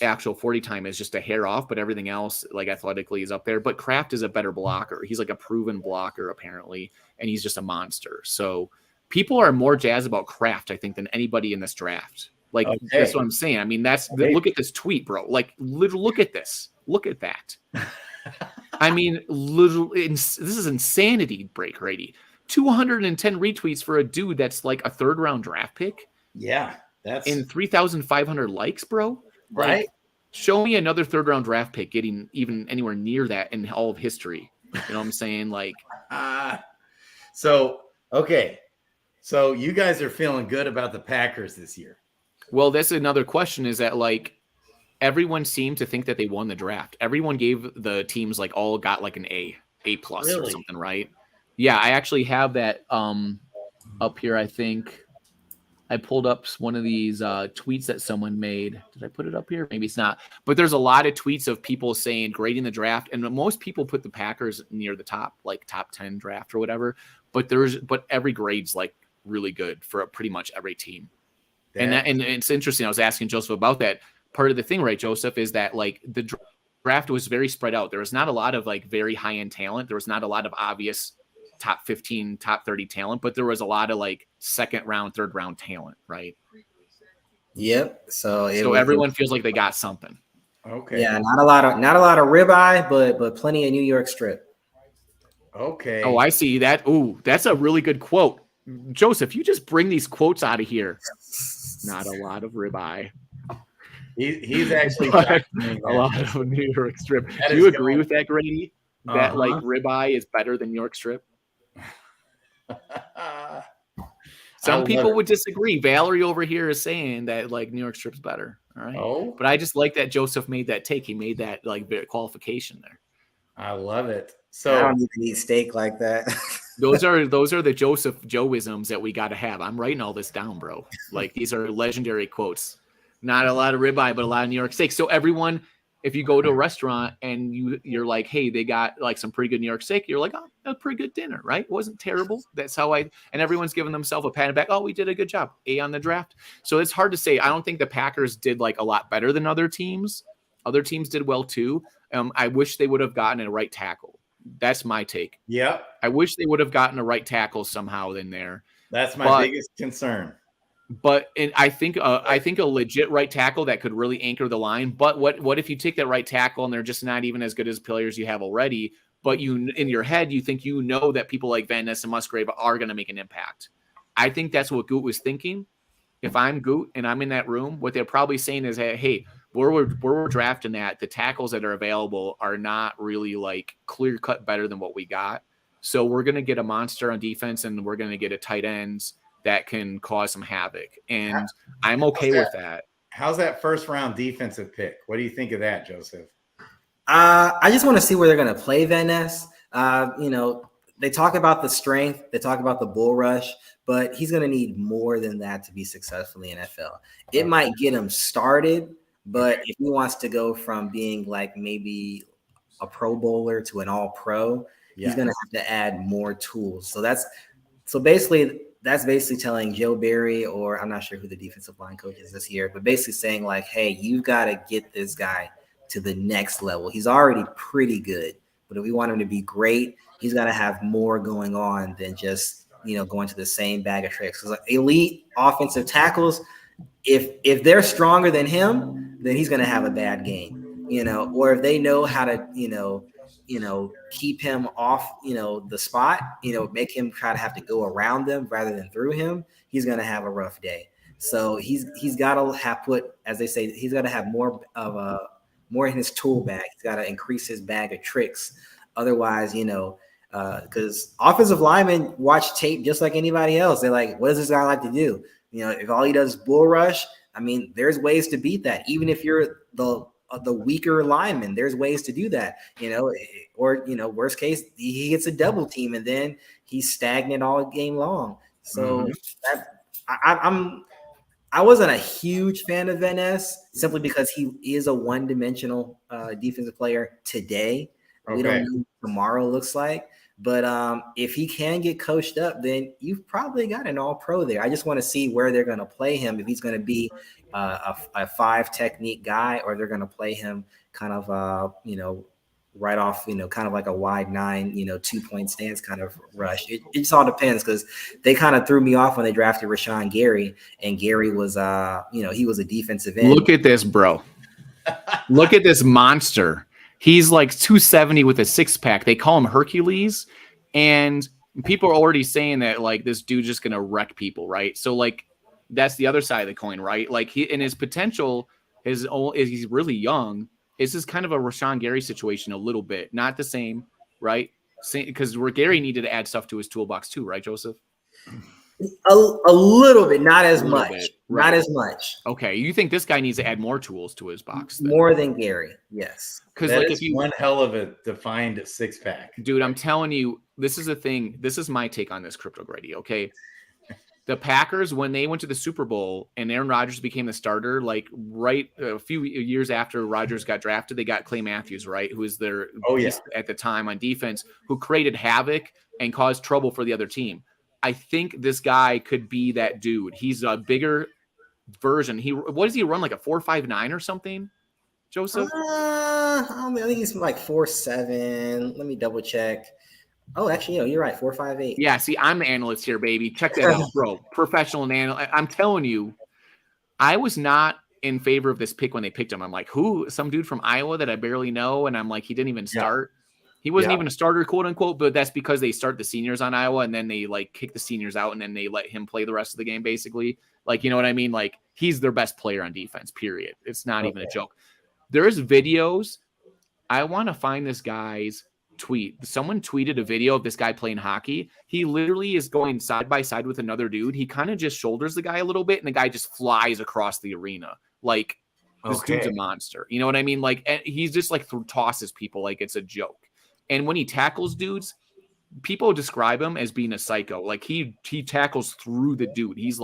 actual 40 time is just a hair off, but everything else like athletically is up there. But Kraft is a better blocker. He's like a proven blocker apparently, and he's just a monster. So people are more jazzed about Kraft, I think, than anybody in this draft. Like, that's what I'm saying. I mean, look at this tweet, bro. Like, look at this. Look at that. I mean, this is insanity, break Grady. 210 retweets for a dude that's like a third round draft pick. Yeah. That's in 3,500 likes, bro. Right. Like, show me another third round draft pick getting even anywhere near that in all of history. You know what I'm saying? Like, so you guys are feeling good about the Packers this year. Well, that's another question, is that like everyone seemed to think that they won the draft. Everyone gave the teams like all got like an A+ or something, right? Yeah, I actually have that up here, I think. I pulled up one of these tweets that someone made. Did I put it up here? Maybe it's not. But there's a lot of tweets of people saying grading the draft, and most people put the Packers near the top, like top 10 draft or whatever. But every grade's like really good for pretty much every team. And it's interesting. I was asking Joseph about that. Part of the thing, right, Joseph, is that like the draft was very spread out. There was not a lot of like very high end talent. There was not a lot of obvious top 15, top 30 talent, but there was a lot of like second round, third round talent, right? Yep. So everyone feels like they got something. Okay. Yeah, not a lot of ribeye, but plenty of New York strip. Okay. Oh, I see that. Ooh, that's a really good quote. Joseph, you just bring these quotes out of here. Not a lot of ribeye. He's actually a lot of New York strip. Do you agree with that, Grady? That like ribeye is better than New York strip? Some people would disagree. Valerie over here is saying that like New York strip's better. All right. Oh, but I just like that Joseph made that take. He made that like qualification there. I love it. So I don't even eat steak like that. those are the Joseph Joeisms that we got to have. I'm writing all this down, bro. Like these are legendary quotes. Not a lot of ribeye, but a lot of New York steak. So everyone, if you go to a restaurant and you're like, hey, they got like some pretty good New York steak, you're like, oh, a pretty good dinner, right? It wasn't terrible. That's how and everyone's giving themselves a pat on the back. Oh, we did a good job. A on the draft. So it's hard to say. I don't think the Packers did like a lot better than other teams. Other teams did well too. I wish they would have gotten a right tackle. That's my take. Yeah. I wish they would have gotten a right tackle somehow in there. That's my biggest concern. But I think a legit right tackle that could really anchor the line. But what if you take that right tackle and they're just not even as good as players you have already? But you in your head you think that people like Van Ness and Musgrave are going to make an impact. I think that's what Goot was thinking. If I'm Goot and I'm in that room, what they're probably saying is, hey, we're drafting that the tackles that are available are not really like clear cut better than what we got. So we're going to get a monster on defense and we're going to get a tight ends that can cause some havoc. And I'm okay with that. How's that first round defensive pick? What do you think of that, Joseph? I just want to see where they're going to play Van Ness. They talk about the strength. They talk about the bull rush, but he's going to need more than that to be successful in the NFL. It might get him started, but if he wants to go from being like maybe a pro bowler to an all pro, he's going to have to add more tools. So that's basically telling Joe Barry, or I'm not sure who the defensive line coach is this year, but basically saying like, hey, you've got to get this guy to the next level. He's already pretty good, but if we want him to be great, he's got to have more going on than just, going to the same bag of tricks. Because like elite offensive tackles, if they're stronger than him, then he's going to have a bad game, or if they know how to, keep him off, the spot, make him try to have to go around them rather than through him, he's going to have a rough day. So he's got to he's got to have more in his tool bag. He's got to increase his bag of tricks. Otherwise, because offensive linemen watch tape just like anybody else. They're like, what does this guy like to do? If all he does is bull rush, I mean, there's ways to beat that. Even if you're the weaker lineman, there's ways to do that, or worst case, he gets a double team and then he's stagnant all game long. So I wasn't a huge fan of Van Ness simply because he is a one-dimensional defensive player today. Okay. We don't know what tomorrow looks like. But if he can get coached up, then you've probably got an all-pro there. I just want to see where they're going to play him, if he's going to be a five technique guy, or they're going to play him kind of, right off, kind of like a wide 9, 2-point stance kind of rush. It just all depends, because they kind of threw me off when they drafted Rashawn Gary, and Gary was, he was a defensive end. Look at this, bro. Look at this monster. He's like 270 with a six-pack. They call him Hercules, and people are already saying that like this dude's just gonna wreck people, right? So like that's the other side of the coin, right? Like he in his potential, he's really young. This is kind of a Rashawn Gary situation a little bit, not the same, right? Because where Gary needed to add stuff to his toolbox too, right, Joseph? A little bit, not as much. Right. Not as much. Okay, you think this guy needs to add more tools to his box? Then? More than Gary, yes. Because like if you one hell of a defined six-pack, dude, I'm telling you, this is a thing. This is my take on this, Crypto Grady. Okay, The Packers, when they went to the Super Bowl and Aaron Rodgers became the starter, like right a few years after Rodgers got drafted, they got Clay Matthews, right, who was their beast at the time on defense, who created havoc and caused trouble for the other team. I think this guy could be that dude. He's a bigger version. What does he run, like a 4.59 or something, Joseph? I think he's like 4'7". Let me double check. Oh, actually, you're right. 4'5'8". Yeah, see, I'm the analyst here, baby. Check that out, bro. Professional analyst. I'm telling you, I was not in favor of this pick when they picked him. I'm like, who? Some dude from Iowa that I barely know, and I'm like, he didn't even start. He wasn't even a starter, quote unquote, but that's because they start the seniors on Iowa, and then they like kick the seniors out, and then they let him play the rest of the game, basically. Like, you know what I mean? Like, he's their best player on defense, period. It's not even a joke. There's videos. I want to find this guy's tweet. Someone tweeted a video of this guy playing hockey. He literally is going side by side with another dude. He kind of just shoulders the guy a little bit, and the guy just flies across the arena. Like, this dude's a monster. You know what I mean? Like, he's just like tosses people like it's a joke. And when he tackles dudes, people describe him as being a psycho. Like, he tackles through the dude. He's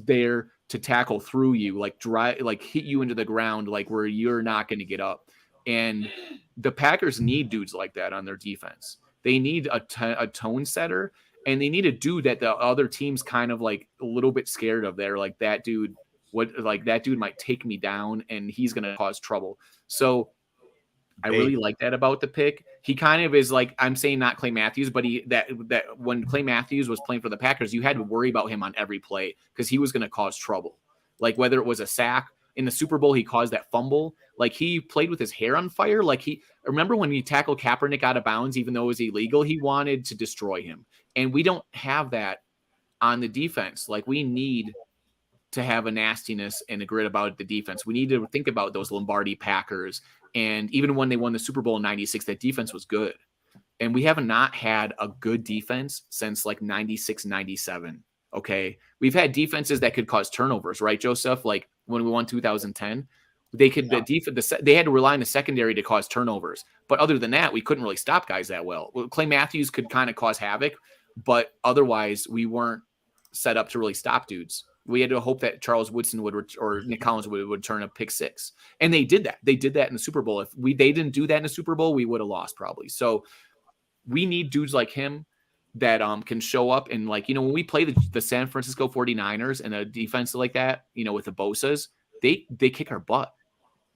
there to tackle through you, like hit you into the ground, like where you're not going to get up. And the Packers need dudes like that on their defense. They need a tone setter, and they need a dude that the other team's kind of like a little bit scared of. They're like, that dude might take me down, and he's going to cause trouble. So I really like that about the pick. He kind of is like, I'm saying not Clay Matthews, but that when Clay Matthews was playing for the Packers, you had to worry about him on every play because he was going to cause trouble. Like, whether it was a sack in the Super Bowl, he caused that fumble. Like, he played with his hair on fire. Like, remember when he tackled Kaepernick out of bounds, even though it was illegal, he wanted to destroy him. And we don't have that on the defense. Like, we need to have a nastiness and a grit about the defense. We need to think about those Lombardi Packers. And even when they won the Super Bowl in 96, that defense was good. And we have not had a good defense since like 96, 97. Okay. We've had defenses that could cause turnovers, right, Joseph? Like when we won 2010, they had to rely on the secondary to cause turnovers. But other than that, we couldn't really stop guys that well. Clay Matthews could kind of cause havoc, but otherwise we weren't set up to really stop dudes. We had to hope that Charles Woodson or Nick Collins would turn a pick six. And they did that. They did that in the Super Bowl. If they didn't do that in the Super Bowl, we would have lost probably. So we need dudes like him that can show up. And like, you know, when we play the San Francisco 49ers and a defense like that, you know, with the Bosas, they kick our butt.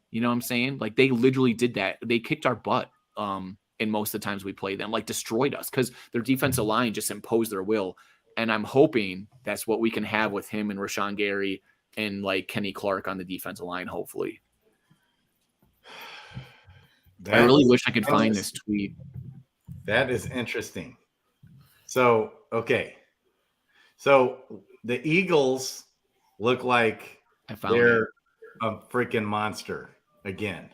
You know what I'm saying? Like, they literally did that. They kicked our butt. And most of the times we played them, like, destroyed us because their defensive line just imposed their will. And I'm hoping that's what we can have with him and Rashawn Gary and like Kenny Clark on the defensive line, hopefully. I really wish I could find this tweet. That is interesting. So, okay. So the Eagles look like they're a freaking monster again.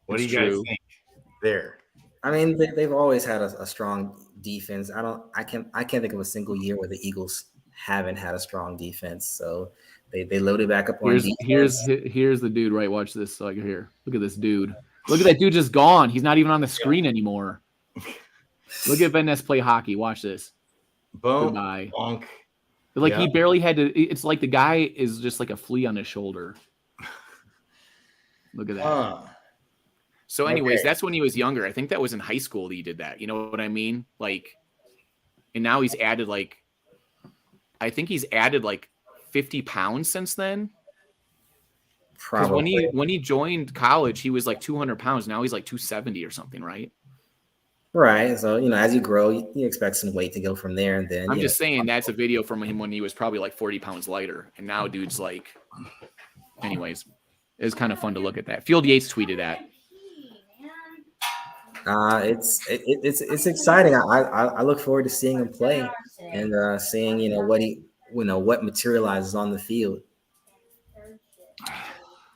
What do you guys think there? I mean, they've always had a strong defense. I can't think of a single year where the Eagles haven't had a strong defense. So they loaded back up on defense. Here's the dude, right? Watch this. So here, look at this dude. Look at that dude just gone. He's not even on the screen anymore. Look at Van Ness play hockey. Watch this. Boom. Goodbye. Bonk. Like he barely had to. It's like the guy is just like a flea on his shoulder. Look at that. So anyways, that's when he was younger. I think that was in high school that he did that. You know what I mean? Like, and now he's added like, I think he's added like 50 pounds since then. Probably. When he joined college, he was like 200 pounds. Now he's like 270 or something, right? Right. So, you know, as you grow, you expect some weight to go from there. And then I'm just saying that's a video from him when he was probably like 40 pounds lighter. And now dude's like, anyways, it's kind of fun to look at that. Field Yates tweeted that. It's exciting. I look forward to seeing him play and seeing, you know, what materializes on the field.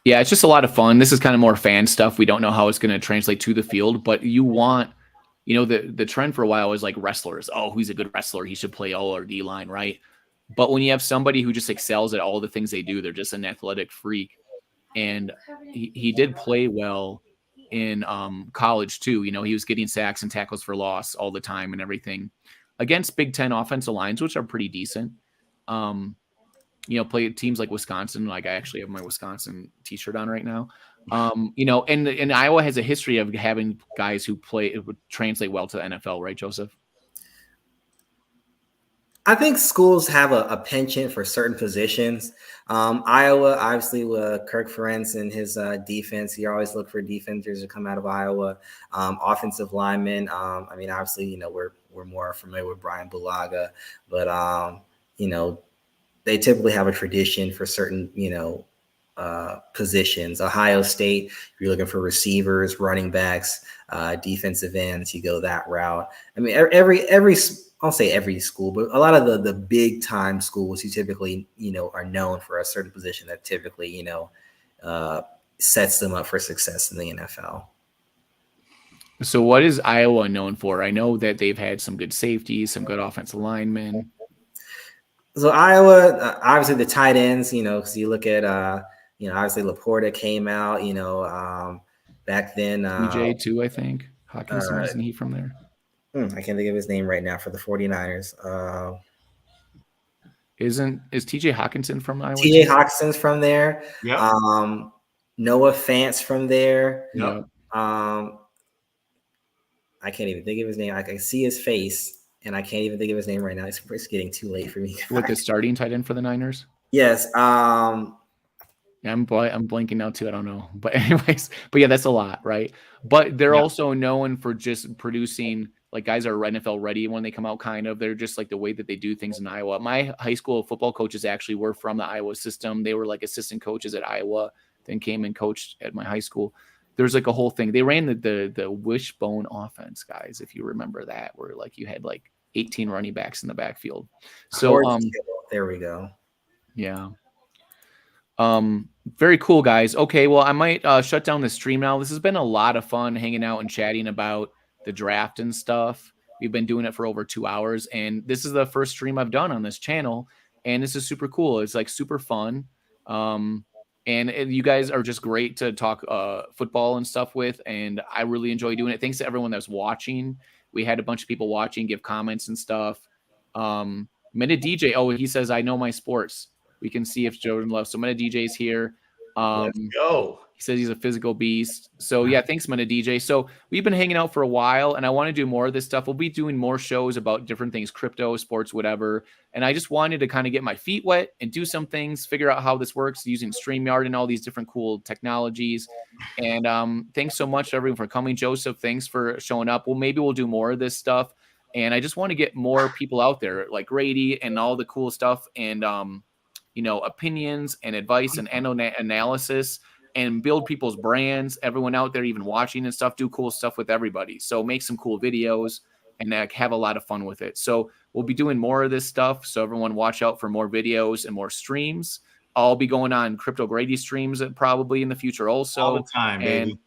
Yeah, it's just a lot of fun. This is kind of more fan stuff. We don't know how it's going to translate to the field, but you want, you know, the trend for a while was like wrestlers. Oh, who's a good wrestler? He should play O or D line, right? But when you have somebody who just excels at all the things they do, they're just an athletic freak. And he did play well in college too. You know, he was getting sacks and tackles for loss all the time and everything against Big Ten offensive lines, which are pretty decent. Play teams like Wisconsin. Like I actually have my Wisconsin t-shirt on right now. And Iowa has a history of having guys who would translate well to the NFL, right, Joseph? I think schools have a penchant for certain positions. Iowa, obviously, with Kirk Ferentz and his defense, you always look for defenders to come out of Iowa. Offensive linemen. Obviously, we're more familiar with Brian Bulaga, but they typically have a tradition for certain, positions. Ohio State, if you're looking for receivers, running backs, defensive ends, you go that route. I mean, every I'll say every school, but a lot of the big time schools, you typically, are known for a certain position that typically, sets them up for success in the NFL. So what is Iowa known for? I know that they've had some good safeties, some good offensive linemen. So Iowa, obviously the tight ends, because you look at, obviously Laporta came out, back then. TJ too, I think. Hawkinson, isn't he from there? I can't think of his name right now for the 49ers. Is TJ Hawkinson from Iowa? TJ Hawkinson's from there. Yep. Noah Fant's from there. Yep. I can't even think of his name. I can see his face, and I can't even think of his name right now. It's getting too late for me. With the starting tight end for the Niners? Yes. Yeah, I'm blanking now too. I don't know. But anyways, yeah, that's a lot, right? But they're also known for just producing like guys are NFL ready when they come out, kind of. They're just like the way that they do things in Iowa. My high school football coaches actually were from the Iowa system. They were like assistant coaches at Iowa, then came and coached at my high school. There's like a whole thing. They ran the wishbone offense, guys, if you remember that, where like you had like 18 running backs in the backfield. So there we go. Yeah. Very cool, guys. Okay, well, I might shut down the stream now. This has been a lot of fun hanging out and chatting about the draft and stuff. We've been doing it for over 2 hours, and this is the first stream I've done on this channel, and this is super cool. It's like super fun. And you guys are just great to talk football and stuff with, and I really enjoy doing it. Thanks to everyone that's watching. We had a bunch of people watching, give comments and stuff. Minute DJ, he says, I know my sports. We can see if Jordan loves. So Minute DJ's here. Let's go. He says he's a physical beast. So yeah, thanks, Minute DJ. So we've been hanging out for a while, and I want to do more of this stuff. We'll be doing more shows about different things, crypto, sports, whatever. And I just wanted to kind of get my feet wet and do some things, figure out how this works using StreamYard and all these different cool technologies. And thanks so much to everyone for coming. Joseph, thanks for showing up. Well, maybe we'll do more of this stuff. And I just want to get more people out there like Grady and all the cool stuff and opinions and advice and analysis and build people's brands. Everyone out there, even watching and stuff, do cool stuff with everybody. So make some cool videos and have a lot of fun with it. So we'll be doing more of this stuff. So everyone watch out for more videos and more streams. I'll be going on Crypto Grady streams probably in the future also. All the time, baby.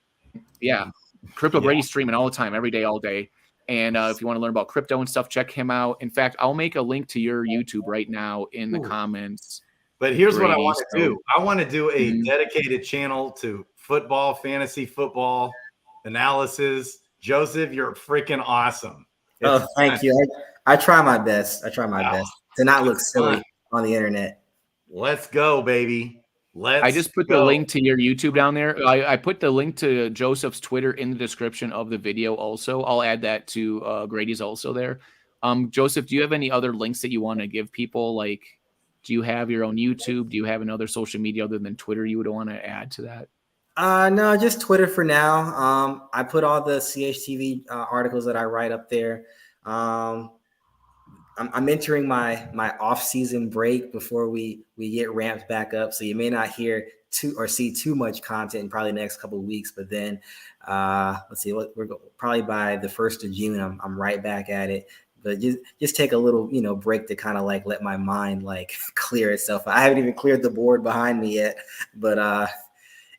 Yeah, Crypto Grady streaming all the time, every day, all day. And if you want to learn about crypto and stuff, check him out. In fact, I'll make a link to your YouTube right now in the comments. But here's what I want to do. I want to do a dedicated channel to football, fantasy football analysis. Joseph, you're freaking awesome. Thank you. I try my best. Best to not look silly on the internet. Let's go, baby. I just put the link to your YouTube down there. I put the link to Joseph's Twitter in the description of the video also. I'll add that to Grady's also there. Joseph, do you have any other links that you want to give people? Like, do you have your own YouTube? Do you have another social media other than Twitter you would want to add to that? No, just Twitter for now. I put all the CHTV articles that I write up there. I'm entering my off-season break before we get ramped back up. So you may not hear or see too much content in probably the next couple of weeks. But then let's see, probably by the 1st of June, I'm right back at it. But just take a little, break to kind of like let my mind like clear itself. I haven't even cleared the board behind me yet. But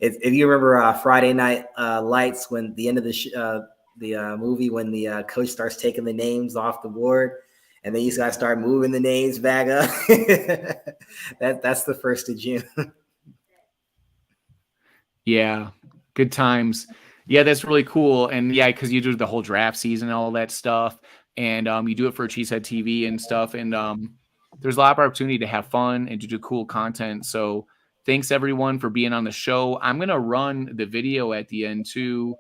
if you remember Friday Night Lights, when the end of the movie, when the coach starts taking the names off the board, and then you gotta start moving the names back up. That's the 1st of June. Yeah, good times. Yeah, that's really cool. And yeah, because you do the whole draft season and all that stuff. And you do it for Cheesehead TV and stuff. And there's a lot of opportunity to have fun and to do cool content. So thanks everyone for being on the show. I'm going to run the video at the end too,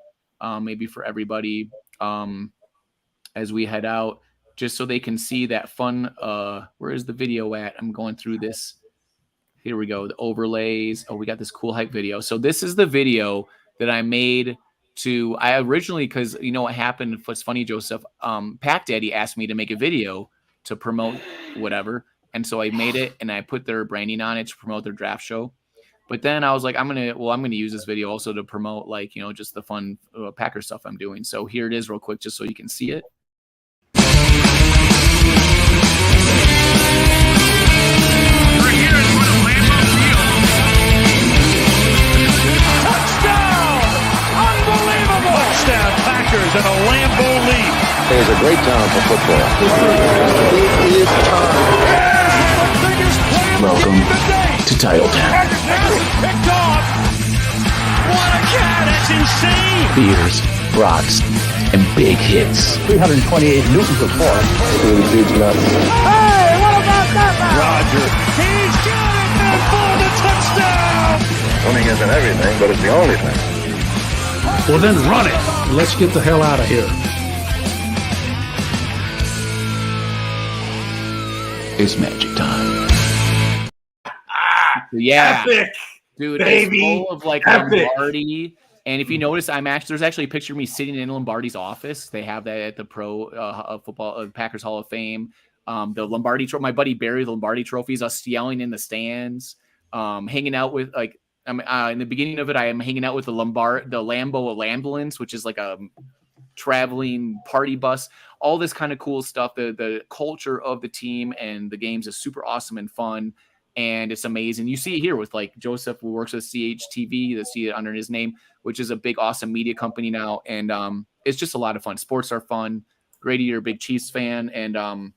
maybe for everybody as we head out, just so they can see that fun. Where is the video at? I'm going through this. Here we go. The overlays. Oh, we got this cool hype video. So this is the video that I made I originally, because you know what happened? What's funny, Joseph, Pack Daddy asked me to make a video to promote whatever. And so I made it and I put their branding on it to promote their draft show. But then I was like, I'm going to use this video also to promote, like, you know, just the fun Packer stuff I'm doing. So here it is real quick, just so you can see it. Touchdown Packers and a Lambeau lead. It is a great time for football. It is time. Welcome to Title Town. Picked off. What a catch. That's insane. Beers, rocks, and big hits. 328 newtons of force. Really dude's nuts. Hey, what about that? Roger. He's got it. And for the touchdown. Winning isn't everything, but it's the only thing. Well, then run it. Let's get the hell out of here. It's magic time. Yeah. Epic, Dude, baby. it's full of like Epic. Lombardi. And if you notice, there's actually a picture of me sitting in Lombardi's office. They have that at the Pro Football Packers Hall of Fame. The Lombardi trophy, my buddy Barry, the Lombardi trophies, us yelling in the stands, hanging out with like, in the beginning of it, I am hanging out with the Lambeau ambulance, which is like a traveling party bus, all this kind of cool stuff. The culture of the team and the games is super awesome and fun. And it's amazing. You see it here with like Joseph, who works with CHTV, you see it under his name, which is a big, awesome media company now. And it's just a lot of fun. Sports are fun. Grady, you're a big Chiefs fan. And going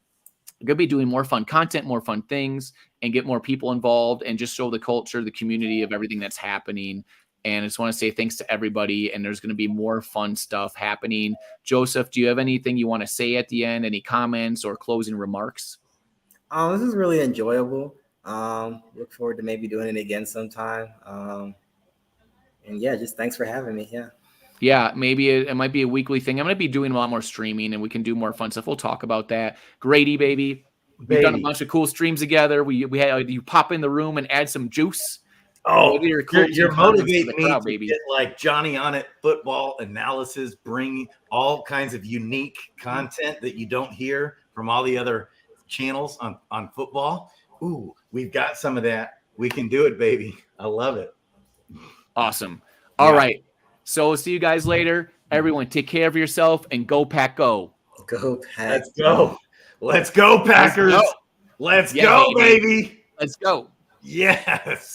to be doing more fun content, more fun things, and get more people involved and just show the culture, the community of everything that's happening. And I just want to say thanks to everybody. And there's going to be more fun stuff happening. Joseph, do you have anything you want to say at the end? Any comments or closing remarks? This is really enjoyable. Look forward to maybe doing it again sometime. And yeah, just thanks for having me. Yeah, maybe it might be a weekly thing. I'm going to be doing a lot more streaming and we can do more fun stuff. We'll talk about that. Grady, baby. We've done a bunch of cool streams together. We had you pop in the room and add some juice. Oh, you're motivating me crowd, to baby. get like Johnny on it football analysis, bring all kinds of unique content that you don't hear from all the other channels on football. Ooh, we've got some of that. We can do it, baby. I love it. Awesome. All right. So we'll see you guys later. Everyone, take care of yourself and go Pack Go. Go Pack. Let's go. Let's go, Packers. Let's go, baby. Let's go. Yes.